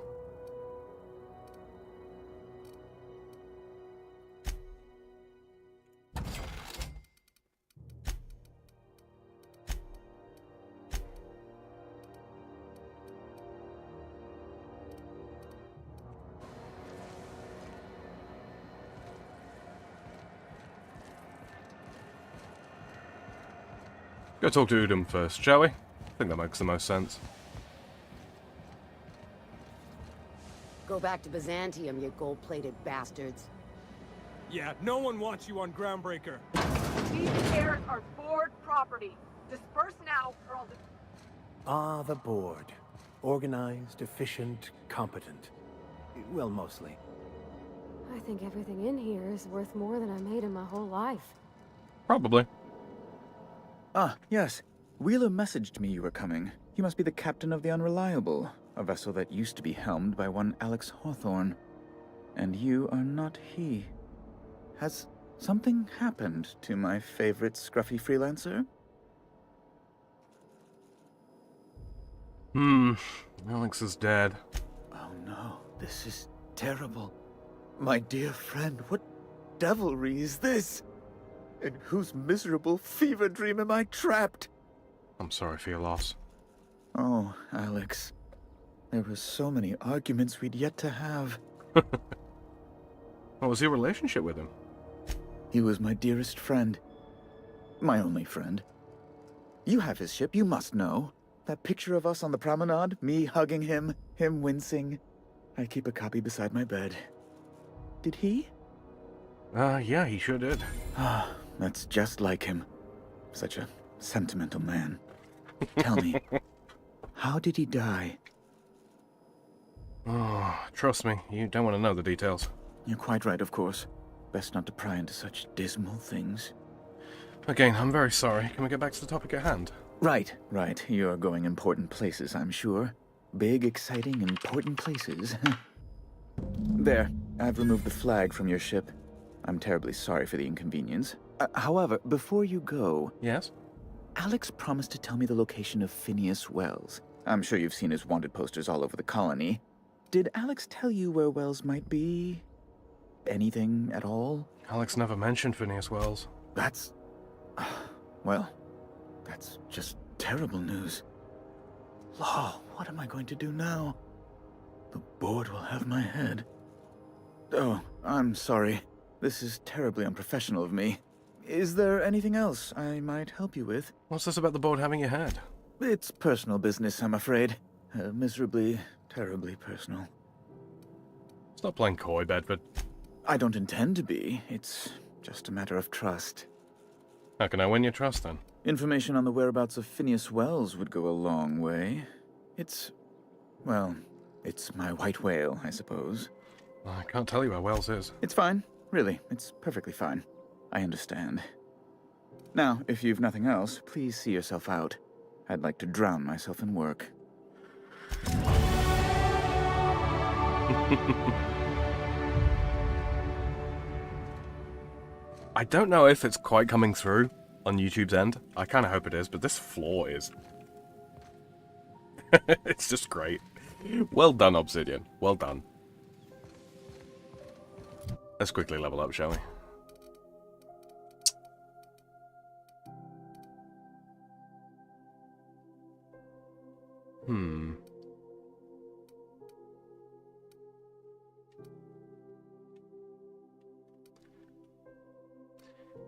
Go talk to Udom first, shall we? I think that makes the most sense. Go back to Byzantium, you gold-plated bastards. Yeah, no one wants you on Groundbreaker. These shares are board property. Disperse now, or I'll... Ah, the board. Organized, efficient, competent. Well, mostly. I think everything in here is worth more than I made in my whole life. Probably. Ah, yes. Wheeler messaged me you were coming. You must be the captain of the Unreliable, a vessel that used to be helmed by one Alex Hawthorne. And you are not he. Has something happened to my favorite scruffy freelancer? Alex is dead. Oh no, this is terrible. My dear friend, what devilry is this? In whose miserable fever dream am I trapped? I'm sorry for your loss. Oh, Alex. There were so many arguments we'd yet to have. What was your relationship with him? He was my dearest friend. My only friend. You have his ship, you must know. That picture of us on the promenade, me hugging him, him wincing. I keep a copy beside my bed. Did he? Yeah, he sure did. Ah, that's just like him. Such a sentimental man. Tell me, how did he die? Oh, trust me, you don't want to know the details. You're quite right, of course. Best not to pry into such dismal things. Again, I'm very sorry. Can we get back to the topic at hand? Right. You're going important places, I'm sure. Big, exciting, important places. There, I've removed the flag from your ship. I'm terribly sorry for the inconvenience. However, before you go... Yes? Alex promised to tell me the location of Phineas Wells. I'm sure you've seen his wanted posters all over the colony. Did Alex tell you where Wells might be? Anything at all? Alex never mentioned Phineas Wells. That's... well, that's just terrible news. Law, what am I going to do now? The board will have my head. Oh, I'm sorry. This is terribly unprofessional of me. Is there anything else I might help you with? What's this about the board having your head? It's personal business, I'm afraid. Miserably, terribly personal. Stop playing coy, Bedford. I don't intend to be. It's just a matter of trust. How can I win your trust, then? Information on the whereabouts of Phineas Wells would go a long way. It's... well, it's my white whale, I suppose. I can't tell you where Wells is. It's fine. Really, it's perfectly fine. I understand. Now, if you've nothing else, please see yourself out. I'd like to drown myself in work. I don't know if it's quite coming through on YouTube's end. I kind of hope it is, but this floor is... it's just great. Well done, Obsidian. Well done. Let's quickly level up, shall we?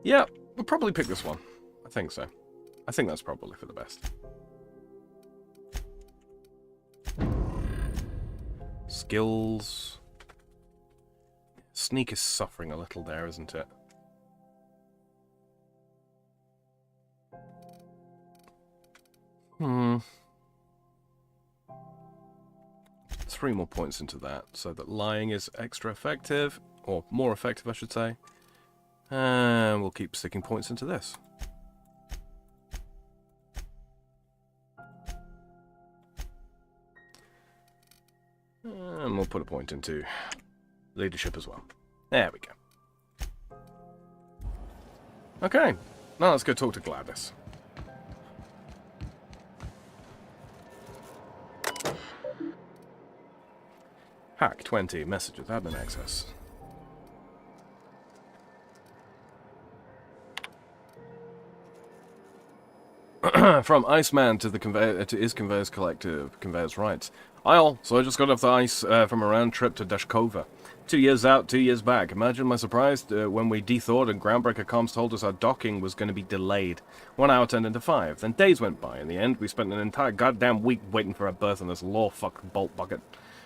Yeah, we'll probably pick this one. I think so. I think that's probably for the best. Skills. Sneak is suffering a little there, isn't it? Three more points into that, so that lying is extra effective, or more effective, I should say. And we'll keep sticking points into this. And we'll put a point into leadership as well. There we go. Okay, now let's go talk to Gladys. Hack 20, messages, admin access. From Iceman to the conveyor to his conveyors collective, conveyors rights. So I just got off the ice from a round trip to Dashkova. 2 years out, 2 years back. Imagine my surprise when we de-thawed and Groundbreaker comms told us our docking was going to be delayed. 1 hour turned into 5. Then days went by. In the end, we spent an entire goddamn week waiting for our berth in this law-fucked bolt bucket.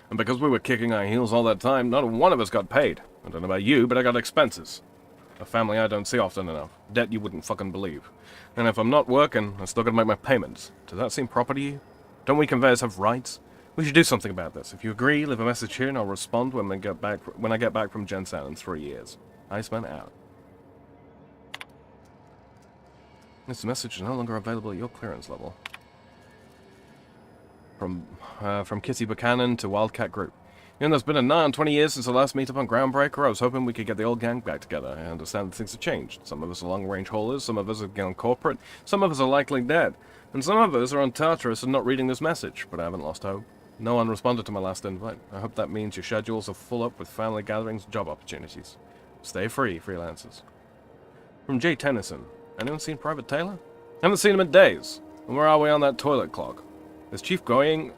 And because we were kicking our heels all that time, not one of us got paid. I don't know about you, but I got expenses. A family I don't see often enough. Debt you wouldn't fucking believe. And if I'm not working, I still gotta make my payments. Does that seem proper to you? Don't we conveyors have rights? We should do something about this. If you agree, leave a message here and I'll respond when I get back from Jensen in 3 years. Iceman out. This message is no longer available at your clearance level. From Kitty Buchanan to Wildcat Group. You know, it's been a nigh on 20 years since the last meetup on Groundbreaker. I was hoping we could get the old gang back together. I understand that things have changed. Some of us are long-range haulers, some of us are gone corporate, some of us are likely dead, and some of us are on Tartarus and not reading this message, but I haven't lost hope. No one responded to my last invite. I hope that means your schedules are full up with family gatherings and job opportunities. Stay free, freelancers. From Jay Tennyson. Anyone seen Private Taylor? Haven't seen him in days. And where are we on that toilet clog? Is Chief Going...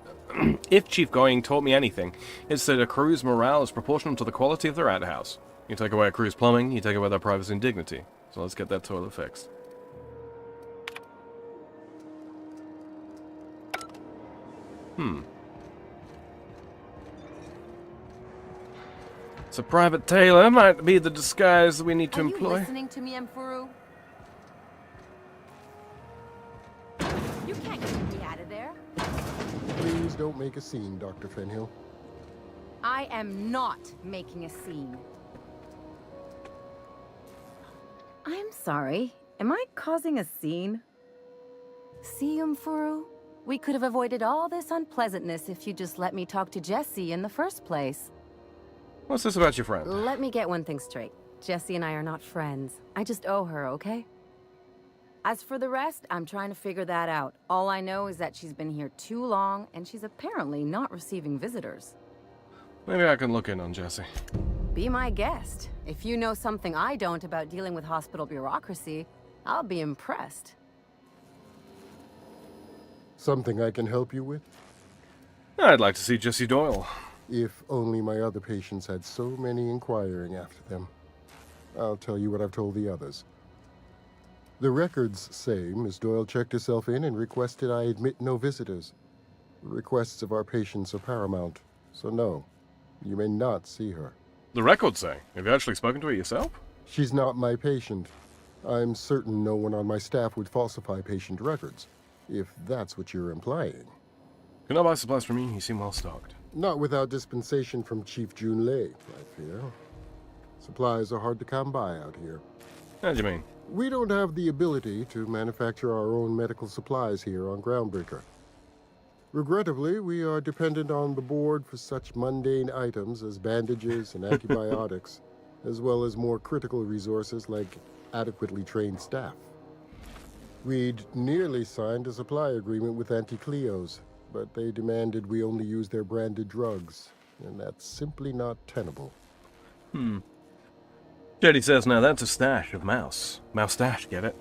If Chief Going taught me anything, it's that a crew's morale is proportional to the quality of their outhouse. You take away a crew's plumbing, you take away their privacy and dignity. So let's get that toilet fixed. So Private Taylor might be the disguise that we need to Are you employ. listening to me, Mfuru? You can't get me out of there. Please don't make a scene, Dr. Fenhill. I am not making a scene. I'm sorry. Am I causing a scene? See, Mfuru? We could have avoided all this unpleasantness if you just let me talk to Jesse in the first place. What's this about your friend? Let me get one thing straight. Jesse and I are not friends. I just owe her, okay? As for the rest, I'm trying to figure that out. All I know is that she's been here too long, and she's apparently not receiving visitors. Maybe I can look in on Jesse. Be my guest. If you know something I don't about dealing with hospital bureaucracy, I'll be impressed. Something I can help you with? I'd like to see Jesse Doyle. If only my other patients had so many inquiring after them. I'll tell you what I've told the others. The records say Miss Doyle checked herself in and requested I admit no visitors. The requests of our patients are paramount, so no, you may not see her. The records say. Have you actually spoken to her yourself? She's not my patient. I'm certain no one on my staff would falsify patient records, if that's what you're implying. Can I buy supplies from you? You seem well stocked. Not without dispensation from Chief Junlei, I fear. Supplies are hard to come by out here. How do you mean? We don't have the ability to manufacture our own medical supplies here on Groundbreaker. Regrettably, we are dependent on the board for such mundane items as bandages and antibiotics, as well as more critical resources like adequately trained staff. We'd nearly signed a supply agreement with Anti-Cleos, but they demanded we only use their branded drugs, and that's simply not tenable. Jetty says now that's a stash of mouse. Mouse stash, get it?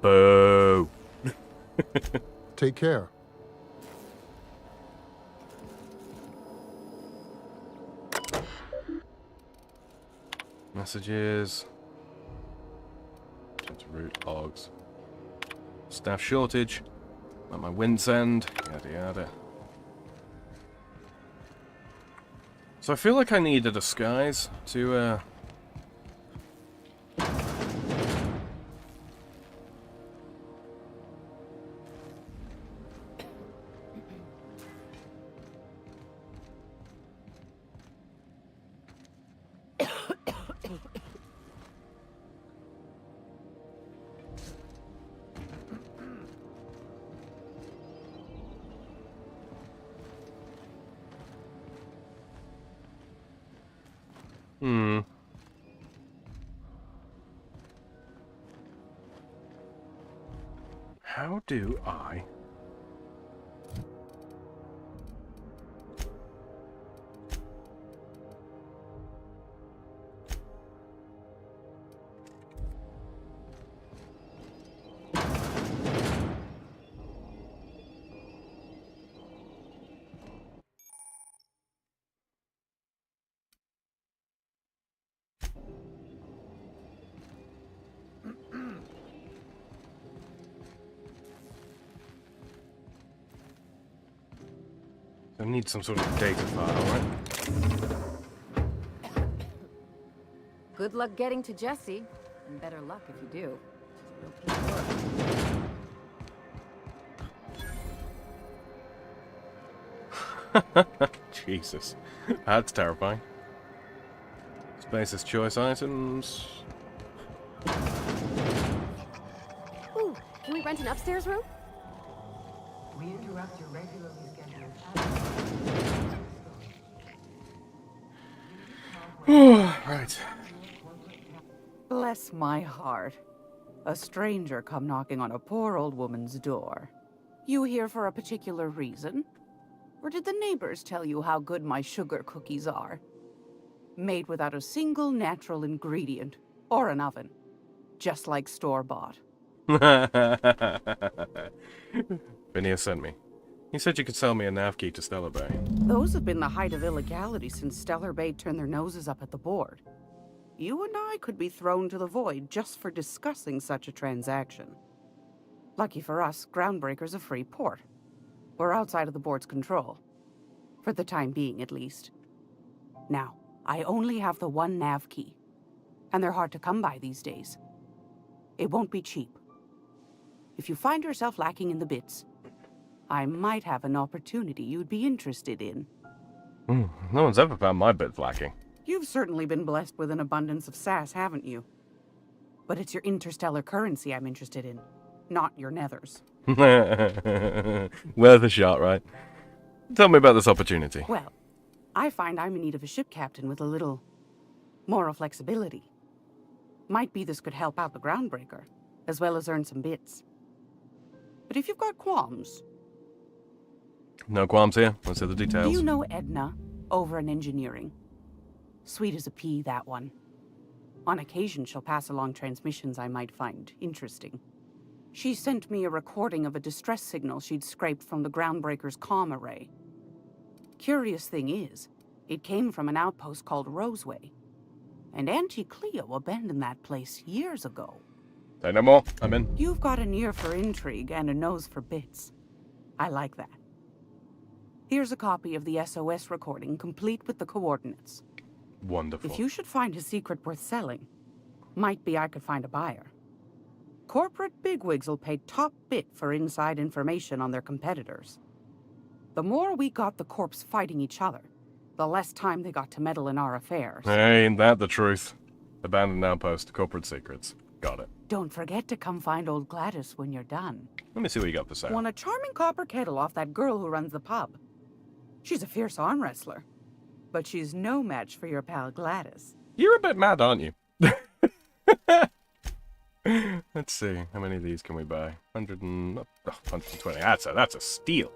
Boo. Take care. Messages. Change route logs. Staff shortage. Like my winds end. Yada yada. So I feel like I need a disguise to How do I... I need some sort of data file, right? Good luck getting to Jesse, and better luck if you do. It's a real piece of work. Jesus. That's terrifying. Space's choice items. Ooh, can we rent an upstairs room? We interrupt your regularly scheduled Right. Bless my heart. A stranger come knocking on a poor old woman's door. You here for a particular reason? Or did the neighbors tell you how good my sugar cookies are? Made without a single natural ingredient, or an oven. Just like store-bought. Phineas sent me. He said you could sell me a nav key to Stellar Bay. Those have been the height of illegality since Stellar Bay turned their noses up at the board. You and I could be thrown to the void just for discussing such a transaction. Lucky for us, Groundbreaker's a free port. We're outside of the board's control. For the time being, at least. Now, I only have the one nav key, and they're hard to come by these days. It won't be cheap. If you find yourself lacking in the bits, I might have an opportunity you'd be interested in. No one's ever found my bits lacking. You've certainly been blessed with an abundance of sass, haven't you? But it's your interstellar currency I'm interested in, not your nethers. Worth a shot, right? Tell me about this opportunity. Well, I find I'm in need of a ship captain with a little moral flexibility. Might be this could help out the groundbreaker, as well as earn some bits. But if you've got qualms... No qualms here. Let's hear the details. Do you know Edna, over in engineering? Sweet as a pea, that one. On occasion, she'll pass along transmissions I might find interesting. She sent me a recording of a distress signal she'd scraped from the groundbreaker's comm array. Curious thing is, it came from an outpost called Roseway. And Auntie Cleo abandoned that place years ago. Say no more. I'm in. You've got an ear for intrigue and a nose for bits. I like that. Here's a copy of the SOS recording, complete with the coordinates. Wonderful. If you should find a secret worth selling, might be I could find a buyer. Corporate bigwigs will pay top bit for inside information on their competitors. The more we got the corps fighting each other, the less time they got to meddle in our affairs. Ain't that the truth? Abandoned outpost, corporate secrets. Got it. Don't forget to come find old Gladys when you're done. Let me see what you got for sale. Won a charming copper kettle off that girl who runs the pub. She's a fierce arm wrestler, but she's no match for your pal Gladys. You're a bit mad, aren't you? Let's see. How many of these can we buy? 120. That's a steal.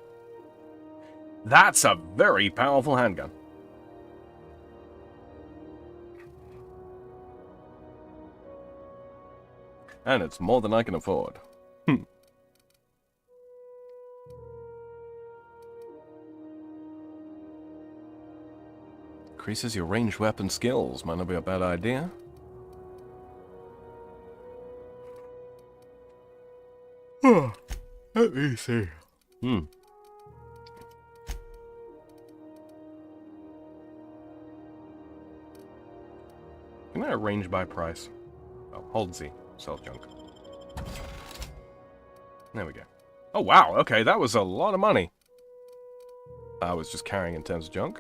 That's a very powerful handgun. And it's more than I can afford. Increases your ranged weapon skills. Might not be a bad idea. Let me see. Can I arrange by price? Oh, hold Z. Sell junk. There we go. Oh, wow. Okay, that was a lot of money. I was just carrying in terms of junk.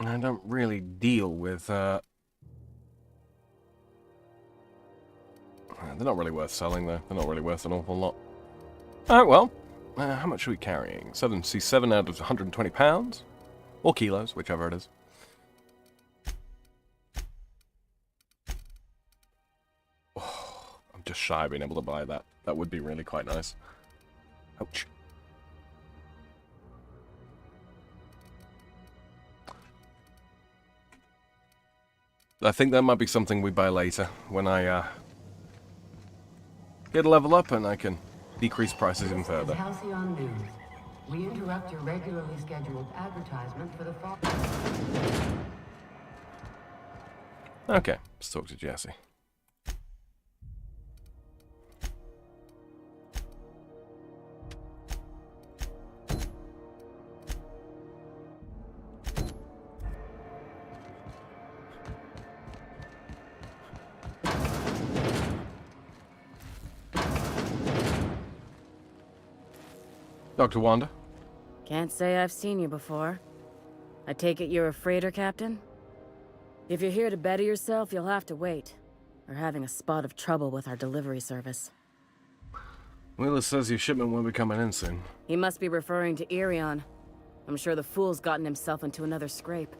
I don't really deal with, they're not really worth selling, though. They're not really worth an awful lot. Alright, well, how much are we carrying? 77 out of 120 pounds? Or kilos, whichever it is. Oh, I'm just shy of being able to buy that. That would be really quite nice. Ouch. I think that might be something we buy later, when I get a level up and I can decrease prices even further. Halcyon News. We interrupt your regularly scheduled advertisement for the fall. Okay, let's talk to Jesse. Dr. Wanda? Can't say I've seen you before. I take it you're a freighter captain? If you're here to better yourself, you'll have to wait. We're having a spot of trouble with our delivery service. Wheeler says your shipment won't be coming in soon. He must be referring to Irion. I'm sure the fool's gotten himself into another scrape.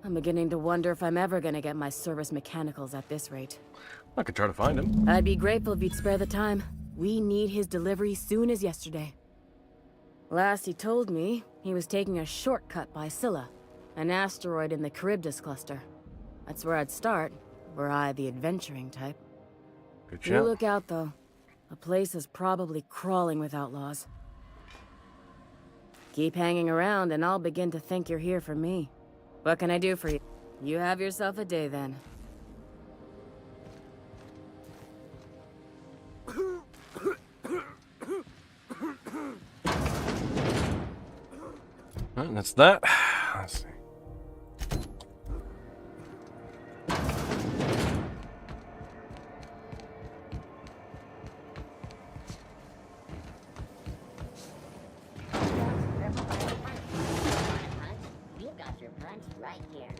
I'm beginning to wonder if I'm ever gonna get my service mechanicals at this rate. I could try to find him. I'd be grateful if you'd spare the time. We need his delivery soon as yesterday. Last he told me, he was taking a shortcut by Scylla, an asteroid in the Charybdis cluster. That's where I'd start, were I the adventuring type. Good You shout. look out, though. The place is probably crawling with outlaws. Keep hanging around, and I'll begin to think you're here for me. What can I do for you? You have yourself a day, then. Alright, that's that. Let's see. You've got your punch right here.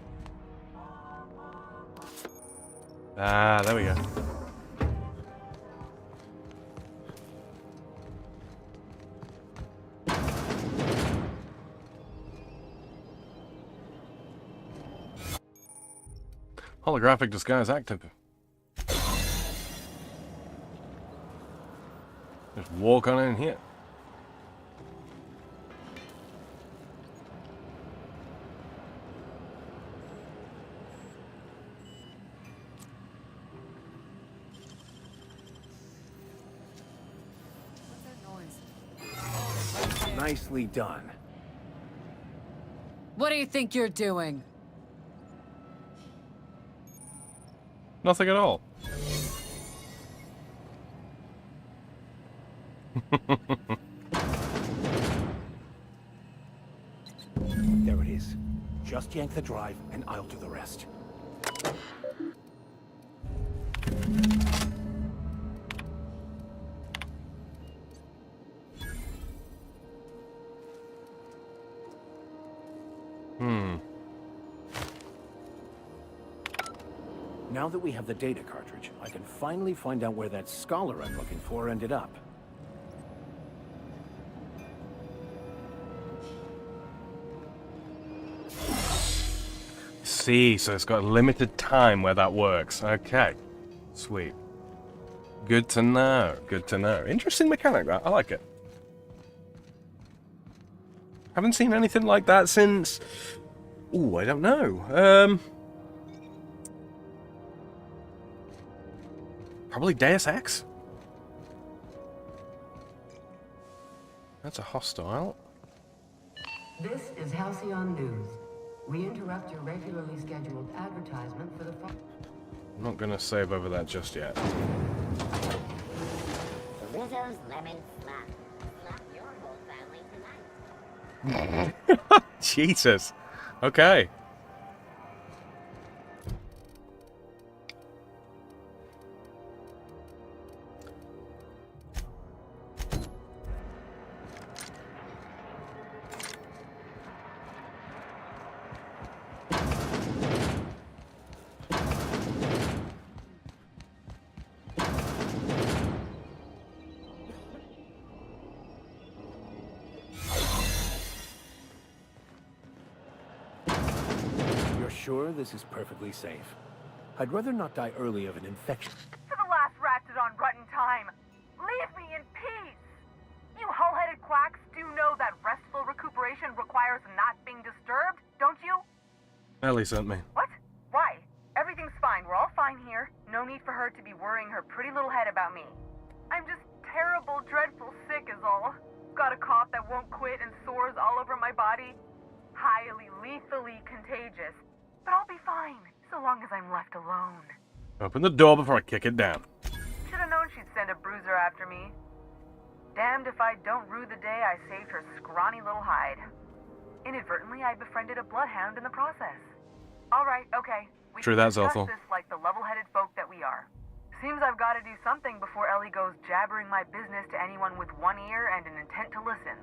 Ah, there we go. Holographic disguise active. Just walk on in here. Nicely done. What do you think you're doing? Nothing at all. There it is. Just yank the drive, and I'll do the rest. Now that we have the data cartridge, I can finally find out where that scholar I'm looking for ended up. See, so it's got a limited time where that works. Okay. Sweet. Good to know. Good to know. Interesting mechanic, that. I like it. Haven't seen anything like that since... Ooh, I don't know. Probably Deus Ex? That's a hostile. This is Halcyon News. We interrupt your regularly scheduled advertisement for the... I'm not going to save over that just yet. Rizzo's Lemon Slap. Slap your whole family tonight. Jesus. Okay. Sure this is perfectly safe. I'd rather not die early of an infection. To the last ratchet on rotten time. Leave me in peace. You hull-headed quacks do know that restful recuperation requires not being disturbed, don't you? Ellie sent me. What? Why? Everything's fine. We're all fine here. No need for her to be worrying her pretty little head about me. I'm just terrible, dreadful sick is all. Got a cough that won't quit and sores all over my body. Highly, lethally contagious. But I'll be fine, so long as I'm left alone. Open the door before I kick it down. Should have known she'd send a bruiser after me. Damned if I don't rue the day I saved her scrawny little hide. Inadvertently, I befriended a bloodhound in the process. Alright, okay. We True, can that's discuss awful. this like the level-headed folk that we are. Seems I've got to do something before Ellie goes jabbering my business to anyone with one ear and an intent to listen.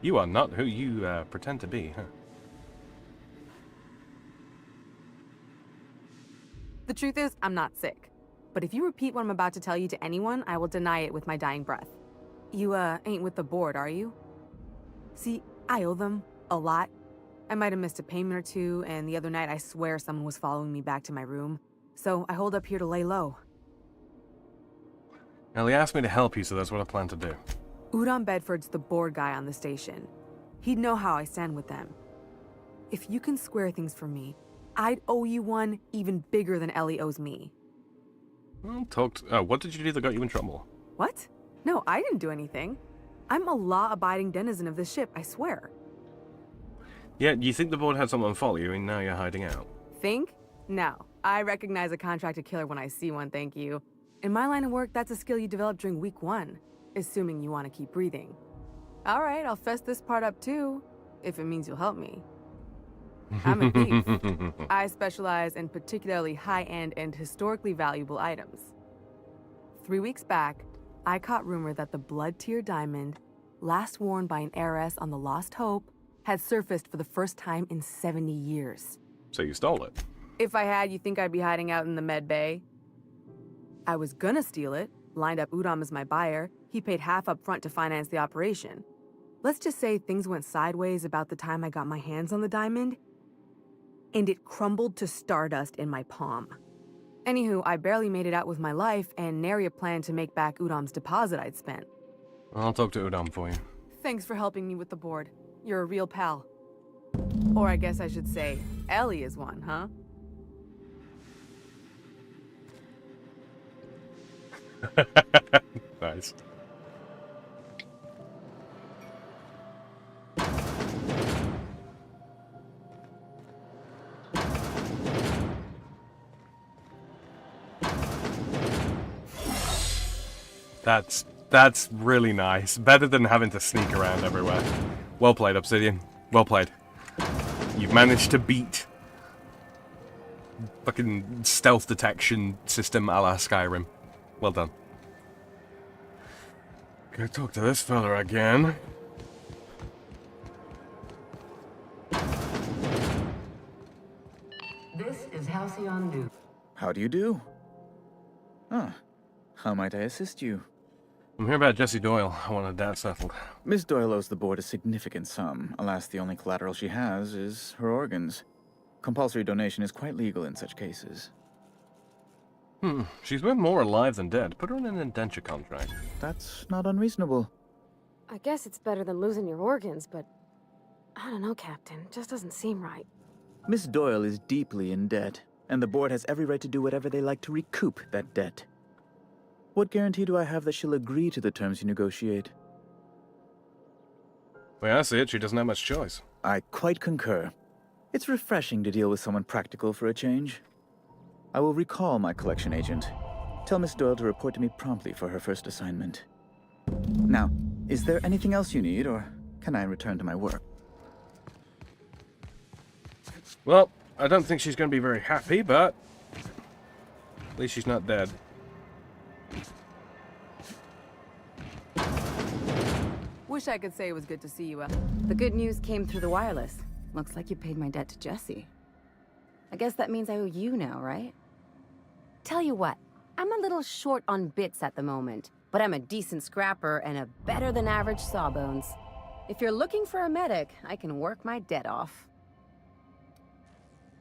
You are not who you pretend to be, huh? The truth is, I'm not sick. But if you repeat what I'm about to tell you to anyone, I will deny it with my dying breath. You, ain't with the board, are you? See, I owe them a lot. I might have missed a payment or two, and the other night I swear someone was following me back to my room. So I hold up here to lay low. Ellie asked me to help you, so that's what I plan to do. Udon Bedford's the board guy on the station. He'd know how I stand with them. If you can square things for me, I'd owe you one even bigger than Ellie owes me. Well, what did you do that got you in trouble? What? No, I didn't do anything. I'm a law-abiding denizen of this ship, I swear. Yeah, you think the board had someone follow you, and now you're hiding out. Think? No. I recognize a contracted killer when I see one, thank you. In my line of work, that's a skill you develop during week 1. Assuming you want to keep breathing. All right, I'll fess this part up too, if it means you'll help me. I'm a thief. I specialize in particularly high-end and historically valuable items. 3 weeks back, I caught rumor that the blood-tier diamond, last worn by an heiress on the Lost Hope, had surfaced for the first time in 70 years. So you stole it? If I had, you think I'd be hiding out in the med bay? I was gonna steal it, lined up Udom as my buyer. He paid half up front to finance the operation. Let's just say things went sideways about the time I got my hands on the diamond, and it crumbled to stardust in my palm. Anywho, I barely made it out with my life, and nary a plan to make back Udom's deposit I'd spent. I'll talk to Udom for you. Thanks for helping me with the board. You're a real pal. Or I guess I should say, Ellie is one, huh? Nice. That's really nice. Better than having to sneak around everywhere. Well played, Obsidian. Well played. You've managed to beat fucking stealth detection system a la Skyrim. Well done. Go talk to this fella again. This is Halcyon News. How do you do? Ah, how might I assist you? I'm here about Jessie Doyle. I want her debt settled. Miss Doyle owes the board a significant sum. Alas, the only collateral she has is her organs. Compulsory donation is quite legal in such cases. She's worth more alive than dead. Put her in an indenture contract. That's not unreasonable. I guess it's better than losing your organs, but I don't know, Captain. It just doesn't seem right. Miss Doyle is deeply in debt, and the board has every right to do whatever they like to recoup that debt. What guarantee do I have that she'll agree to the terms you negotiate? The way I see it, she doesn't have much choice. I quite concur. It's refreshing to deal with someone practical for a change. I will recall my collection agent. Tell Miss Doyle to report to me promptly for her first assignment. Now, is there anything else you need, or can I return to my work? Well, I don't think she's going to be very happy, but at least she's not dead. Wish I could say it was good to see you. The good news came through the wireless. Looks like you paid my debt to Jessie. I guess that means I owe you now, right? Tell you what, I'm a little short on bits at the moment, but I'm a decent scrapper and a better-than-average sawbones. If you're looking for a medic, I can work my debt off.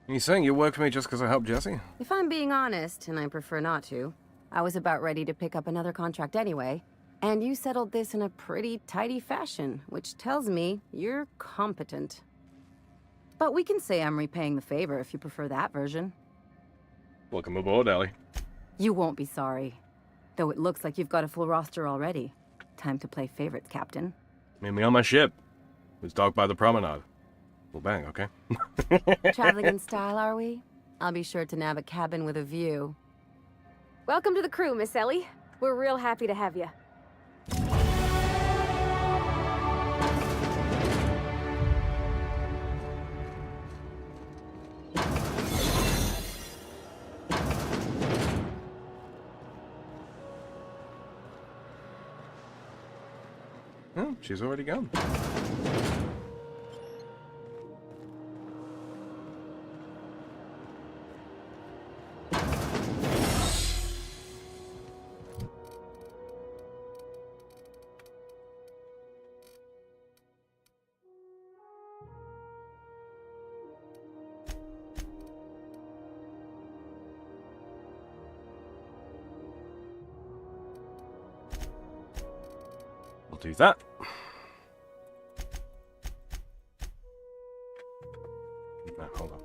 Are you saying you work for me just because I helped Jessie? If I'm being honest, and I prefer not to, I was about ready to pick up another contract anyway, and you settled this in a pretty tidy fashion, which tells me you're competent. But we can say I'm repaying the favor if you prefer that version. Welcome aboard, Ellie. You won't be sorry. Though it looks like you've got a full roster already. Time to play favorites, Captain. Meet me on my ship. It's docked by the promenade. We'll bang, okay? Traveling in style, are we? I'll be sure to nab a cabin with a view. Welcome to the crew, Miss Ellie. We're real happy to have you. Oh, she's already gone. We'll do that. No, hold on.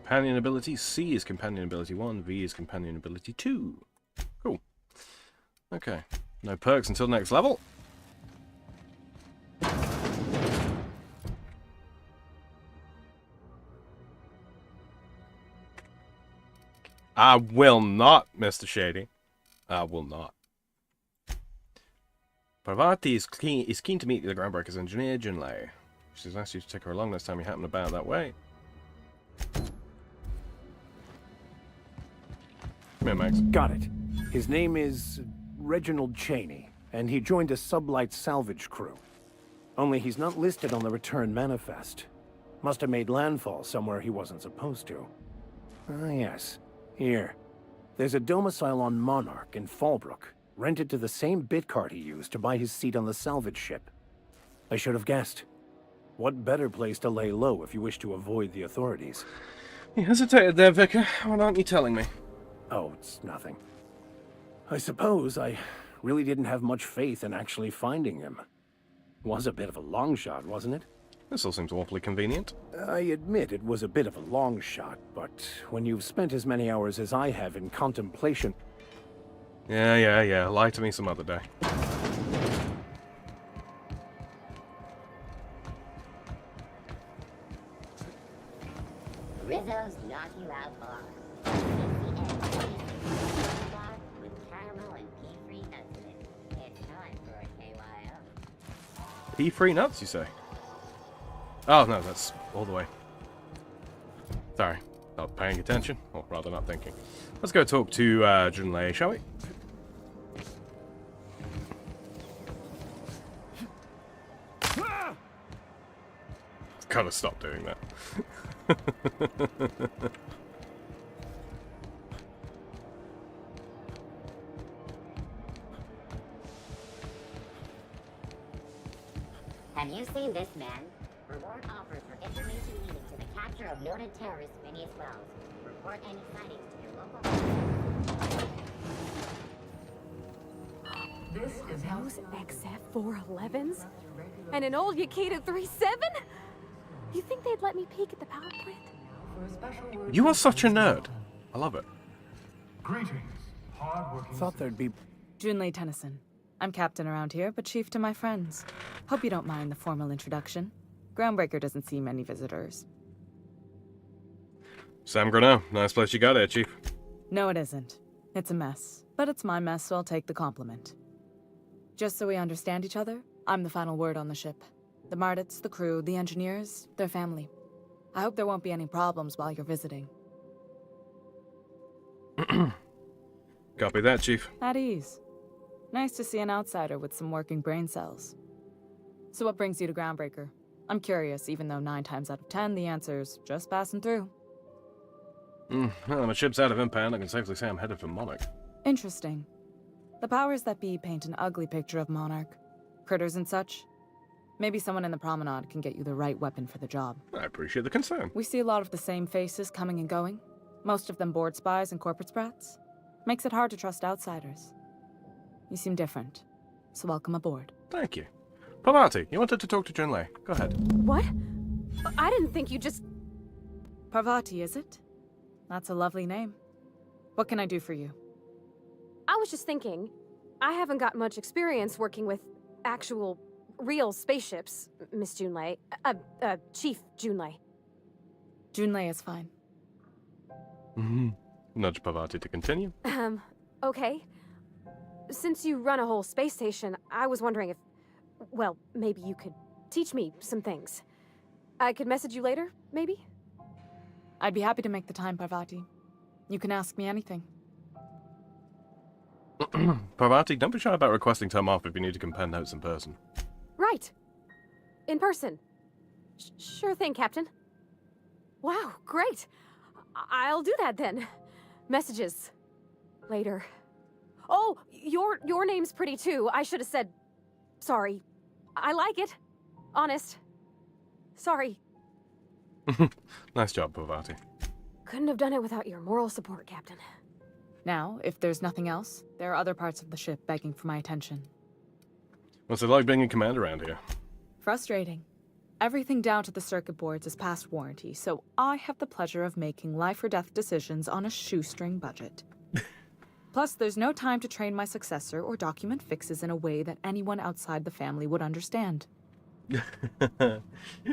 companion ability. C is companion ability 1. V is companion ability 2. Cool. Okay. No perks until next level. I will not, Mr. Shady. I will not. Parvati is keen to meet the Groundbreaker's engineer, Junlei. She's asked you to take her along next time you happen about that way. Come here, Max. Got it. His name is Reginald Cheney, and he joined a sublight salvage crew. Only he's not listed on the return manifest. Must have made landfall somewhere he wasn't supposed to. Ah, yes. Here. There's a domicile on Monarch in Fallbrook, rented to the same bit card he used to buy his seat on the salvage ship. I should have guessed. What better place to lay low if you wish to avoid the authorities? You hesitated there, Vicar. What aren't you telling me? Oh, it's nothing. I suppose I really didn't have much faith in actually finding him. Was a bit of a long shot, wasn't it? This all seems awfully convenient. I admit it was a bit of a long shot, but when you've spent as many hours as I have in contemplation... Yeah. Lie to me some other day. Rizzo's knock you out bar. With caramel and pea-free nuts in it. It's time for a KYO. Pea-free nuts, you say? Oh, no, that's all the way. Sorry, not paying attention, or rather not thinking. Let's go talk to Junlei, shall we? Gotta stop doing that. Have you seen this man? Reward offered for information leading to the capture of noted terrorist Phineas Wells. Report any sightings to your local... This is Those XF411s? And an old Yakita 37? You think they'd let me peek at the power plant? You are such a nerd. I love it. Greetings, hard-working. Thought there'd be... Junlei Tennyson. I'm captain around here, but chief to my friends. Hope you don't mind the formal introduction. Groundbreaker doesn't see many visitors. Sam Grano, nice place you got here, Chief. No, it isn't. It's a mess. But it's my mess, so I'll take the compliment. Just so we understand each other, I'm the final word on the ship. The Mardits, the crew, the engineers, their family. I hope there won't be any problems while you're visiting. Copy that, Chief. At ease. Nice to see an outsider with some working brain cells. So what brings you to Groundbreaker? I'm curious, even though 9 times out of 10 the answer's just passing through. Well, my ship's out of impound. I can safely say I'm headed for Monarch. Interesting. The powers that be paint an ugly picture of Monarch. Critters and such. Maybe someone in the promenade can get you the right weapon for the job. I appreciate the concern. We see a lot of the same faces coming and going. Most of them board spies and corporate sprats. Makes it hard to trust outsiders. You seem different, so welcome aboard. Thank you. Parvati, you wanted to talk to Junlei. Go ahead. What? I didn't think you just... Parvati, is it? That's a lovely name. What can I do for you? I was just thinking, I haven't got much experience working with actual, real spaceships, Miss Junlei. Chief Junlei. Junlei is fine. Nudge Parvati to continue. Okay. Since you run a whole space station, I was wondering if... Well, maybe you could teach me some things. I could message you later, maybe? I'd be happy to make the time, Parvati. You can ask me anything. Parvati, don't be shy about requesting time off if you need to compare notes in person. Right. In person. Sure thing, Captain. Wow, great. I'll do that then. Messages. Later. Oh, your name's pretty too. I should have said... Sorry. I like it. Honest. Sorry. Nice job, Parvati. Couldn't have done it without your moral support, Captain. Now, if there's nothing else, there are other parts of the ship begging for my attention. What's it like being in command around here? Frustrating. Everything down to the circuit boards is past warranty, so I have the pleasure of making life or death decisions on a shoestring budget. Plus, there's no time to train my successor or document fixes in a way that anyone outside the family would understand.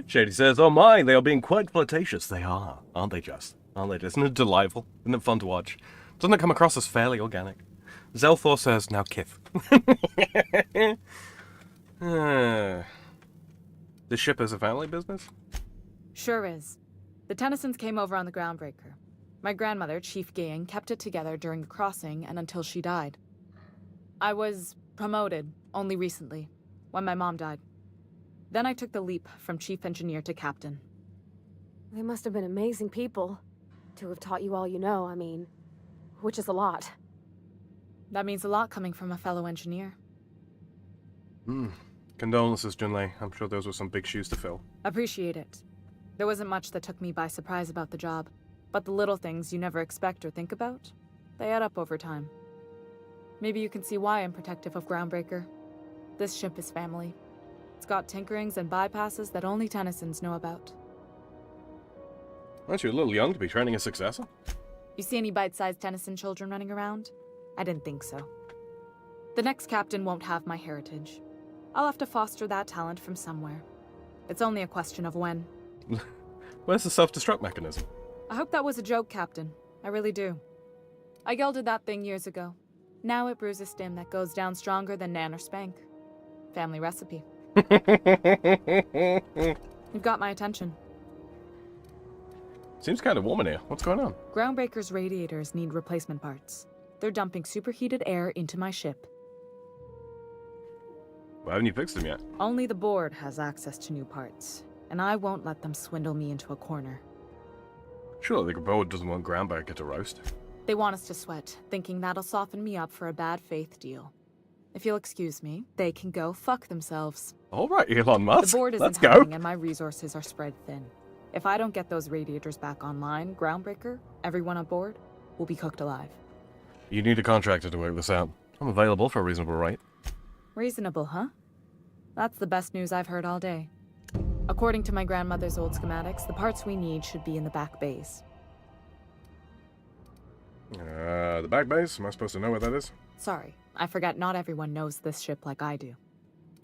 Shady says, "Oh my, they are being quite flirtatious." They are, aren't they just? Aren't they just? Isn't it delightful? Isn't it fun to watch? Doesn't it come across as fairly organic? Zelthor says, "Now Kith." This ship is a family business? Sure is. The Tennysons came over on the Groundbreaker. My grandmother, Chief Gang, kept it together during the crossing and until she died. I was promoted only recently, when my mom died. Then I took the leap from chief engineer to captain. They must have been amazing people to have taught you all you know, I mean, which is a lot. That means a lot coming from a fellow engineer. Condolences, Junlei. I'm sure those were some big shoes to fill. Appreciate it. There wasn't much that took me by surprise about the job, but the little things you never expect or think about, they add up over time. Maybe you can see why I'm protective of Groundbreaker. This ship is family. It's got tinkerings and bypasses that only Tennysons know about. Aren't you a little young to be training a successor? You see any bite-sized Tennyson children running around? I didn't think so. The next captain won't have my heritage. I'll have to foster that talent from somewhere. It's only a question of when. Where's the self-destruct mechanism? I hope that was a joke, Captain. I really do. I gelded that thing years ago. Now it brews a stim that goes down stronger than Nan or Spank. Family recipe. You've got my attention. Seems kind of warm in here. What's going on? Groundbreaker's radiators need replacement parts. They're dumping superheated air into my ship. Why haven't you fixed them yet? Only the board has access to new parts, and I won't let them swindle me into a corner. Surely the board doesn't want Groundbreaker to roast. They want us to sweat, thinking that'll soften me up for a bad faith deal. If you'll excuse me, they can go fuck themselves. All right, Elon Musk. The board isn't Let's go. helping and my resources are spread thin. If I don't get those radiators back online, Groundbreaker, everyone on board, will be cooked alive. You need a contractor to work this out. I'm available for a reasonable rate. Reasonable, huh? That's the best news I've heard all day. According to my grandmother's old schematics, the parts we need should be in the back bays. The back base? Am I supposed to know where that is? Sorry, I forgot not everyone knows this ship like I do.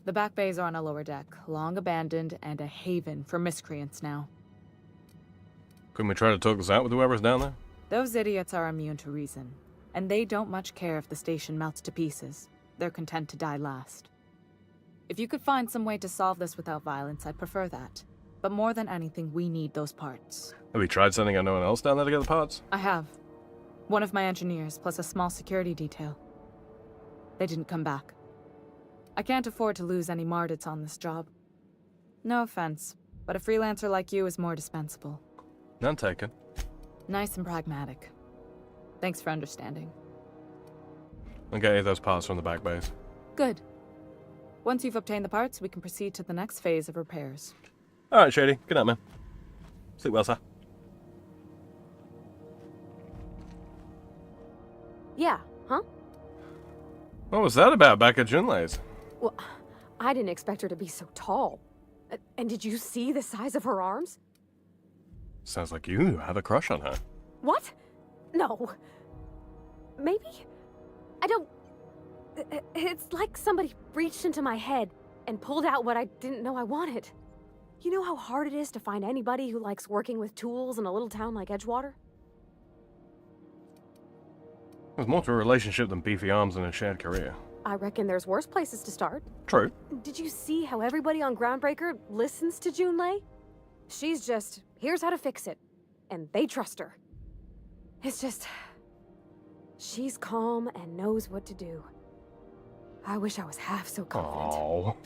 The back bays are on a lower deck, long abandoned and a haven for miscreants now. Couldn't we try to talk this out with whoever's down there? Those idiots are immune to reason, and they don't much care if the station melts to pieces. They're content to die last. If you could find some way to solve this without violence, I'd prefer that. But more than anything, we need those parts. Have you tried sending anyone else down there to get the parts? I have. One of my engineers, plus a small security detail. They didn't come back. I can't afford to lose any Mardits on this job. No offense, but a freelancer like you is more dispensable. None taken. Nice and pragmatic. Thanks for understanding. I'll get you those parts from the back base. Good. Once you've obtained the parts, we can proceed to the next phase of repairs. Alright, Shady. Good night, man. Sleep well, sir. Yeah, huh? What was that about back at Junlei's? Well, I didn't expect her to be so tall. And did you see the size of her arms? Sounds like you have a crush on her. What? No. Maybe? I don't... It's like somebody reached into my head and pulled out what I didn't know I wanted. You know how hard it is to find anybody who likes working with tools in a little town like Edgewater? There's more to a relationship than beefy arms and a shared career. I reckon there's worse places to start. True. Did you see how everybody on Groundbreaker listens to Junlei? She's just, here's how to fix it. And they trust her. It's just... she's calm and knows what to do. I wish I was half so confident.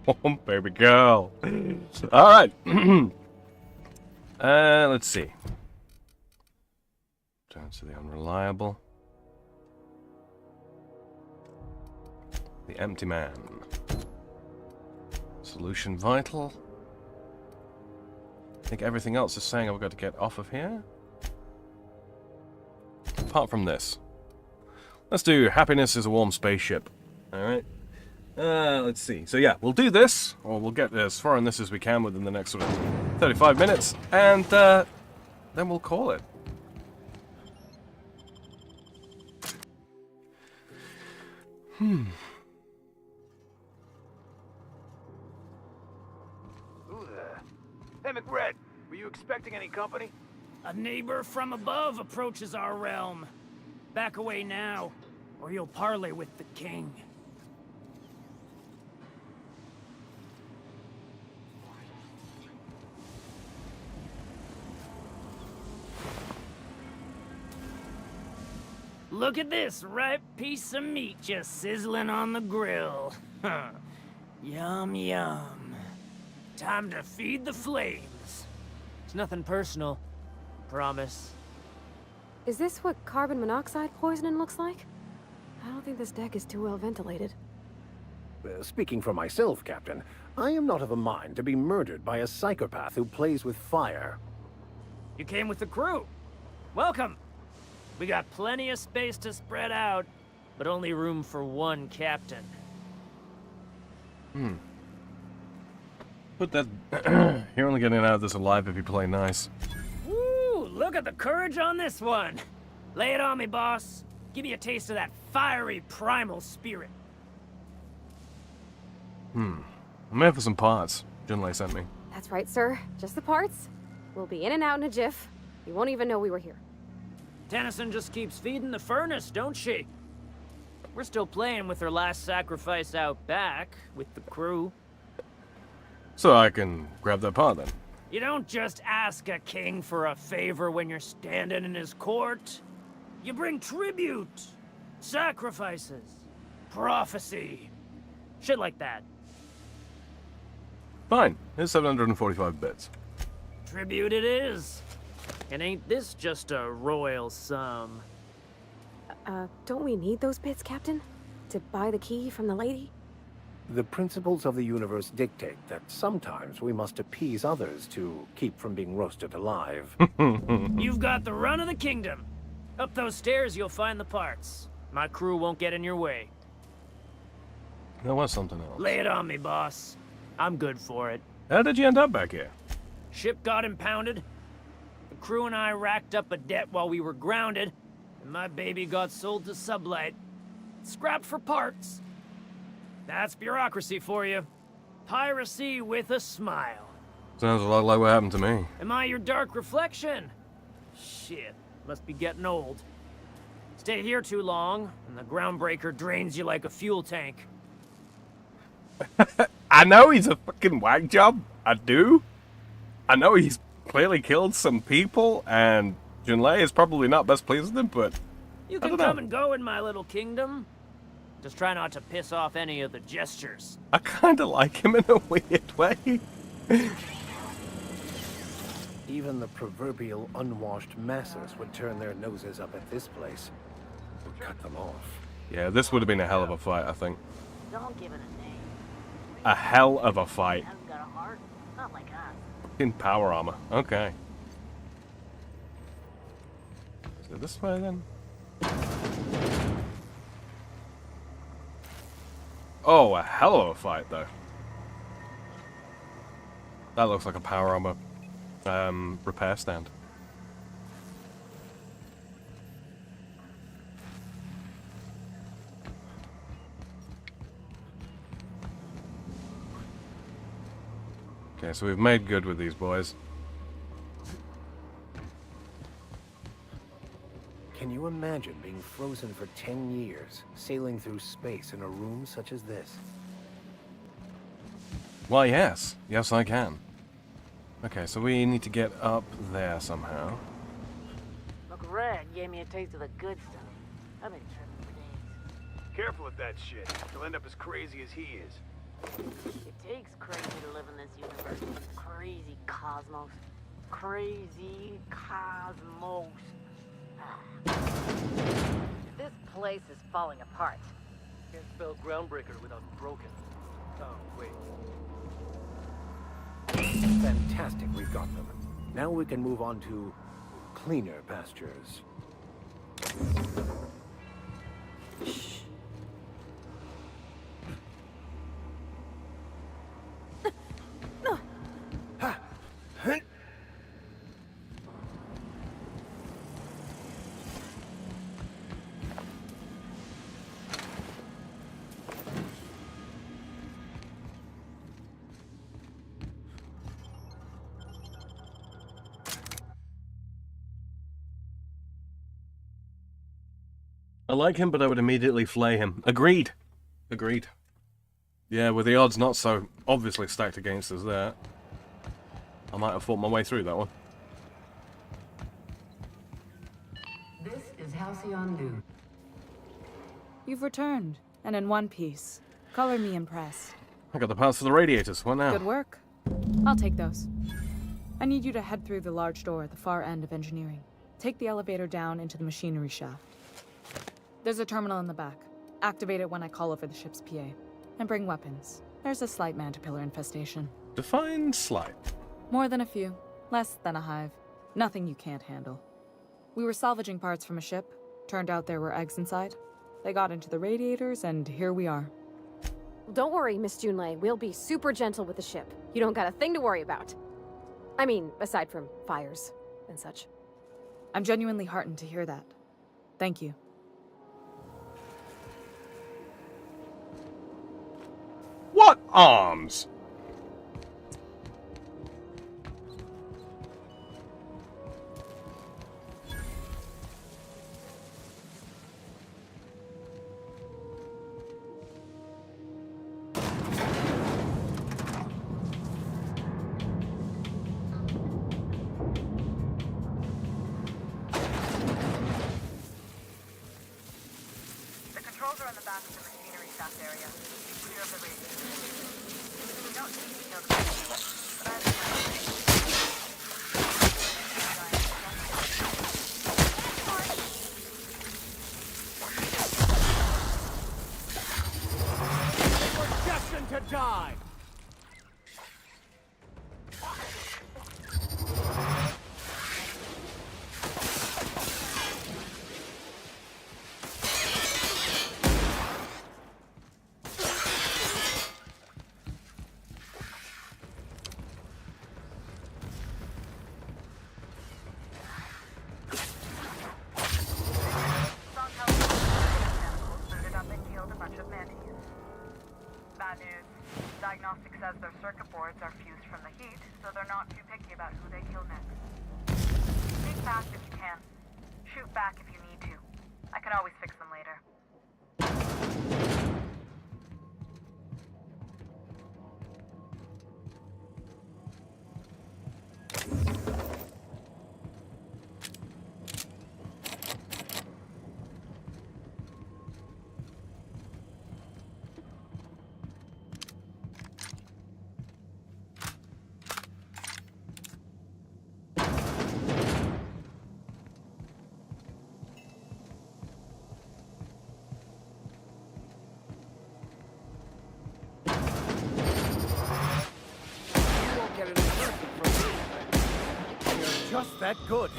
Oh, baby girl. Alright. Let's see. Down to the unreliable. The empty man. Solution vital. I think everything else is saying I've got to get off of here. Apart from this. Let's do happiness is a warm spaceship. Alright. Let's see. So yeah, we'll do this, or we'll get as far in this as we can within the next sort of 35 minutes, and then we'll call it. Who there? Hey, McRed, were you expecting any company? A neighbor from above approaches our realm. Back away now, or you'll parley with the king. Look at this ripe piece of meat just sizzling on the grill. Yum, yum. Time to feed the flames. It's nothing personal. Promise. Is this what carbon monoxide poisoning looks like? I don't think this deck is too well ventilated. Speaking for myself, Captain, I am not of a mind to be murdered by a psychopath who plays with fire. You came with the crew. Welcome. We got plenty of space to spread out, but only room for one captain. Put that... You're only getting out of this alive if you play nice. Woo! Look at the courage on this one. Lay it on me, boss. Give me a taste of that fiery primal spirit. I'm here for some parts. Junlei sent me. That's right, sir. Just the parts. We'll be in and out in a jiff. You won't even know we were here. Tennyson just keeps feeding the furnace, don't she? We're still playing with her last sacrifice out back, with the crew. So I can grab that part then. You don't just ask a king for a favor when you're standing in his court. You bring tribute, sacrifices, prophecy, shit like that. Fine. Here's 745 bits. Tribute it is. And ain't this just a royal sum? Don't we need those bits, Captain? To buy the key from the lady? The principles of the universe dictate that sometimes we must appease others to keep from being roasted alive. You've got the run of the kingdom. Up those stairs, you'll find the parts. My crew won't get in your way. There was something else. Lay it on me, boss. I'm good for it. How did you end up back here? Ship got impounded. The crew and I racked up a debt while we were grounded, and my baby got sold to Sublight. Scrapped for parts. That's bureaucracy for you. Piracy with a smile. Sounds a lot like what happened to me. Am I your dark reflection? Shit, must be getting old. Stay here too long, and the groundbreaker drains you like a fuel tank. I know he's a fucking whack job. I do. I know he's clearly killed some people, and Junlei is probably not best pleased with him, but You can come and go in my little kingdom. Just try not to piss off any of the gestures. I kind of like him in a weird way. Even the proverbial unwashed masses would turn their noses up at this place. Would cut them off. Yeah, this would have been a hell of a fight, I think. Don't give it a name. A hell of a fight. Hasn't got a heart. Not like us. In power armor. Okay. Is it this way then? Oh, a hell of a fight though. That looks like a power armor repair stand. Okay, so we've made good with these boys. Can you imagine being frozen for 10 years, sailing through space in a room such as this? Well, yes. Yes, I can. Okay, so we need to get up there somehow. Look, Red gave me a taste of the good stuff. I've been tripping for days. Careful with that shit. You'll end up as crazy as he is. It takes crazy to live in this universe. This crazy cosmos. Crazy cosmos. This place is falling apart. Can't spell groundbreaker without broken. Oh, wait. Fantastic, we've got them. Now we can move on to cleaner pastures. I like him, but I would immediately flay him. Agreed. Agreed. Yeah, with the odds not so obviously stacked against us there, I might have fought my way through that one. This is Halcyon News. You've returned, and in one piece. Color me impressed. I got the parts for the radiators. What now? Good work. I'll take those. I need you to head through the large door at the far end of engineering. Take the elevator down into the machinery shaft. There's a terminal in the back. Activate it when I call over the ship's PA. And bring weapons. There's a slight mantipillar infestation. Define slight. More than a few. Less than a hive. Nothing you can't handle. We were salvaging parts from a ship. Turned out there were eggs inside. They got into the radiators, and here we are. Don't worry, Miss Junlei. We'll be super gentle with the ship. You don't got a thing to worry about. I mean, aside from fires and such. I'm genuinely heartened to hear that. Thank you. What arms? The controls are in the back of the machinery shaft area. Clear of the radiators. You don't need to kill the controller, but I We're destined to die! Bad news. Diagnostics says their circuit boards are fused from the heat, so they're not too picky about who they kill next. Think fast if you can. Shoot back if you need to. I can always fix them later. Just that good.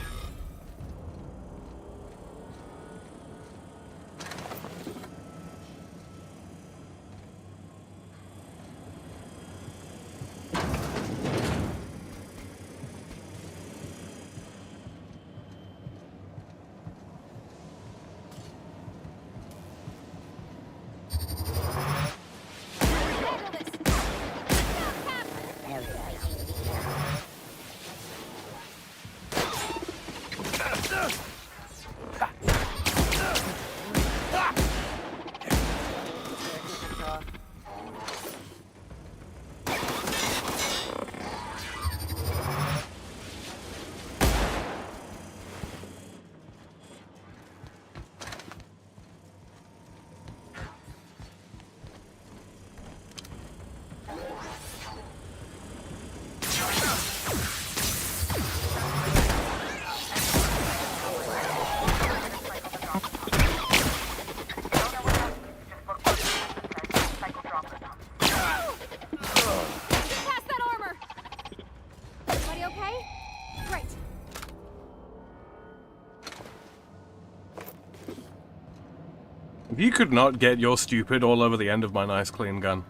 If you could not get your stupid all over the end of my nice clean gun.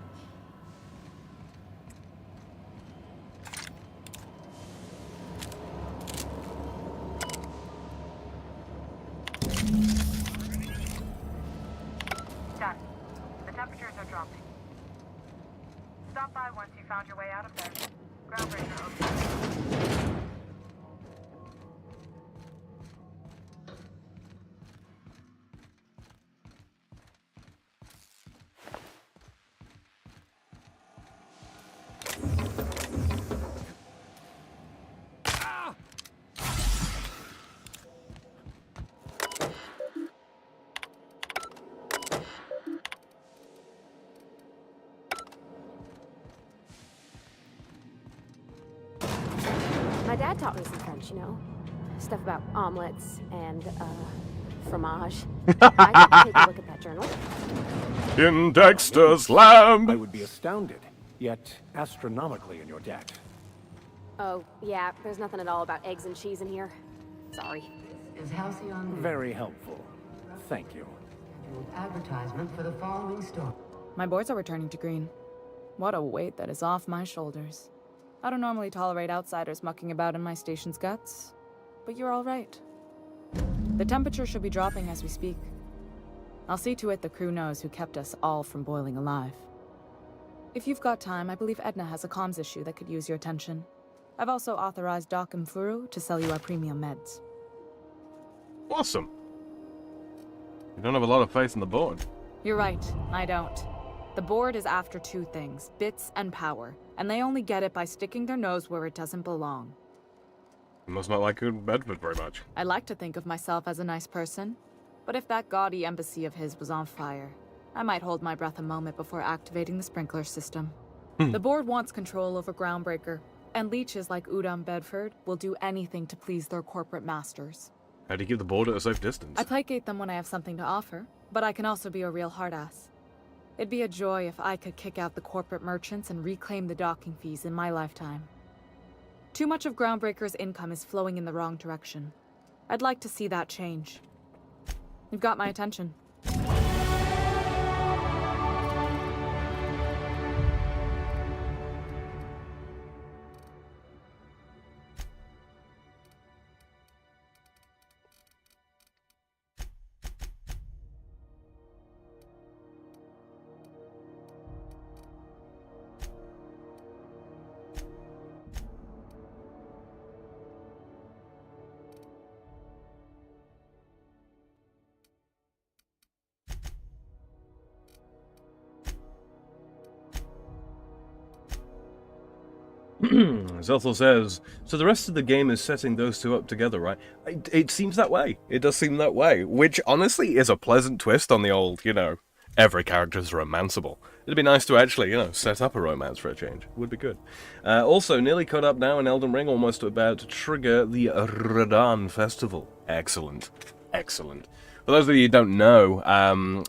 Done. The temperatures are dropping. Stop by once you found your way out of there. Groundbreaker open. Dad taught me some French, you know? Stuff about omelets and, fromage. I could take a look at that journal. In Dexter's lab! I would be astounded, yet astronomically in your debt. Oh, yeah, there's nothing at all about eggs and cheese in here. Sorry. Is Halcyon News. Very helpful. Thank you. Advertisement for the following store. My boards are returning to green. What a weight that is off my shoulders. I don't normally tolerate outsiders mucking about in my station's guts, but you're all right. The temperature should be dropping as we speak. I'll see to it the crew knows who kept us all from boiling alive. If you've got time, I believe Edna has a comms issue that could use your attention. I've also authorized Doc and Furu to sell you our premium meds. Awesome. You don't have a lot of faith in the board. You're right, I don't. The board is after two things, bits and power, and they only get it by sticking their nose where it doesn't belong. You must not like Bedford very much. I like to think of myself as a nice person, but if that gaudy embassy of his was on fire, I might hold my breath a moment before activating the sprinkler system. The board wants control over Groundbreaker, and leeches like Udom Bedford will do anything to please their corporate masters. How do you keep the board at a safe distance? I placate them when I have something to offer, but I can also be a real hard-ass. It'd be a joy if I could kick out the corporate merchants and reclaim the docking fees in my lifetime. Too much of Groundbreaker's income is flowing in the wrong direction. I'd like to see that change. You've got my attention. Zelthal says, so the rest of the game is setting those two up together, right? It seems that way. It does seem that way. Which, honestly, is a pleasant twist on the old, you know, every character's romanceable. It'd be nice to actually, you know, set up a romance for a change. Would be good. Also, nearly caught up now in Elden Ring, almost about to trigger the Radan Festival. Excellent. Excellent. For those of you who don't know,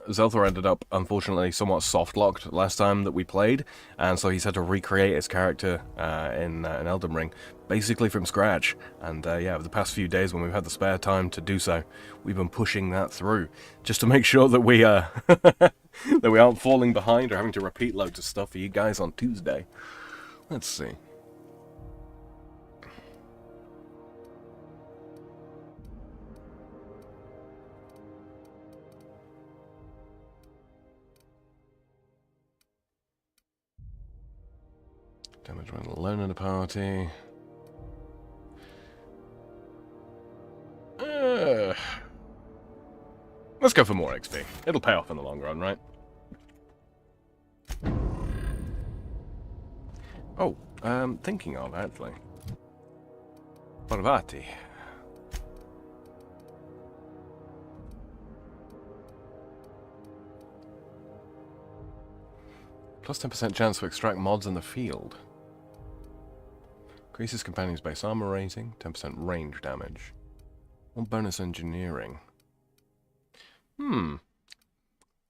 Zelthor ended up, unfortunately, somewhat soft-locked last time that we played, and so he's had to recreate his character in Elden Ring, basically from scratch. And yeah, over the past few days when we've had the spare time to do so, we've been pushing that through, just to make sure that we that we aren't falling behind or having to repeat loads of stuff for you guys on Tuesday. Let's see. Damage when alone in a party. Let's go for more XP. It'll pay off in the long run, right? Oh, thinking of, actually. Parvati. Plus 10% chance to extract mods in the field. Increases companion's base armor rating, 10% range damage. One bonus engineering.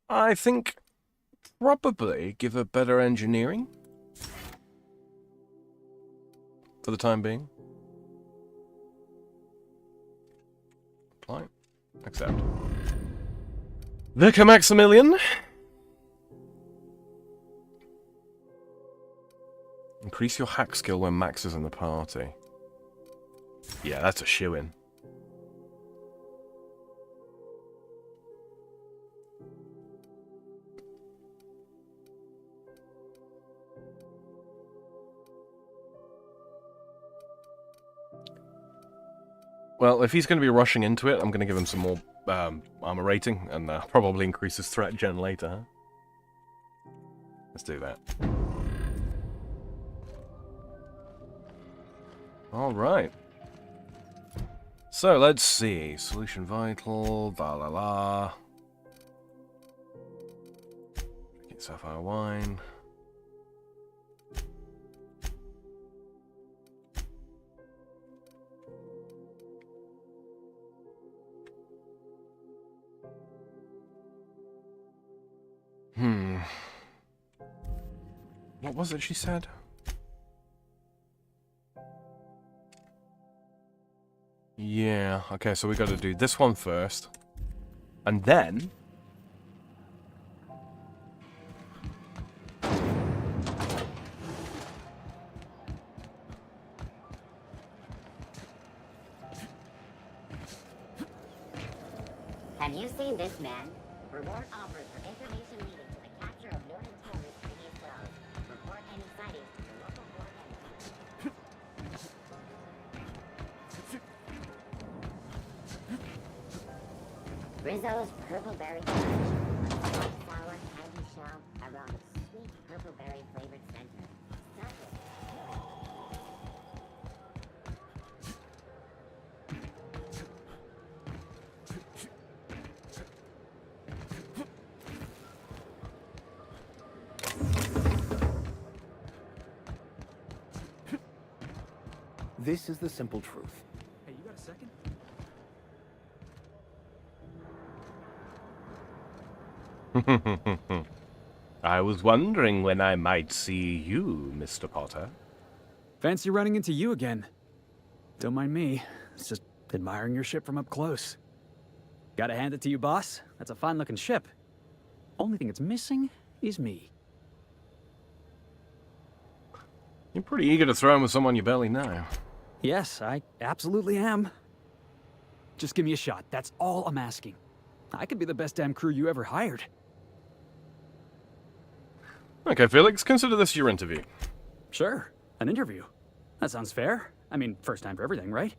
I think probably give a better engineering. For the time being. Apply. Accept. Vicar Maximilian. Increase your hack skill when Max is in the party. Yeah, that's a shoo-in. Well, if he's going to be rushing into it, I'm going to give him some more armor rating, and probably increase his threat gen later, huh? Let's do that. Alright. So, let's see. Solution vital, la la. Get sapphire wine. What was it she said? Yeah, okay, so we got to do this one first. And then... Have you seen this man? Reward offered for information leading to the capture of noted terrorist pennies wells. Report any sightings to your local board and Rizzo's purple-berry punch. A soft, sour candy shell around a sweet purple-berry flavored center. This is the simple truth. Hey, you got a second? I was wondering when I might see you, Mr. Potter. Fancy running into you again. Don't mind me. It's just admiring your ship from up close. Gotta hand it to you, boss. That's a fine-looking ship. Only thing it's missing is me. You're pretty eager to throw in with someone you barely know. Yes, I absolutely am. Just give me a shot. That's all I'm asking. I could be the best damn crew you ever hired. Okay, Felix, consider this your interview. Sure, an interview. That sounds fair. I mean, first time for everything, right?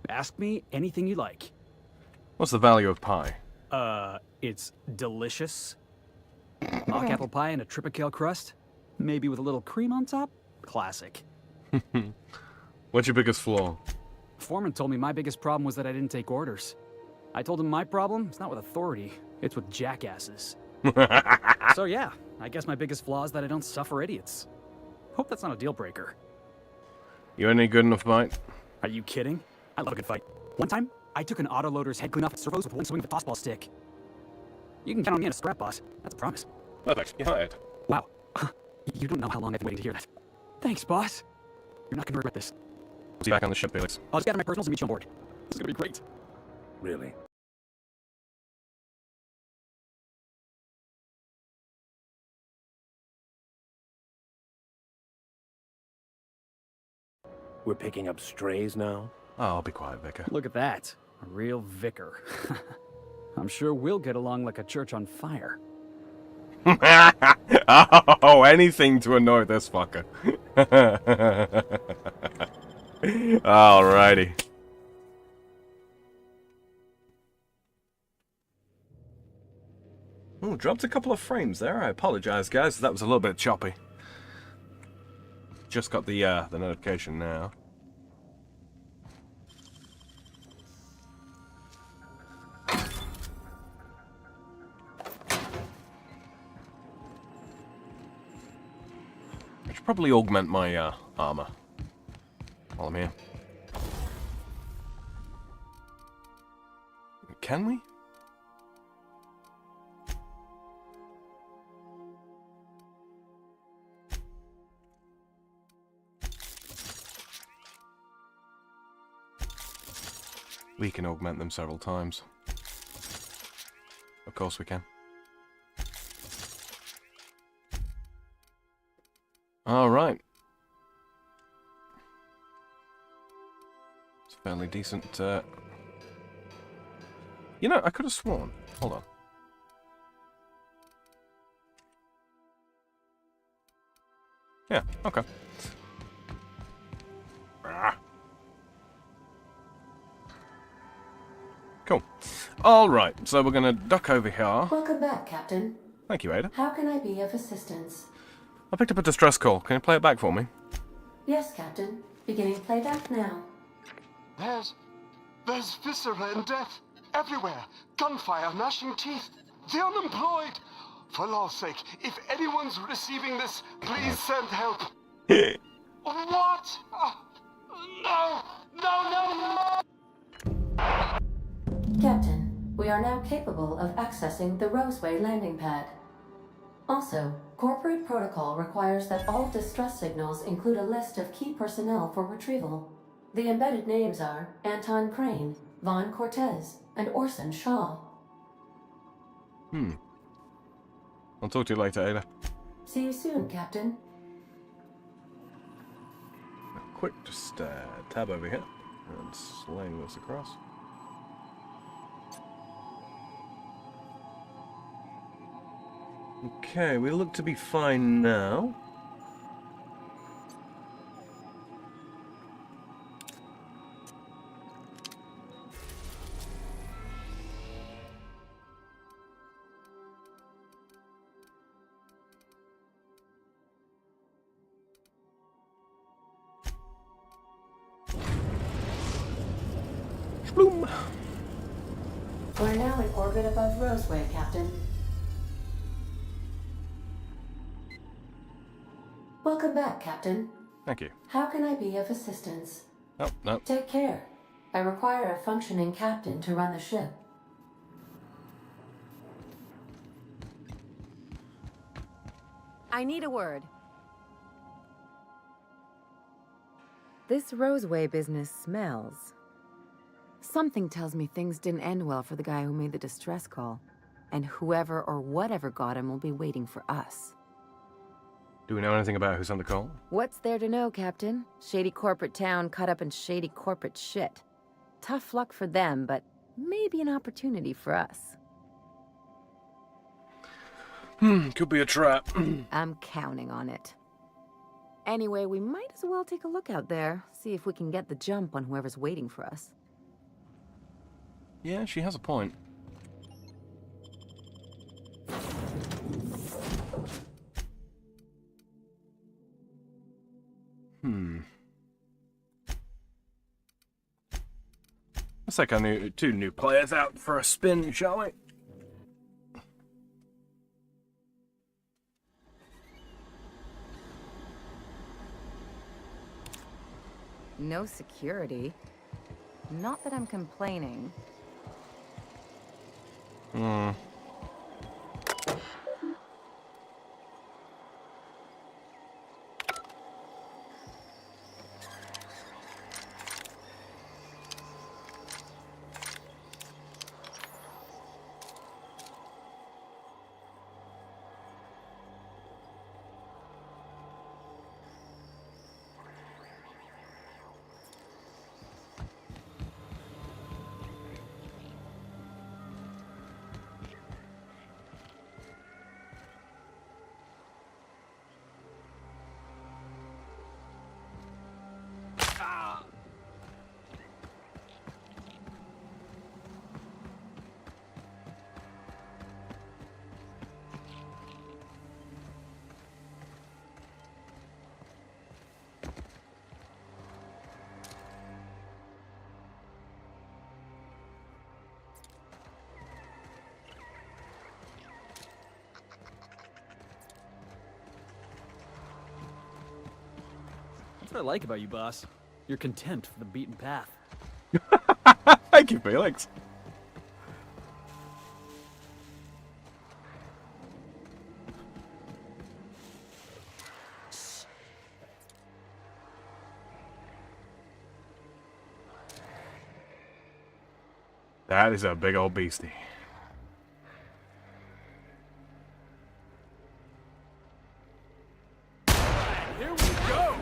Ask me anything you like. What's the value of pie? It's delicious. Mock apple pie and a tripicale crust. Maybe with a little cream on top. Classic. What's your biggest flaw? Foreman told me my biggest problem was that I didn't take orders. I told him my problem is not with authority, it's with jackasses. So yeah, I guess my biggest flaw is that I don't suffer idiots. Hope that's not a deal breaker. You any good enough fight? Are you kidding? I love a good fight. One time, I took an autoloader's head clean off its servos with one swing of a tossball stick. You can count on me in a scrap, boss. That's a promise. Perfect. You're hired. Wow. You don't know how long I've been waiting to hear that. Thanks, boss. You're not gonna regret this. See you back on the ship, Felix. I'll just gather my personals and meet you on board. This is gonna be great. Really? We're picking up strays now? Oh, I'll be quiet, Vicar. Look at that. A real vicar. I'm sure we'll get along like a church on fire. Oh, anything to annoy this fucker. Alrighty. Oh, dropped a couple of frames there. I apologize, guys. That was a little bit choppy. Just got the notification now. I should probably augment my armor while I'm here. Can we? We can augment them several times. Of course we can. Alright. It's fairly decent, You know, I could have sworn. Hold on. Yeah, okay. Cool. Alright, so we're gonna duck over here. Welcome back, Captain. Thank you, Ada. How can I be of assistance? I picked up a distress call. Can you play it back for me? Yes, Captain. Beginning playback now. There's viscera and death everywhere. Gunfire, gnashing teeth. The unemployed. For law's sake, if anyone's receiving this, please send help. What? No! No, no, no! Captain, we are now capable of accessing the Roseway landing pad. Also, corporate protocol requires that all distress signals include a list of key personnel for retrieval. The embedded names are Anton Crane, Vaughn Cortez, and Orson Shaw. I'll talk to you later, Ada. See you soon, Captain. Quick, just tab over here and sling this across. Okay, we look to be fine now. Bloom. We're now in orbit above Roseway, Captain. Welcome back, Captain. Thank you. How can I be of assistance? Oh, no. Take care. I require a functioning captain to run the ship. I need a word. This Roseway business smells. Something tells me things didn't end well for the guy who made the distress call. And whoever or whatever got him will be waiting for us. Do we know anything about who sent the call? What's there to know, Captain? Shady corporate town caught up in shady corporate shit. Tough luck for them, but maybe an opportunity for us. Could be a trap. I'm counting on it. Anyway, we might as well take a look out there, see if we can get the jump on whoever's waiting for us. Yeah, she has a point. Let's take our two new players out for a spin, shall we? No security. Not that I'm complaining. That's what I like about you, boss. Your contempt for the beaten path. Thank you, Felix. That is a big old beastie. Here we go!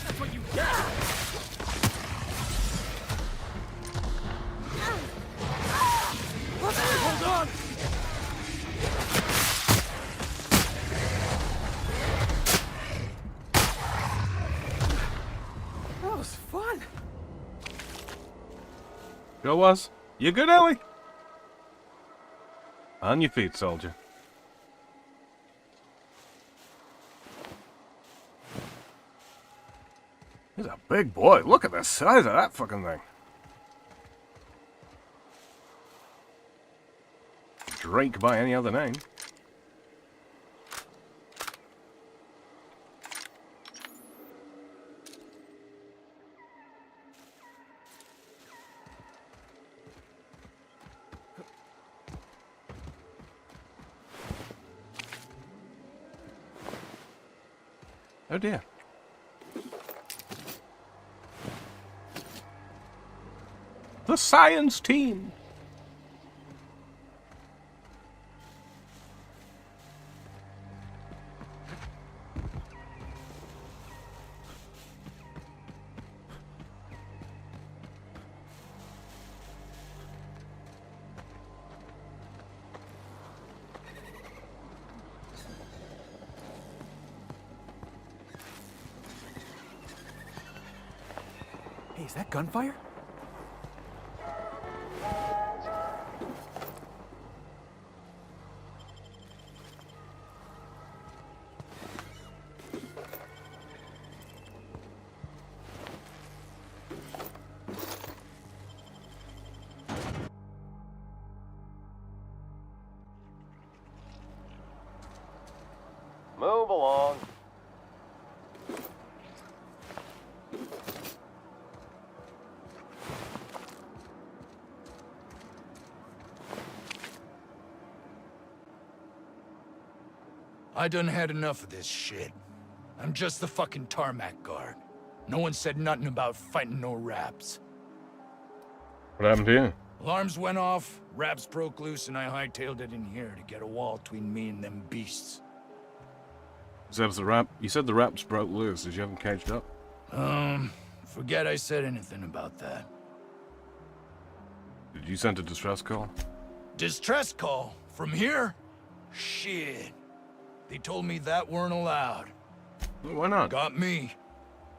That's what you get! Hold on! That was fun. Sure was. You good, Ellie? On your feet, soldier. He's a big boy. Look at the size of that fucking thing. Drake by any other name. Oh dear. The science team! Hey, is that gunfire? Move along. I done had enough of this shit. I'm just the fucking tarmac guard. No one said nothing about fighting no raps. What happened to you? Alarms went off, raps broke loose, and I hightailed it in here to get a wall between me and them beasts. You said the raps broke loose. Did you have them caged up? Forget I said anything about that. Did you send a distress call? Distress call? From here? Shit. They told me that weren't allowed. Well, why not? Got me.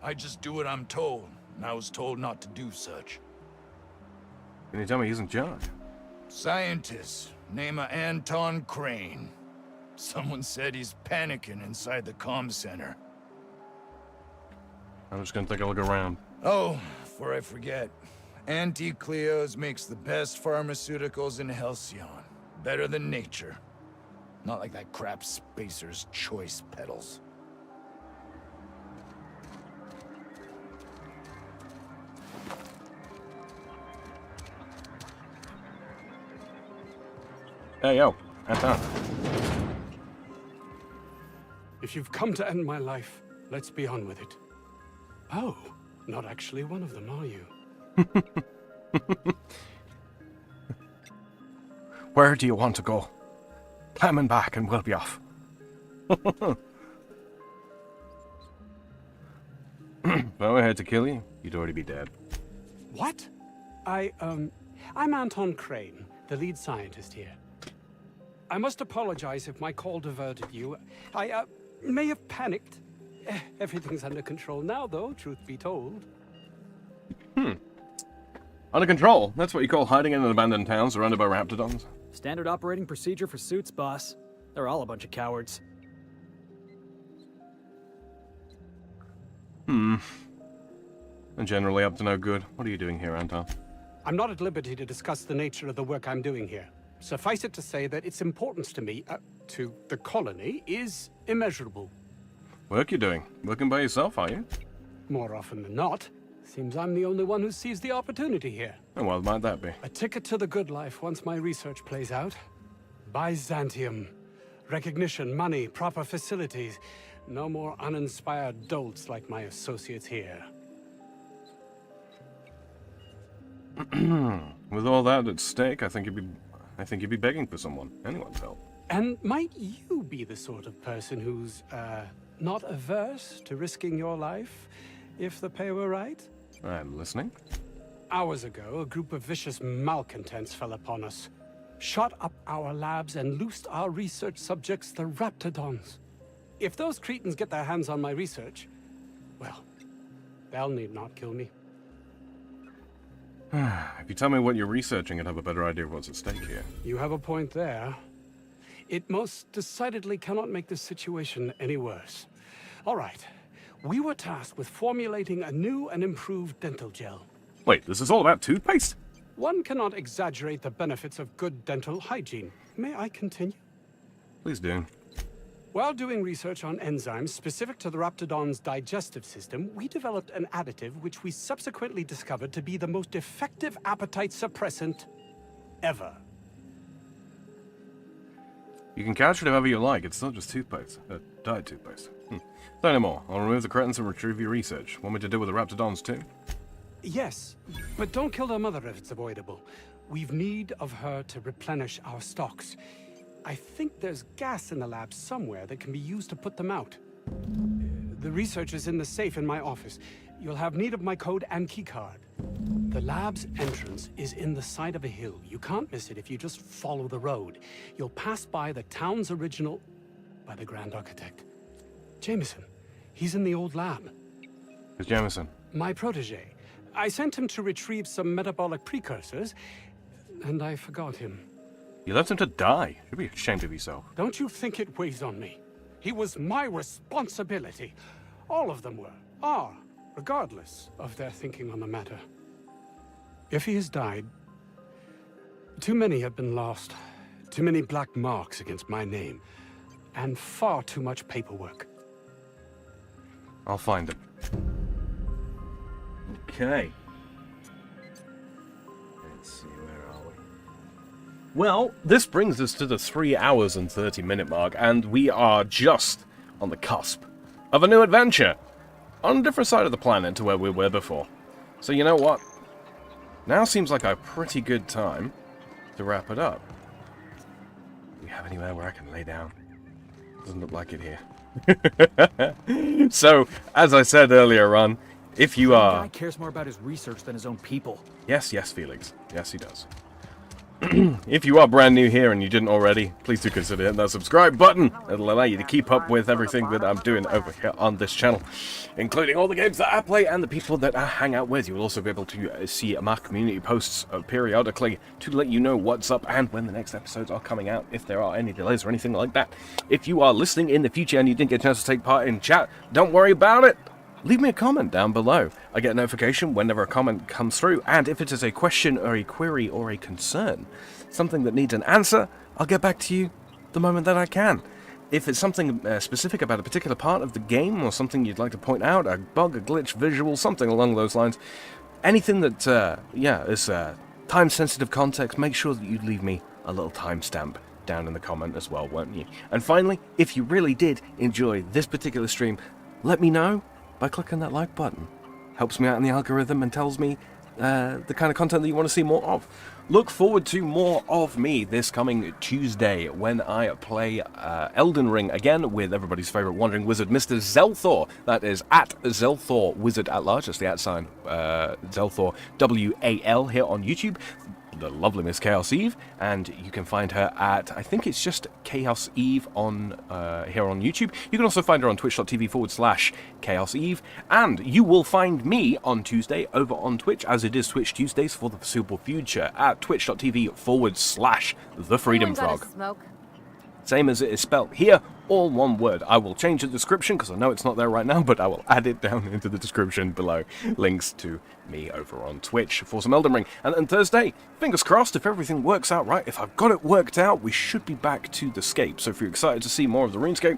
I just do what I'm told, and I was told not to do such. Can you tell me he's in charge? Scientist, name of Anton Crane. Someone said he's panicking inside the comm center. I'm just gonna take a look around. Oh, before I forget, Auntie Cleo's makes the best pharmaceuticals in Halcyon. Better than nature. Not like that crap Spacer's Choice pedals. Hey, yo, Anton. If you've come to end my life, let's be on with it. Oh, not actually one of them, are you? Where do you want to go? Climbing back and we'll be off. If I were here to kill you, you'd already be dead. What? I'm Anton Crane, the lead scientist here. I must apologize if my call diverted you. I may have panicked. Everything's under control now, though, truth be told. Under control? That's what you call hiding in an abandoned town surrounded by raptidons? Standard operating procedure for suits, boss. They're all a bunch of cowards. And generally up to no good. What are you doing here, Anton? I'm not at liberty to discuss the nature of the work I'm doing here. Suffice it to say that its importance to me, to the colony, is immeasurable. Work you're doing? Working by yourself, are you? More often than not. Seems I'm the only one who sees the opportunity here. And what might that be? A ticket to the good life once my research plays out. Byzantium. Recognition, money, proper facilities. No more uninspired dolts like my associates here. With all that at stake, I think you'd be begging for someone. Anyone's help. And might you be the sort of person who's, not averse to risking your life, if the pay were right? I'm listening. Hours ago, a group of vicious malcontents fell upon us, shot up our labs and loosed our research subjects, the Raptidons. If those cretins get their hands on my research, well, they'll need not kill me. If you tell me what you're researching, I'd have a better idea of what's at stake here. You have a point there. It most decidedly cannot make this situation any worse. All right. We were tasked with formulating a new and improved dental gel. Wait, this is all about toothpaste? One cannot exaggerate the benefits of good dental hygiene. May I continue? Please do. While doing research on enzymes specific to the Raptidon's digestive system, we developed an additive which we subsequently discovered to be the most effective appetite suppressant ever. You can couch it however you like. It's not just toothpaste. Diet toothpaste. Say no more. I'll remove the curtains and retrieve your research. Want me to deal with the raptidons too? Yes, but don't kill their mother if it's avoidable. We've need of her to replenish our stocks. I think there's gas in the lab somewhere that can be used to put them out. The research is in the safe in my office. You'll have need of my code and keycard. The lab's entrance is in the side of a hill. You can't miss it if you just follow the road. You'll pass by the town's original... by the Grand Architect. Jameson. He's in the old lab. Who's Jameson? My protege. I sent him to retrieve some metabolic precursors, and I forgot him. You left him to die. You'd be ashamed of yourself. Don't you think it weighs on me? He was my responsibility. All of them are, regardless of their thinking on the matter. If he has died, too many have been lost. Too many black marks against my name. And far too much paperwork. I'll find him. Okay. Let's see, where are we? Well, this brings us to the 3 hours and 30-minute mark, and we are just on the cusp of a new adventure on a different side of the planet to where we were before. So you know what? Now seems like a pretty good time to wrap it up. Do we have anywhere where I can lay down? Doesn't look like it here. So, as I said earlier on, if you are... The guy cares more about his research than his own people. Yes, Felix. Yes, he does. If you are brand new here and you didn't already, please do consider hitting that subscribe button. It'll allow you to keep up with everything that I'm doing over here on this channel, including all the games that I play and the people that I hang out with. You will also be able to see my community posts periodically to let you know what's up and when the next episodes are coming out, if there are any delays or anything like that. If you are listening in the future and you didn't get a chance to take part in chat, don't worry about it. Leave me a comment down below. I get a notification whenever a comment comes through, and if it is a question or a query or a concern, something that needs an answer, I'll get back to you the moment that I can. If it's something specific about a particular part of the game or something you'd like to point out, a bug, a glitch, visual, something along those lines, anything that, is time-sensitive context, make sure that you leave me a little timestamp down in the comment as well, won't you? And finally, if you really did enjoy this particular stream, let me know by clicking that like button. Helps me out in the algorithm and tells me the kind of content that you want to see more of. Look forward to more of me this coming Tuesday when I play Elden Ring again with everybody's favourite wandering wizard, Mr. Zelthor. That is at Zelthor Wizard at Large. That's the @ Zelthor WAL here on YouTube. The lovely Miss Chaos Eve, and you can find her at, I think it's just Chaos Eve on here on YouTube. You can also find her on twitch.tv/Chaos Eve, and you will find me on Tuesday over on Twitch, as it is Twitch Tuesdays for the foreseeable future, at twitch.tv/The Freedom Frog. Same as it is spelled here, all one word. I will change the description because I know it's not there right now, but I will add it down into the description below. Links to me over on Twitch for some Elden Ring. And then Thursday, fingers crossed, if everything works out right, if I've got it worked out, we should be back to the Scape. So if you're excited to see more of the RuneScape,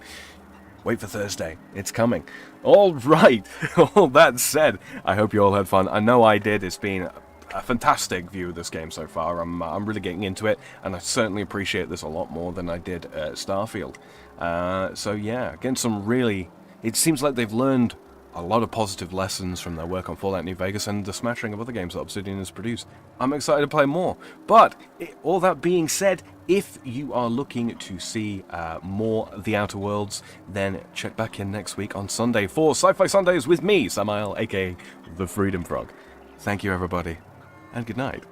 wait for Thursday. It's coming. All right. All that said, I hope you all had fun. I know I did. It's been a fantastic view of this game so far. I'm really getting into it, and I certainly appreciate this a lot more than I did at Starfield. So yeah, getting some really... It seems like they've learned a lot of positive lessons from their work on Fallout New Vegas and the smattering of other games that Obsidian has produced. I'm excited to play more. But, all that being said, if you are looking to see more of The Outer Worlds, then check back in next week on Sunday for Sci-Fi Sundays with me, Samael, aka The Freedom Frog. Thank you, everybody, and good night.